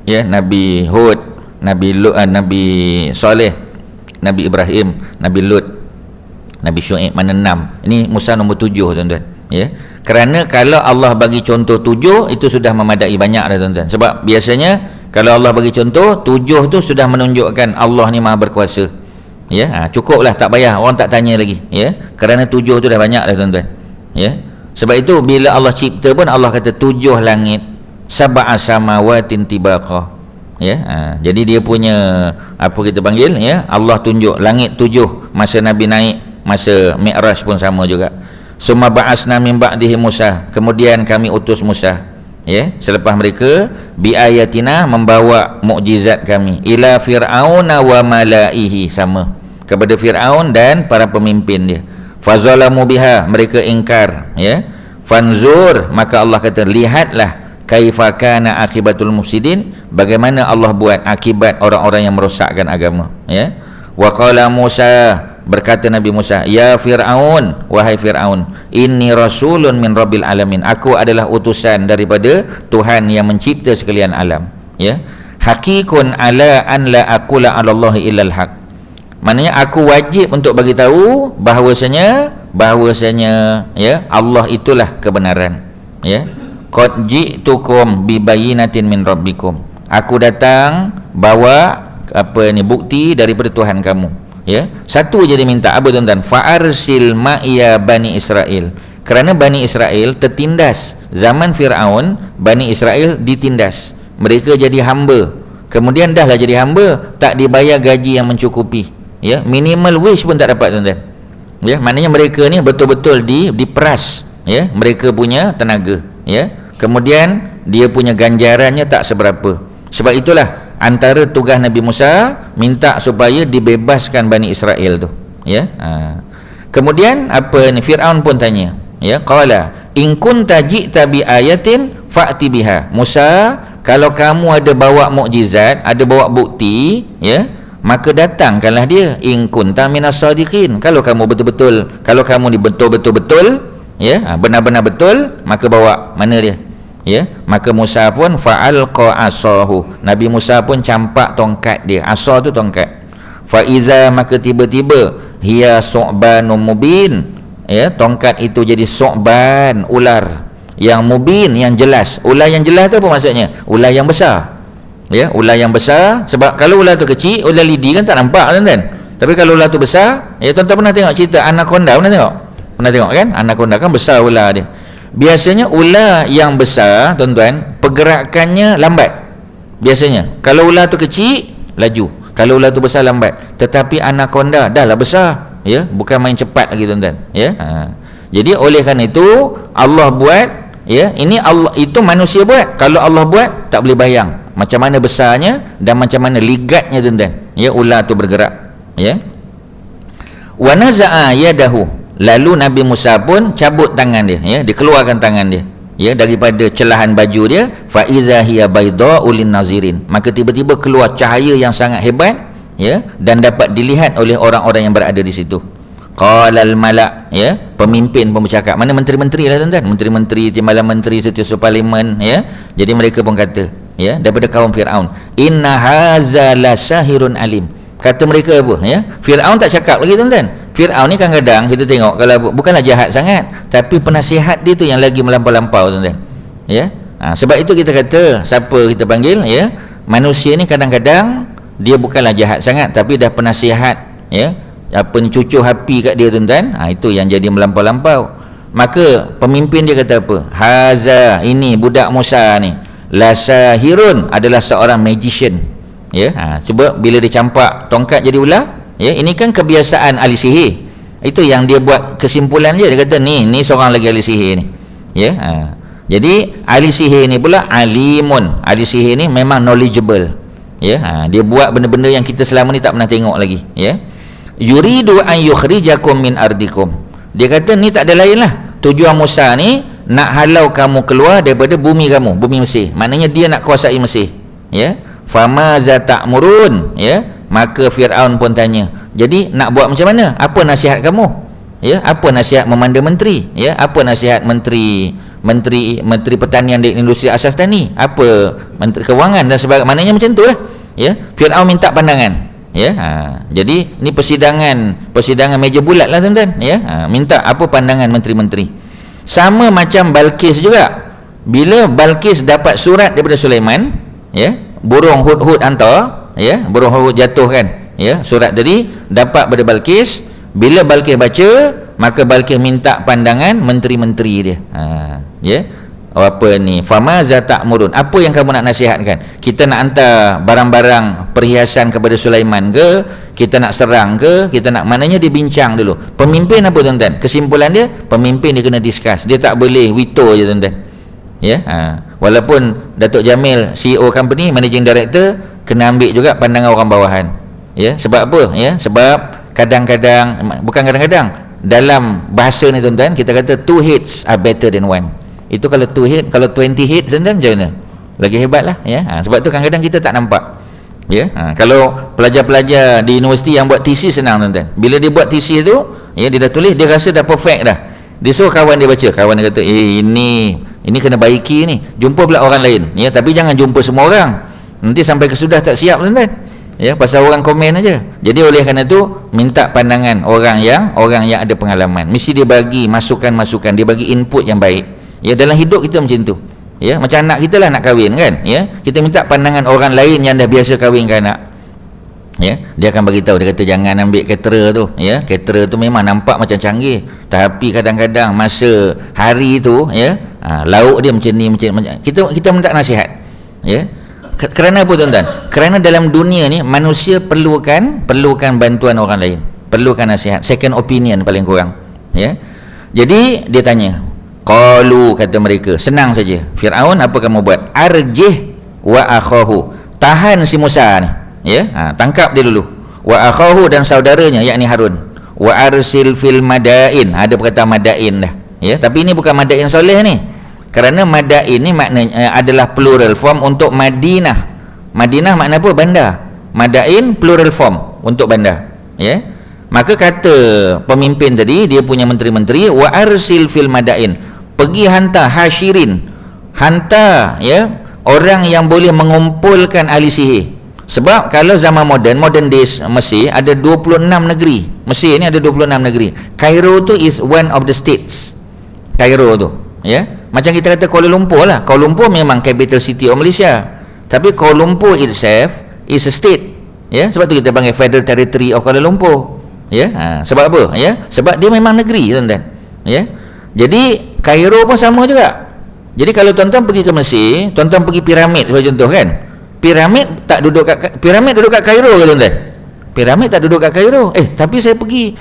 ya, Nabi Hud, Nabi Lut, Nabi Saleh, Nabi Ibrahim, Nabi Lut, Nabi Syuaib, mana 6. Ini Musa nombor 7 tuan-tuan, ya. Kerana kalau Allah bagi contoh 7 itu sudah memadai banyak dah tuan-tuan. Sebab biasanya kalau Allah bagi contoh 7 tu sudah menunjukkan Allah ni Maha berkuasa. Ya, cukuplah, tak payah orang tak tanya lagi, ya. Kerana 7 tu dah banyak dah tuan-tuan. Ya. Sebab itu bila Allah cipta pun Allah kata 7 langit, sab'a samawatin tibaqa. Ya, jadi dia punya apa kita panggil, ya, Allah tunjuk langit 7 masa Nabi naik, masa Mi'raj pun sama juga. Summa ba'asna min ba'dihi Musa, kemudian kami utus Musa, ya, selepas mereka bi ayatina, membawa mukjizat kami, ila fir'auna wa malaihi, sama kepada Fir'aun dan para pemimpin dia. Fazalamu biha, mereka ingkar, ya. Fanzur, maka Allah kata lihatlah kaifa kana akibatul mufsidin, bagaimana Allah buat akibat orang-orang yang merosakkan agama, ya. Wa qala Musa, berkata Nabi Musa, ya Fir'aun, wahai Fir'aun, inni rasulun min rabbil alamin, aku adalah utusan daripada Tuhan yang mencipta sekalian alam, ya. Hakikun ala an la aqula 'ala Allah illal haq, maknanya aku wajib untuk bagi tahu bahawasanya ya, Allah itulah kebenaran, ya. Qad ji'tukum bi bayyinatin min rabbikum, aku datang bawa apa ni, bukti daripada Tuhan kamu, ya. Satu je dia minta, apa tuan-tuan? Fa'arsil ma'iya Bani Israel, kerana Bani Israel tertindas zaman Fir'aun. Bani Israel ditindas, mereka jadi hamba, kemudian dahlah jadi hamba tak dibayar gaji yang mencukupi, ya, minimal wage pun tak dapat tuan-tuan, ya. Maknanya mereka ni betul-betul diperas, ya, mereka punya tenaga, ya. Kemudian dia punya ganjarannya tak seberapa. Sebab itulah antara tugas Nabi Musa minta supaya dibebaskan Bani Israel tu, ya. Kemudian apa ni, Fir'aun pun tanya, ya, qala in kunta ji'ta bi ayatin fa'ti biha. Musa, kalau kamu ada bawa mukjizat, ada bawa bukti, ya, maka datangkanlah dia. In kunta minas sadiqin, kalau kamu betul-betul, kalau kamu ni betul-betul, ya, benar-benar betul, maka bawa. Mana dia, ya. Maka Musa pun fa'alqa asahu, Nabi Musa pun campak tongkat dia. Asa tu tongkat. Fa iza, maka tiba-tiba, hiya su'banum mubin, ya, tongkat itu jadi su'ban, ular yang mubin, yang jelas. Ular yang jelas tu apa maksudnya? Ular yang besar, ya, ular yang besar. Sebab kalau ular tu kecil, ular lidi kan tak nampak tuan-tuan. Tapi kalau ular tu besar, ya, tuan-tuan pernah tengok cerita anaconda? Pernah tengok kan? Anaconda kan besar ular dia. Biasanya ular yang besar tuan-tuan, pergerakannya lambat biasanya. Kalau ular tu kecil, laju. Kalau ular tu besar, lambat. Tetapi anaconda dah lah besar, ya, bukan main cepat lagi tuan-tuan, ya. Jadi oleh kerana itu Allah buat, ya, ini Allah, itu manusia buat. Kalau Allah buat tak boleh bayang macam mana besarnya dan macam mana ligatnya tuan-tuan, ya, ular tu bergerak, ya. Wa naza'a yadahu, lalu Nabi Musa pun cabut tangan dia, ya, dikeluarkan tangan dia, ya, daripada celahan baju dia. Fa iza hiya bayda'u lin nazirin, maka tiba-tiba keluar cahaya yang sangat hebat, ya, dan dapat dilihat oleh orang-orang yang berada di situ. Qala al malak, ya, pemimpin pun bercakap. Mana menteri-menteri lah tuan-tuan, menteri-menteri, timbalan menteri, setiausaha parlimen, ya. Jadi mereka pun kata, ya, daripada kaum Fir'aun, inna haza la sahirun alim. Kata mereka apa, ya, Fir'aun tak cakap lagi tuan-tuan. Fir'aun ni kadang-kadang kita tengok, kalau bukanlah jahat sangat, tapi penasihat dia tu yang lagi melampau-lampau tuan-tuan, ya. Sebab itu kita kata, siapa kita panggil, ya, manusia ni kadang-kadang dia bukanlah jahat sangat, tapi dah penasihat, ya, apa ni, cucuh api kat dia tuan-tuan. Itu yang jadi melampau-lampau. Maka pemimpin dia kata apa? Haza, ini budak Musa ni, la sahirun, adalah seorang magician, ya. Cuba bila dia campak tongkat jadi ular, ya, ini kan kebiasaan ahli sihir. Itu yang dia buat kesimpulan dia. Dia kata ni seorang lagi ahli sihir ni, ya. Jadi ahli sihir ni pula alimun. Ahli sihir ni memang knowledgeable, ya. Dia buat benda-benda yang kita selama ni tak pernah tengok lagi, ya. Yuridu an yukhrijakum min ardikum, dia kata ni tak ada lain lah, tujuan Musa ni nak halau kamu keluar daripada bumi kamu, bumi Mesir. Maknanya dia nak kuasai Mesir, ya. Famaza ta'murun, ya. Maka Fir'aun pun tanya, Jadi nak buat macam mana? Apa nasihat kamu? Ya, apa nasihat memanda menteri? Ya, apa nasihat menteri pertanian dan industri asas tani? Apa menteri kewangan dan sebagainya? Maknanya macam tu lah. Ya, Firaun minta pandangan. Ya, jadi ni persidangan meja bulat lah tuan-tuan. Ya, minta apa pandangan menteri-menteri. Sama macam Balqis juga. Bila Balqis dapat surat daripada Sulaiman, ya, burung hud-hud hantar, ya, burung hud jatuh kan, ya, surat tadi dapat pada Balqis. Bila Balqis baca, maka Balqis minta pandangan menteri-menteri dia. Ya, apa ni, famaza ta'murun, apa yang kamu nak nasihatkan? Kita nak hantar barang-barang perhiasan kepada Sulaiman ke, kita nak serang ke, kita nak, maknanya dia bincang dulu. Pemimpin apa tuan-tuan? Kesimpulan dia, pemimpin dia kena discuss, dia tak boleh veto je tuan-tuan. Ya, walaupun Datuk Jamil CEO company, managing director, kena ambil juga pandangan orang bawahan. Ya, sebab apa? Ya, sebab kadang-kadang, bukan kadang-kadang, dalam bahasa ni tuan-tuan, kita kata two heads are better than one. Itu kalau 2 head, kalau 20 head tuan-tuan macam mana? Lagi hebat lah, ya. Sebab tu kadang-kadang kita tak nampak. Ya, kalau pelajar-pelajar di universiti yang buat thesis senang tuan-tuan. Bila dia buat thesis tu, ya, dia dah tulis, dia rasa dah perfect dah. Dia suruh kawan dia baca, kawan dia kata, ini kena baiki ni. Jumpa pula orang lain. Ya, tapi jangan jumpa semua orang. Nanti sampai kesudah tak siap tuan-tuan. Ya, pasal orang komen aja. Jadi oleh kerana tu minta pandangan orang yang ada pengalaman. Mesti dia bagi masukan-masukan, dia bagi input yang baik. Ya, dalam hidup kita macam tu. Ya, macam anak kita lah nak kahwin kan. Ya, kita minta pandangan orang lain yang dah biasa kahwin ke anak. Ya, dia akan bagi tahu, dia kata jangan ambil caterer tu. Ya, caterer tu memang nampak macam canggih, tapi kadang-kadang masa hari tu, ya, lauk dia macam ni, macam kita minta nasihat. Ya. Kerana apa tuan-tuan? Kerana dalam dunia ni manusia perlukan bantuan orang lain, perlukan nasihat, second opinion paling kurang. Ya. Jadi dia tanya, qalu, kata mereka, senang saja. Firaun, apa kamu buat? Arjih wa akhahu, tahan si Musa ni. Ya, tangkap dia dulu. Wa akhahu, dan saudaranya, yakni Harun. Wa arsil fil madain, ada perkataan madain dah. Ya, tapi ini bukan madain soleh ni. Kerana madain ni maknanya adalah plural form untuk Madinah. Madinah makna apa? Bandar. Madain plural form untuk bandar. Ya. Maka kata pemimpin tadi, dia punya menteri-menteri, wa arsil fil madain, pergi hantar hasyirin, hantar, ya, orang yang boleh mengumpulkan ahli sihir. Sebab kalau zaman modern days Mesir ada 26 negeri. Mesir ni ada 26 negeri. Cairo tu is one of the states. Cairo tu, ya. Macam kita kata Kuala Lumpur lah. Kuala Lumpur memang capital city of Malaysia. Tapi Kuala Lumpur itself is a state. Ya, sebab tu kita panggil Federal Territory of Kuala Lumpur. Ya, sebab apa? Ya, sebab dia memang negeri tuan-tuan. Ya. Jadi Cairo pun sama juga. Jadi kalau tuan-tuan pergi ke Mesir, tuan-tuan pergi piramid sebagai contoh kan. Piramid duduk kat Cairo ke tuan-tuan? Piramid tak duduk kat Cairo. Tapi saya pergi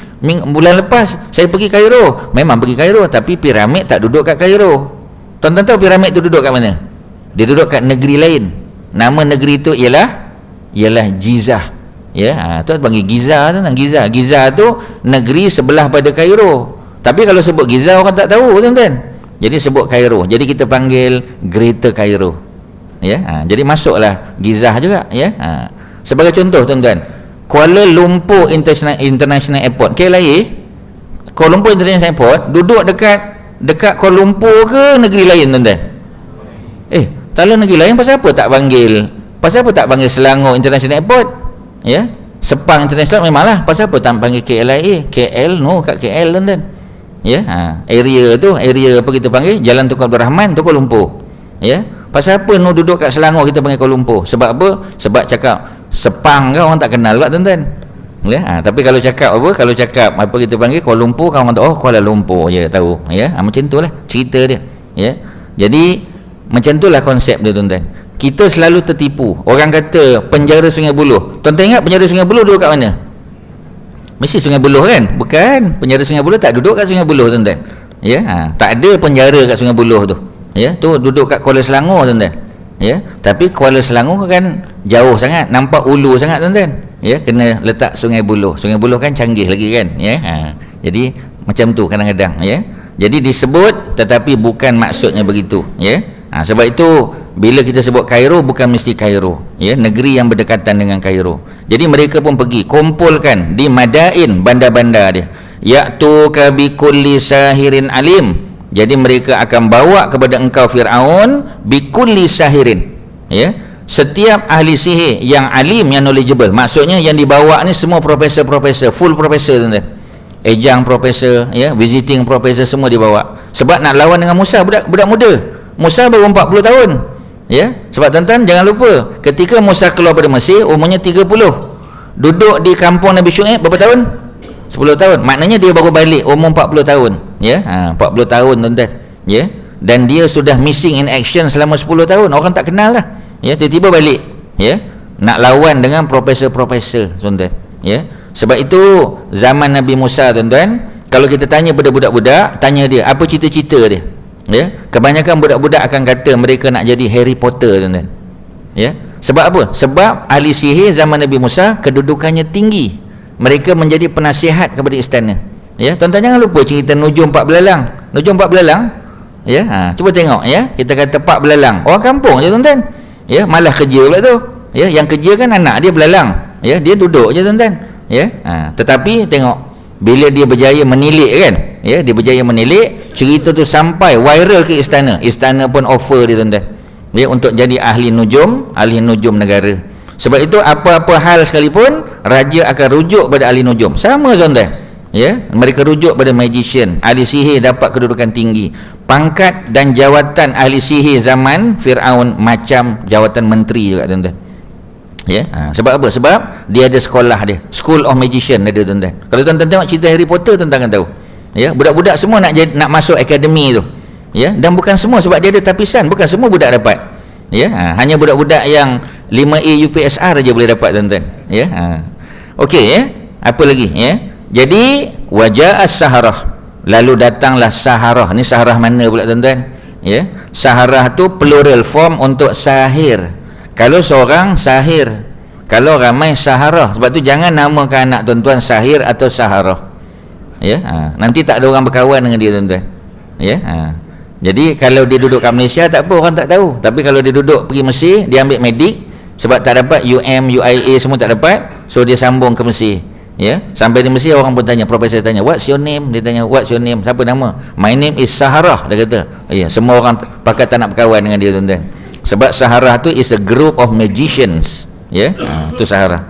bulan lepas, saya pergi Cairo. Memang pergi Cairo, tapi piramid tak duduk kat Cairo. Tuan-tuan tahu piramid tu duduk kat mana? Dia duduk kat negeri lain. Nama negeri tu ialah Gizah. Ya, tu panggil Giza tu, Giza tu negeri sebelah pada Cairo. Tapi kalau sebut Giza orang tak tahu tuan-tuan. Jadi sebut Cairo. Jadi kita panggil Greater Cairo. Ya, jadi masuklah Gizah juga, ya. Sebagai contoh tuan-tuan, Kuala Lumpur International Airport, KLIA, Kuala Lumpur International Airport duduk dekat Kuala Lumpur ke negeri lain tuan-tuan? Kalau negeri lain pasal apa tak panggil Selangor International Airport? Ya, Sepang International memanglah, pasal apa tak panggil KLIA? KL kat KL tuan-tuan. Ya, area apa kita panggil Jalan Tunku Abdul Rahman tu Kuala Lumpur. Ya, pasal apa duduk kat Selangor kita panggil Kuala Lumpur? Sebab apa? Sebab cakap Sepang kan orang tak kenal pula tuan-tuan. Ya, tapi kalau cakap apa kita panggil Kuala Lumpur kan orang tahu, Kuala Lumpur je tahu. Ya, macam itulah cerita dia. Ya, jadi macam itulah konsep dia tuan-tuan. Kita selalu tertipu. Orang kata penjara Sungai Buloh. Tuan-tuan ingat penjara Sungai Buloh duduk kat mana? Mesti Sungai Buloh kan? Bukan. Penjara Sungai Buloh tak duduk kat Sungai Buloh tuan-tuan. Ya, tak ada penjara kat Sungai Buloh tu. Ya, tu duduk kat Kuala Selangor tuan-tuan. Ya, tapi Kuala Selangor kan jauh sangat, nampak ulu sangat tuan-tuan. Ya, kena letak Sungai Buloh. Sungai Buloh kan canggih lagi kan? Ya. Jadi macam tu kadang-kadang, ya. Jadi disebut tetapi bukan maksudnya begitu, ya. Sebab itu bila kita sebut Kairo, bukan mesti Kairo, ya, negeri yang berdekatan dengan Kairo. Jadi mereka pun pergi kumpulkan di Madain, bandar-bandar dia, ya'tuka bikulli sahirin alim. Jadi mereka akan bawa kepada engkau Fir'aun bikulli sahirin, ya, setiap ahli sihir yang alim, yang knowledgeable. Maksudnya yang dibawa ni semua profesor-profesor, full profesor, tuan-tuan. Ejang profesor, ya, visiting profesor, semua dibawa. Sebab nak lawan dengan Musa, budak muda. Musa baru 40 tahun, ya. Sebab tuan-tuan jangan lupa, ketika Musa keluar dari Mesir umurnya 30. Duduk di kampung Nabi Syuaib berapa tahun? 10 tahun. Maknanya dia baru balik umur 40 tahun, ya. 40 tahun, tuan-tuan, ya. Dan dia sudah missing in action selama 10 tahun. Orang tak kenal lah, ya. Tiba-tiba balik, ya, nak lawan dengan profesor-profesor, tuan-tuan, ya. Sebab itu zaman Nabi Musa, tuan-tuan, kalau kita tanya pada budak-budak, tanya dia apa cita-cita dia, ya, kebanyakan budak-budak akan kata mereka nak jadi Harry Potter, tuan-tuan, ya. Sebab apa? Sebab ahli sihir zaman Nabi Musa kedudukannya tinggi, mereka menjadi penasihat kepada istana, ya. Tuan-tuan jangan lupa cerita Nujum 4 belalang. Nujum 4 belalang, ya, cuba tengok, ya, kita kata 4 belalang, orang kampung je, tuan-tuan, ya, malah kerja pula tu, ya. Yang kerja kan anak dia belalang, ya, dia duduk je, tuan-tuan, ya. Tetapi tengok bila dia berjaya menilik, kan, ya, dia berjaya menilik, cerita tu sampai viral ke istana. Istana pun offer dia, tuan-tuan, ya, untuk jadi ahli nujum negara. Sebab itu apa-apa hal sekalipun raja akan rujuk pada ahli nujum. Sama, tuan-tuan, ya, mereka rujuk pada magician. Ahli sihir dapat kedudukan tinggi. Pangkat dan jawatan ahli sihir zaman Fir'aun macam jawatan menteri juga, tuan-tuan, ya. Sebab apa? Sebab dia ada sekolah dia, School of Magician ada, tuan-tuan. Kalau tuan-tuan tengok cerita Harry Potter, tuan-tuan akan tahu, ya, budak-budak semua nak masuk akademi tu, ya. Dan bukan semua, sebab dia ada tapisan, bukan semua budak dapat, ya. Hanya budak-budak yang 5A UPSR aja boleh dapat, tuan-tuan, ya. Okey, ya. Apa lagi, ya? Jadi waja'as saharah, lalu datanglah saharah. Ni saharah mana pula, tuan-tuan, ya? Saharah tu plural form untuk sahir. Kalau seorang sahir, kalau ramai saharah. Sebab tu jangan namakan anak tuan-tuan Sahir atau Saharah, ya. Nanti tak ada orang berkawan dengan dia, tuan-tuan, ya. Jadi kalau dia duduk kat Malaysia tak apa, orang tak tahu. Tapi kalau dia duduk pergi Mesir, dia ambil medik, sebab tak dapat UIA semua tak dapat, so dia sambung ke Mesir, ya. Sampai di Mesir orang pun tanya, profesor tanya, what's your name? Dia tanya, what's your name? Siapa nama? My name is Saharah, dia kata. Ya, semua orang pakat tak nak berkawan dengan dia, tuan-tuan. Sebab Saharah tu is a group of magicians, ya. Tu Saharah.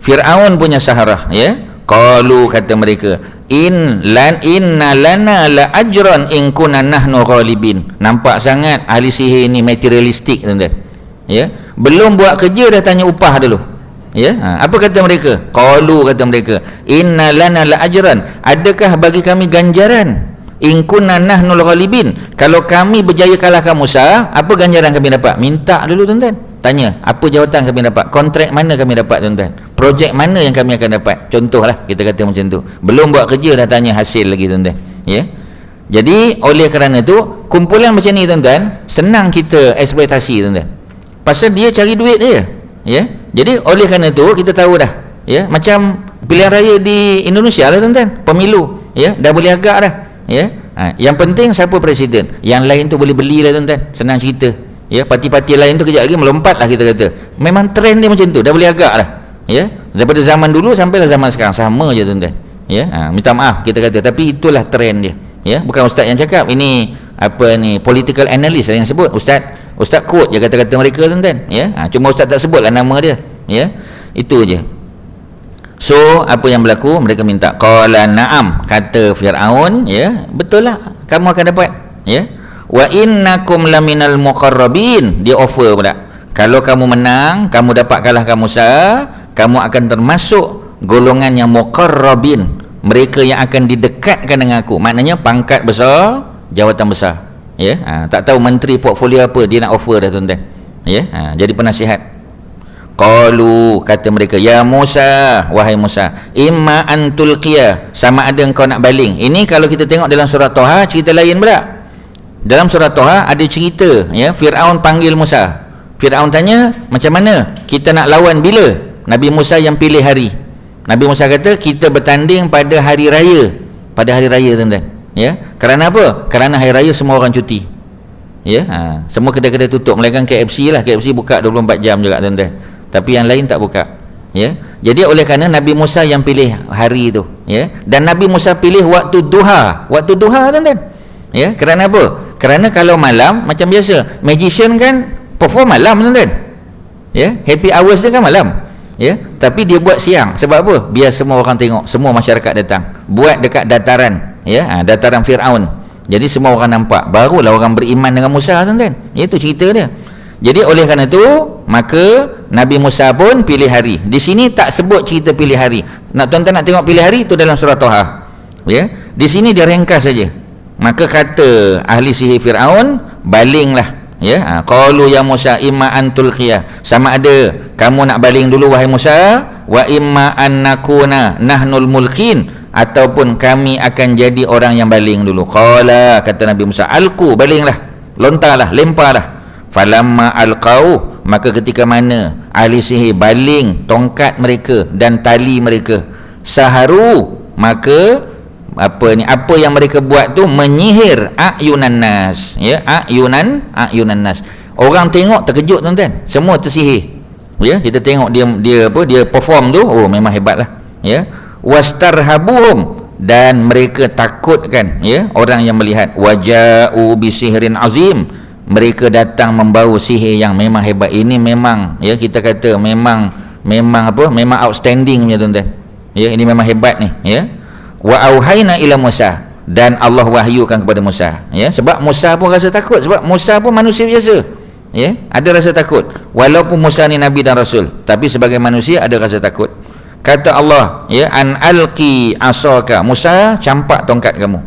Fir'aun punya Saharah, ya. Qalu, kata mereka, inna lana la ajran in kunna nahnu ghalibin. Nampak sangat ahli sihir ni materialistik, tuan-tuan, ya. Belum buat kerja dah tanya upah dulu, ya. Apa kata mereka? Qalu, kata mereka, inna lana la ajran, adakah bagi kami ganjaran? In kunna nahnul ghalibin, kalau kami berjaya kalahkan Musa, apa ganjaran kami dapat? Minta dulu, tuan-tuan. Tanya, apa jawatan kami dapat? Kontrak mana kami dapat, tuan-tuan? Projek mana yang kami akan dapat? Contohlah, kita kata macam tu. Belum buat kerja dah tanya hasil lagi, tuan-tuan, ya. Jadi oleh kerana tu, kumpulan macam ni, tuan-tuan, senang kita eksploitasi, tuan-tuan. Pasal dia cari duit dia, ya. Jadi oleh kerana tu kita tahu dah, ya, macam pilihan raya di Indonesia lah, tuan-tuan, pemilu, ya, dah boleh agak dah, ya. Yang penting siapa presiden, yang lain tu boleh beli lah, tuan-tuan, senang cerita, ya. Parti-parti lain tu kejap lagi melompat lah, kita kata. Memang trend dia macam tu, dah boleh agak lah, ya. Daripada zaman dulu sampai lah zaman sekarang sama je, tuan-tuan, ya. Minta maaf kita kata, tapi itulah trend dia, ya. Bukan ustaz yang cakap, ini apa ni, political analyst yang sebut. Ustaz quote je kata-kata mereka, tuan-tuan, ya. Cuma ustaz tak sebutlah nama dia, ya. Itu je. So apa yang berlaku? Mereka minta. Qala na'am, kata Fir'aun, ya, betul lah, kamu akan dapat, ya. Wa innakum laminal muqarrabin, dia offer pula, kalau kamu menang, kamu dapat kalahkan Musa, kamu akan termasuk golongan yang muqarrabin, mereka yang akan didekatkan dengan aku. Maknanya pangkat besar, jawatan besar, ya. Tak tahu menteri portfolio apa dia nak offer dah, tuan-tuan, ya. Jadi penasihat. Qalu, kata mereka, ya Musa, wahai Musa, imma an tulqiya, sama ada engkau nak baling. Ini kalau kita tengok dalam surah Toha, cerita lain pula. Dalam surah Toha ada cerita, ya, Fir'aun panggil Musa. Fir'aun tanya, macam mana kita nak lawan bila? Nabi Musa yang pilih hari. Nabi Musa kata, kita bertanding pada hari raya. Pada hari raya, tuan-tuan, ya. Kerana apa? Kerana hari raya semua orang cuti, Ya, semua kedai-kedai tutup melainkan KFC lah. KFC buka 24 jam juga tuan-tuan. Tapi yang lain tak buka. Ya. Jadi oleh kerana Nabi Musa yang pilih hari itu, ya. Dan Nabi Musa pilih waktu duha. Waktu duha tuan-tuan. Ya, kerana apa? Kerana kalau malam macam biasa, magician kan perform malam tuan-tuan. Ya, happy hours dia kan malam. Ya, tapi dia buat siang. Sebab apa? Biar semua orang tengok, semua masyarakat datang. Buat dekat dataran, ya, dataran Firaun. Jadi semua orang nampak, barulah orang beriman dengan Musa tuan-tuan. Itu cerita dia. Jadi oleh kerana itu, maka Nabi Musa pun pilih hari. Di sini tak sebut cerita pilih hari. Nak tuan-tuan nak tengok pilih hari itu dalam surah Taha. Ya. Di sini dia ringkas saja. Maka kata ahli sihir Firaun, balinglah. Ya. Qalu ya Musa imma an tulqiya. Sama ada kamu nak baling dulu wahai Musa, wa imma an nakuna nahnul mulkin, ataupun kami akan jadi orang yang baling dulu. Qala, kata Nabi Musa, alqu, balinglah, lontarlah, lemparlah. Falamma alqau, maka ketika mana ahli sihir baling tongkat mereka dan tali mereka, saharu, maka apa yang mereka buat tu menyihir ayunan nas, ya, ayunan nas. Orang tengok terkejut tuan-tuan, semua tersihir. Ya, kita tengok dia perform tu, oh memang hebatlah, ya. Wastarhabuhum, dan mereka takutkan, ya, orang yang melihat. Waja'u bisihrin azim, mereka datang membawa sihir yang memang hebat. Ini memang, ya, kita kata memang outstanding punya tuan-tuan. Ya, ini memang hebat ni, ya. Wa auhayna ila Musa, dan Allah wahyukan kepada Musa, ya, sebab Musa pun rasa takut, sebab Musa pun manusia biasa, ya, ada rasa takut. Walaupun Musa ni nabi dan rasul, tapi sebagai manusia ada rasa takut. Kata Allah, ya, an alqi asaka, Musa campak tongkat kamu.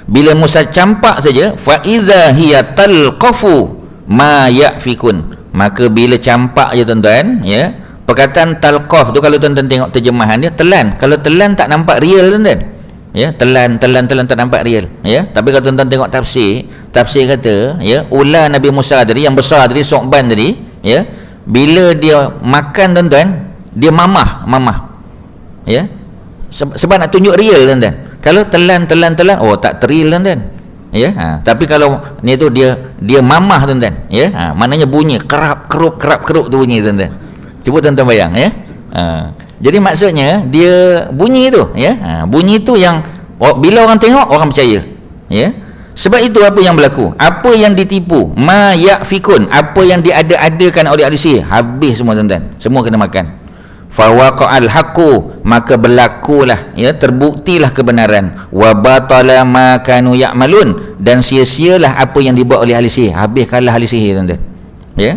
Bila Musa campak saja, fa idza hiya talqafu ma yafikun, maka bila campak je tuan-tuan, ya, perkataan talqaf tu kalau tuan-tuan tengok terjemahan dia, telan. Kalau telan tak nampak real tuan-tuan. Ya, telan tak nampak real, ya. Tapi kalau tuan-tuan tengok tafsir kata, ya, ular Nabi Musa tadi yang besar tadi, Sokban tadi, ya, bila dia makan tuan-tuan, dia mamah, ya, sebab nak tunjuk real tuan-tuan. Kalau telan, oh tak teril tuan-tuan, ya. Tapi kalau ni tu dia mamah tuan-tuan, ya, maknanya bunyi kerap kerup tu bunyi tuan-tuan. Cuba tuan-tuan bayang, ya. Jadi maksudnya dia bunyi tu, ya, bunyi tu yang bila orang tengok orang percaya, ya. Sebab itu apa yang berlaku, apa yang ditipu, ma yafikun, apa yang diada-adakan oleh ahli sihir, habis semua tuan-tuan, semua kena makan. Fawaqa'al haqqu, maka berlakulah, ya, terbuktilah kebenaran. Wa batala ma kanu ya'malun, dan sia-sialah apa yang dibuat oleh ahli sihir, habis kalah ahli sihir tuan-tuan, ya.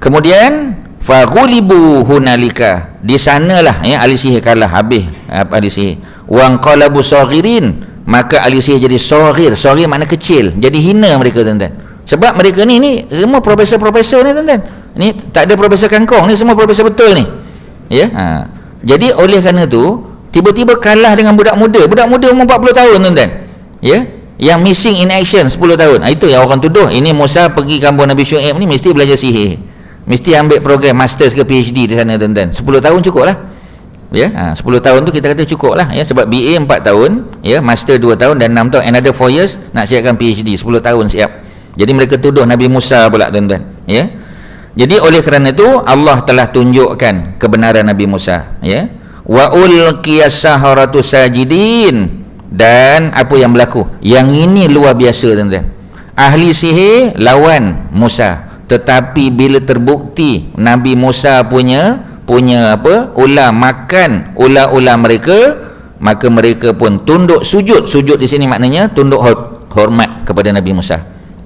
Kemudian faghulibu hunalika, di sanalah, ya, ahli sihir kalah, habis ahli sihir. Wanqalabu saghirin, maka ahli sihir jadi saghir makna kecil, jadi hina mereka tuan-tuan. Sebab mereka ni semua profesor ni tuan-tuan. Ni tak ada profesor kangkong, ni semua profesor betul ni. Ya, jadi oleh kerana tu tiba-tiba kalah dengan budak muda umur 40 tahun tuan-tuan, ya, yang missing in action 10 tahun. Itu yang orang tuduh, ini Musa pergi kampung Nabi Syuaib ni mesti belajar sihir, mesti ambil program masters ke PhD di sana tuan-tuan. 10 tahun cukup lah, ya. 10 tahun tu kita kata cukup lah, ya, sebab BA 4 tahun, ya, master 2 tahun dan 6 tahun, another 4 years nak siapkan PhD, 10 tahun siap. Jadi mereka tuduh Nabi Musa pula tuan-tuan, ya. Jadi oleh kerana itu Allah telah tunjukkan kebenaran Nabi Musa, ya. Wa ulqiyas saharatu sajidin, dan apa yang berlaku, yang ini luar biasa tuan-tuan. Ahli sihir lawan Musa, tetapi bila terbukti Nabi Musa punya ular makan ular mereka, maka mereka pun tunduk sujud di sini maknanya tunduk hormat kepada Nabi Musa,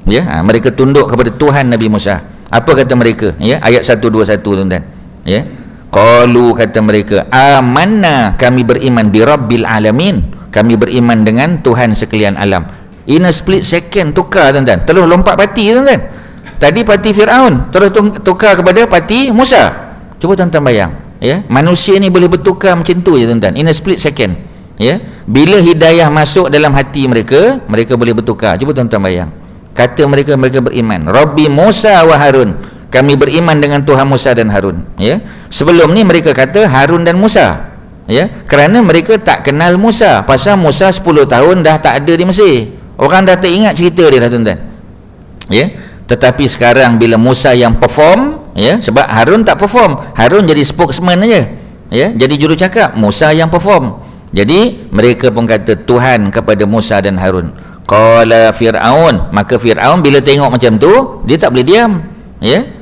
ya. Mereka tunduk kepada Tuhan Nabi Musa. Apa kata mereka, ya, ayat 121 tuan-tuan, ya. Qalu, kata mereka, amanna, kami beriman bi rabbil alamin, kami beriman dengan Tuhan sekalian alam. In a split second tukar tuan-tuan, terus lompat parti tuan-tuan. Tadi parti Firaun terus tukar kepada parti Musa. Cuba tuan-tuan bayang, ya, manusia ni boleh bertukar macam tu je tuan-tuan, in a split second, ya. Bila hidayah masuk dalam hati mereka, mereka boleh bertukar. Cuba tuan-tuan bayang, kata mereka beriman, Rabbi Musa wa Harun, kami beriman dengan Tuhan Musa dan Harun, ya. Sebelum ni mereka kata Harun dan Musa, ya, kerana mereka tak kenal Musa, pasal Musa 10 tahun dah tak ada di Mesir, orang dah tak ingat cerita dia dah tuan-tuan, Ya, tetapi sekarang bila Musa yang perform, ya, sebab Harun tak perform, Harun jadi spokesman aja, ya, jadi jurucakap, Musa yang perform. Jadi mereka pun kata Tuhan kepada Musa dan Harun. Qala Fir'aun, maka Fir'aun bila tengok macam tu, dia tak boleh diam, ya.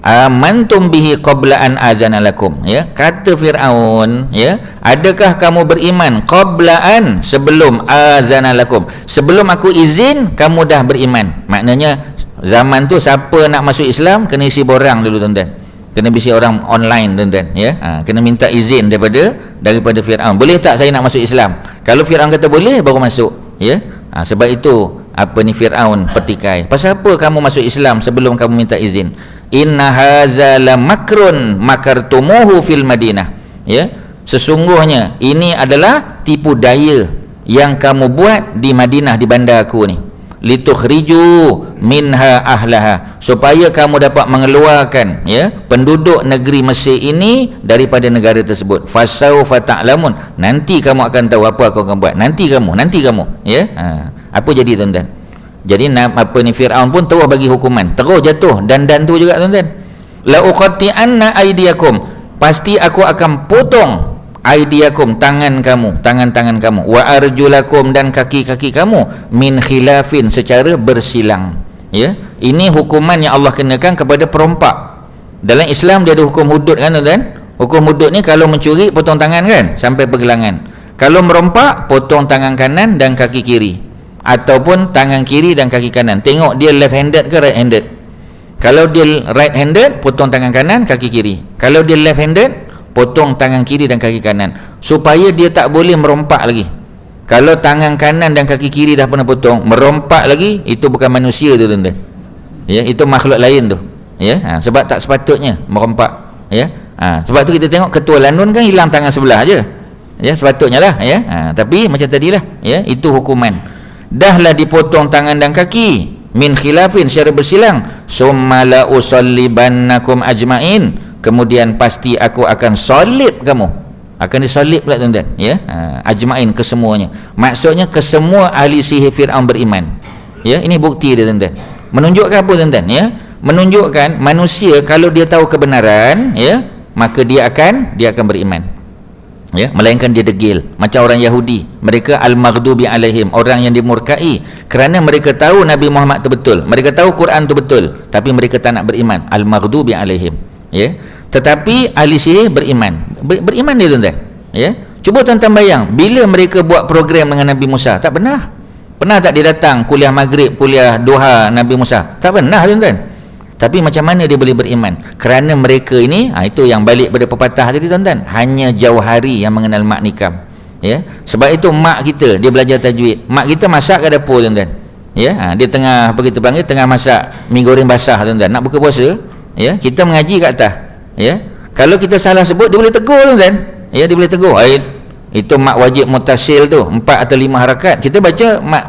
Amantum bihi qabla an azana lakum, ya, kata Fir'aun, ya, adakah kamu beriman qabla an, sebelum azana lakum, sebelum aku izin kamu dah beriman. Maknanya zaman tu siapa nak masuk Islam kena isi borang dulu tuan-tuan, kena isi orang online tuan-tuan, ya. Kena minta izin daripada Fir'aun, boleh tak saya nak masuk Islam. Kalau Fir'aun kata boleh, baru masuk, ya. Sebab itu Fir'aun petikai, pasal apa kamu masuk Islam sebelum kamu minta izin. Inna haza la makrun makartumuhu fil Madinah, ya, sesungguhnya ini adalah tipu daya yang kamu buat di Madinah, di bandar aku ni, litukhriju minha ahlaha, supaya kamu dapat mengeluarkan, ya, penduduk negeri Mesir ini daripada negara tersebut. Fasaufa ta'lamun, nanti kamu akan tahu apa aku akan buat, nanti kamu, ya. Apa jadi tuan-tuan? Jadi Fir'aun pun terus bagi hukuman, terus jatuh dan tu juga tuan-tuan. La uqatti'anna aydiyakum, pasti aku akan potong aydiyakum, tangan kamu, wa arjulakum, dan kaki-kaki kamu, min khilafin, secara bersilang, ya. Ini hukuman yang Allah kenakan kepada perompak. Dalam Islam dia ada hukum hudud kan tuan-tuan. Hukum hudud ni kalau mencuri potong tangan kan sampai pergelangan, kalau merompak potong tangan kanan dan kaki kiri, ataupun tangan kiri dan kaki kanan, tengok dia left handed ke right handed. Kalau dia right handed, potong tangan kanan kaki kiri. Kalau dia left handed, potong tangan kiri dan kaki kanan, supaya dia tak boleh merompak lagi. Kalau tangan kanan dan kaki kiri dah pernah potong, merompak lagi, itu bukan manusia tu tuan-tuan, ya, itu makhluk lain tu, ya. Sebab tak sepatutnya merompak, ya. Sebab tu kita tengok ketua Lanun kan hilang tangan sebelah aje, ya, sepatutnya lah, ya. Tapi macam tadilah, ya, itu hukuman. Dahlah dipotong tangan dan kaki, min khilafin, secara bersilang, summa la usallibannakum ajmain, kemudian pasti aku akan salib kamu, akan disalib pula tuan-tuan, ya. Ajmain, kesemuanya, maksudnya kesemua ahli sihir Fir'aun beriman, ya. Ini bukti dia tuan-tuan. Menunjukkan apa tuan-tuan, ya? Menunjukkan manusia kalau dia tahu kebenaran, ya, maka dia akan beriman, ya, melainkan dia degil. Macam orang Yahudi, mereka al-maghdubi alaihim, orang yang dimurkai, kerana mereka tahu Nabi Muhammad itu betul, mereka tahu Quran itu betul, tapi mereka tak nak beriman, al-maghdubi alaihim, ya. Tetapi ahli sihir beriman, beriman dia tuan-tuan, ya. Cuba tuan-tuan bayang, bila mereka buat program dengan Nabi Musa, tak pernah tak dia datang kuliah maghrib, kuliah duha Nabi Musa, tak pernah tuan-tuan. Tapi macam mana dia boleh beriman? Kerana mereka ini, itu yang balik pada pepatah tadi tuan-tuan, hanya jauh hari yang mengenal mak nikam, ya. Sebab itu mak kita, dia belajar tajwid, mak kita masak ke dapur tuan-tuan, ya. Dia tengah, apa kita panggil, tengah masak mi goreng basah tuan-tuan, nak buka puasa, ya, kita mengaji kat atas, ya. Kalau kita salah sebut, dia boleh tegur tuan-tuan, ya, dia boleh tegur. Itu mak wajib mutasil tu 4 atau 5 harakat, kita baca mat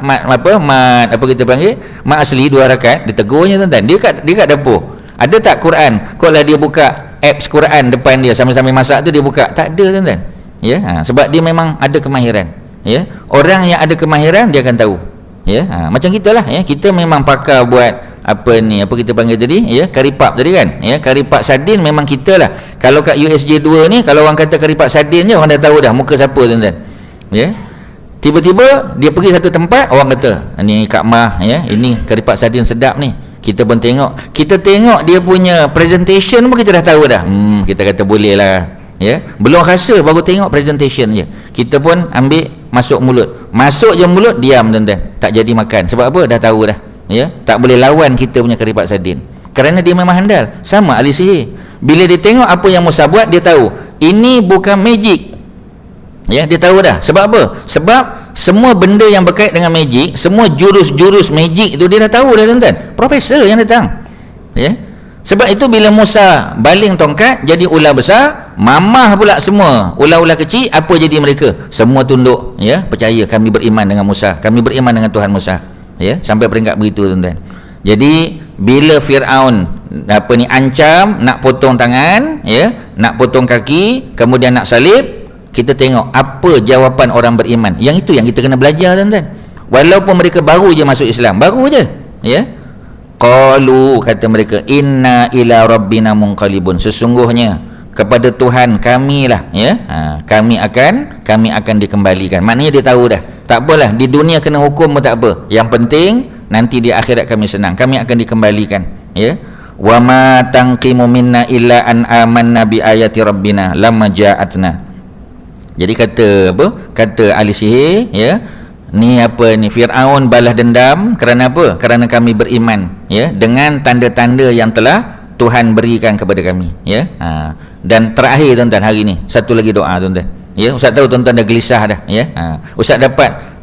kita panggil mat asli 2 harakat, dia tegurnya tuan-tuan. Dia kat dapur, ada tak Quran? Kalau dia buka apps Quran depan dia sambil-sambil masak tu, dia buka, tak ada tuan-tuan, ya. Sebab dia memang ada kemahiran, ya. Orang yang ada kemahiran dia akan tahu, ya. Macam kita lah, ya, kita memang pakar buat apa kita panggil tadi, ya, karipap tadi kan, ya, karipap sardin memang kita lah. Kalau kat USJ 2 ni, kalau orang kata karipap sardin je, orang dah tahu dah muka siapa tuan-tuan, ya. Tiba-tiba dia pergi satu tempat, orang kata ni Kak Mah, ya, ini karipap sardin sedap ni. Kita pun tengok, dia punya presentation pun kita dah tahu dah, kita kata boleh lah, ya. Belum rasa baru tengok presentation je, kita pun ambil masuk je mulut, diam tuan-tuan, tak jadi makan. Sebab apa? Dah tahu dah, ya. Tak boleh lawan kita punya karipap sardin, kerana dia memang handal. Sama ahli sihir, bila dia tengok apa yang Musa buat, dia tahu ini bukan magic, ya. Dia tahu dah. Sebab apa? Sebab semua benda yang berkait dengan magic, semua jurus-jurus magic itu dia dah tahu dah tuan-tuan, profesor yang datang, ya. Sebab itu bila Musa baling tongkat jadi ular besar, mamah pula semua ular-ular kecil, apa jadi mereka? Semua tunduk, ya, percaya kami beriman dengan Musa, kami beriman dengan Tuhan Musa, ya, sampai peringkat begitu tuan-tuan. Jadi bila Fir'aun ancam nak potong tangan, ya, nak potong kaki, kemudian nak salib, kita tengok apa jawapan orang beriman. Yang itu yang kita kena belajar tuan-tuan. Walaupun mereka baru je masuk Islam, baru je, ya. Qalu, kata mereka, inna ila rabbina munqalibun, sesungguhnya kepada Tuhan kami lah, ya, kami akan dikembalikan. Maknanya dia tahu dah, tak apalah, di dunia kena hukum pun tak apa, yang penting nanti di akhirat kami senang, kami akan dikembalikan, ya. Wa ma tanqimu minna illa an amanna bi ayati rabbina lamma ja'atna. Jadi kata ahli sihir, ya, ni Firaun balas dendam kerana apa? Kerana kami beriman, ya, dengan tanda-tanda yang telah Tuhan berikan kepada kami, ya. Dan terakhir tuan-tuan, hari ni satu lagi doa tuan-tuan, ya. Ustaz tahu tuan-tuan dah gelisah dah, ya. Ustaz dapat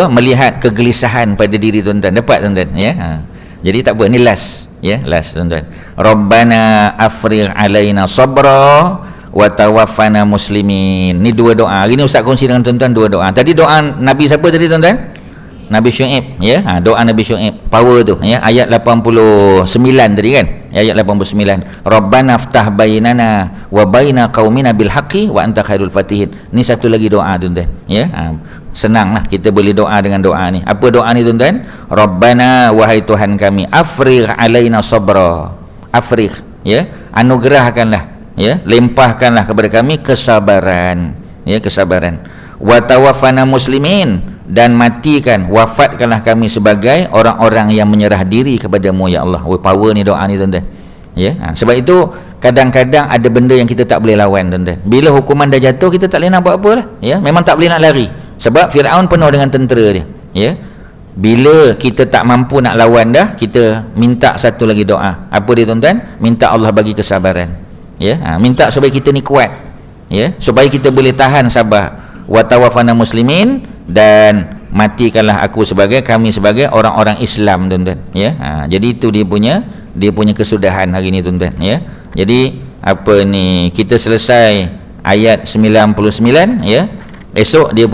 melihat kegelisahan pada diri tuan-tuan, dapat tuan-tuan, ya. Jadi tak apa, ni last, ya, last tuan-tuan. Rabbana afrigh alaina sabra wa tawaffana muslimin. Ni dua doa. Hari ni Ustaz kongsi dengan tuan-tuan dua doa. Tadi doa Nabi siapa tadi tuan-tuan? Nabi Syuaib, ya. Doa Nabi Syuaib, power tu, ya, ayat 89 tadi kan, ayat 89. Rabbana aftah bainana wa baina qaumina bil haqqi wa anta khairul fatihin. Ni satu lagi doa tuan-tuan, ya. Senanglah kita boleh doa dengan doa ni. Apa doa ni tuan-tuan? Rabbana, wahai Tuhan kami, afrigh alaina sabra. Afrigh, ya, anugerahkanlah, ya, limpahkanlah kepada kami kesabaran, ya, kesabaran. Wa tawaffana muslimin, dan matikan, wafatkanlah kami sebagai orang-orang yang menyerah diri kepadamu, ya Allah. Power ni doa ni tuan-tuan, ya. Sebab itu kadang-kadang ada benda yang kita tak boleh lawan tuan-tuan. Bila hukuman dah jatuh, kita tak boleh nak buat apa lah, ya. Memang tak boleh nak lari, sebab Firaun penuh dengan tentera dia, ya. Bila kita tak mampu nak lawan dah, kita minta satu lagi doa. Apa dia tuan-tuan? Minta Allah bagi kesabaran, ya. Minta supaya kita ni kuat, ya, supaya kita boleh tahan sabar. Wa tawaffana muslimin, dan matikanlah kami sebagai orang-orang Islam tuan-tuan, ya. Jadi itu dia punya kesudahan hari ni tuan-tuan, ya. Jadi kita selesai ayat 99, ya. Esok dia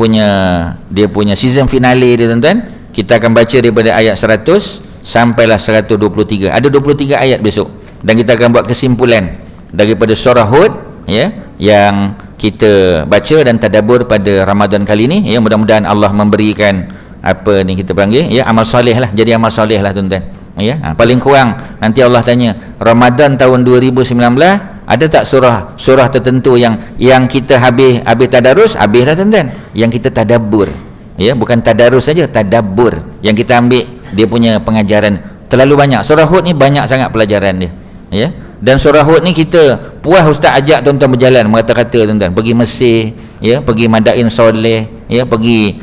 punya season finale dia tuan-tuan. Kita akan baca daripada ayat 100 sampailah 123. Ada 23 ayat besok, dan kita akan buat kesimpulan daripada surah Hud, ya, yang kita baca dan tadabbur pada Ramadan kali ni, ya. Mudah-mudahan Allah memberikan kita panggil, ya, amal soleh lah, jadi amal soleh lah tuan-tuan, ya. Paling kurang nanti Allah tanya, Ramadan tahun 2019 ada tak surah tertentu yang kita habis tadarus? Habislah tuan-tuan. Yang kita tadabbur, ya, bukan tadarus saja, tadabbur, yang kita ambil dia punya pengajaran. Terlalu banyak surah Hud ni, banyak sangat pelajaran dia, ya. Dan surah Hud ni kita puas Ustaz ajak tuan-tuan berjalan merata-rata tuan-tuan, pergi Mesir, ya, pergi Madain Soleh, ya, pergi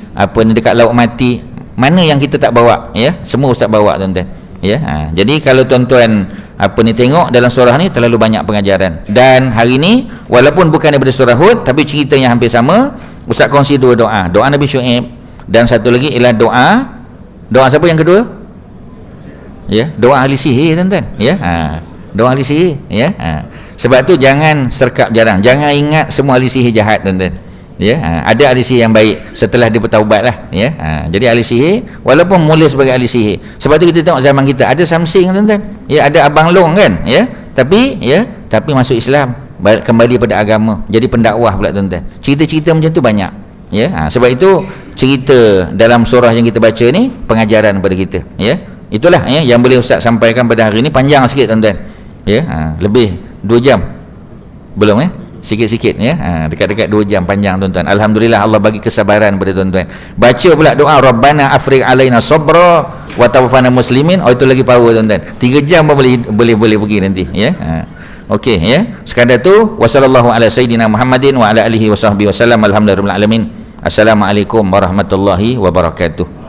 dekat Laut Mati. Mana yang kita tak bawa, ya, semua Ustaz bawa tuan-tuan, ya. Jadi kalau tuan-tuan tengok dalam surah ni terlalu banyak pengajaran. Dan hari ni walaupun bukan daripada surah Hud, tapi cerita yang hampir sama, Ustaz kongsi dua doa. Doa Nabi Syuaib, dan satu lagi ialah doa siapa yang kedua? Ya, doa ahli sihir tuan-tuan, ya. Doa ahli sihir, ya. Sebab tu jangan serkap jarang, jangan ingat semua ahli sihir jahat tuan-tuan, ya. Ada ahli sihir yang baik setelah dia bertaubat lah, ya. Jadi ahli sihir walaupun mula sebagai ahli sihir, sebab tu kita tengok zaman kita ada Samsing tuan-tuan, ya, ada Abang Long kan, ya, tapi masuk Islam, kembali pada agama, jadi pendakwah pula tuan-tuan. Cerita-cerita macam tu banyak, ya. Sebab itu cerita dalam surah yang kita baca ni pengajaran kepada kita, ya. Itulah, ya, yang boleh Ustaz sampaikan pada hari ni. Panjang sikit tuan-tuan, ya. Lebih 2 jam belum, ya, sikit-sikit, ya. Dekat-dekat 2 jam, panjang tuan-tuan. Alhamdulillah Allah bagi kesabaran pada tuan-tuan. Baca pula doa Rabbana afrigh alaina sabra wa tawaffana muslimin. Itu lagi power tuan-tuan. 3 jam pun boleh pergi nanti, ya. Okey, ya. Sekadar tu, wasallallahu ala sayyidina Muhammadin wa ala alihi wasahbihi wasallam. Alhamdulillahirabbil alamin. Assalamualaikum warahmatullahi wabarakatuh.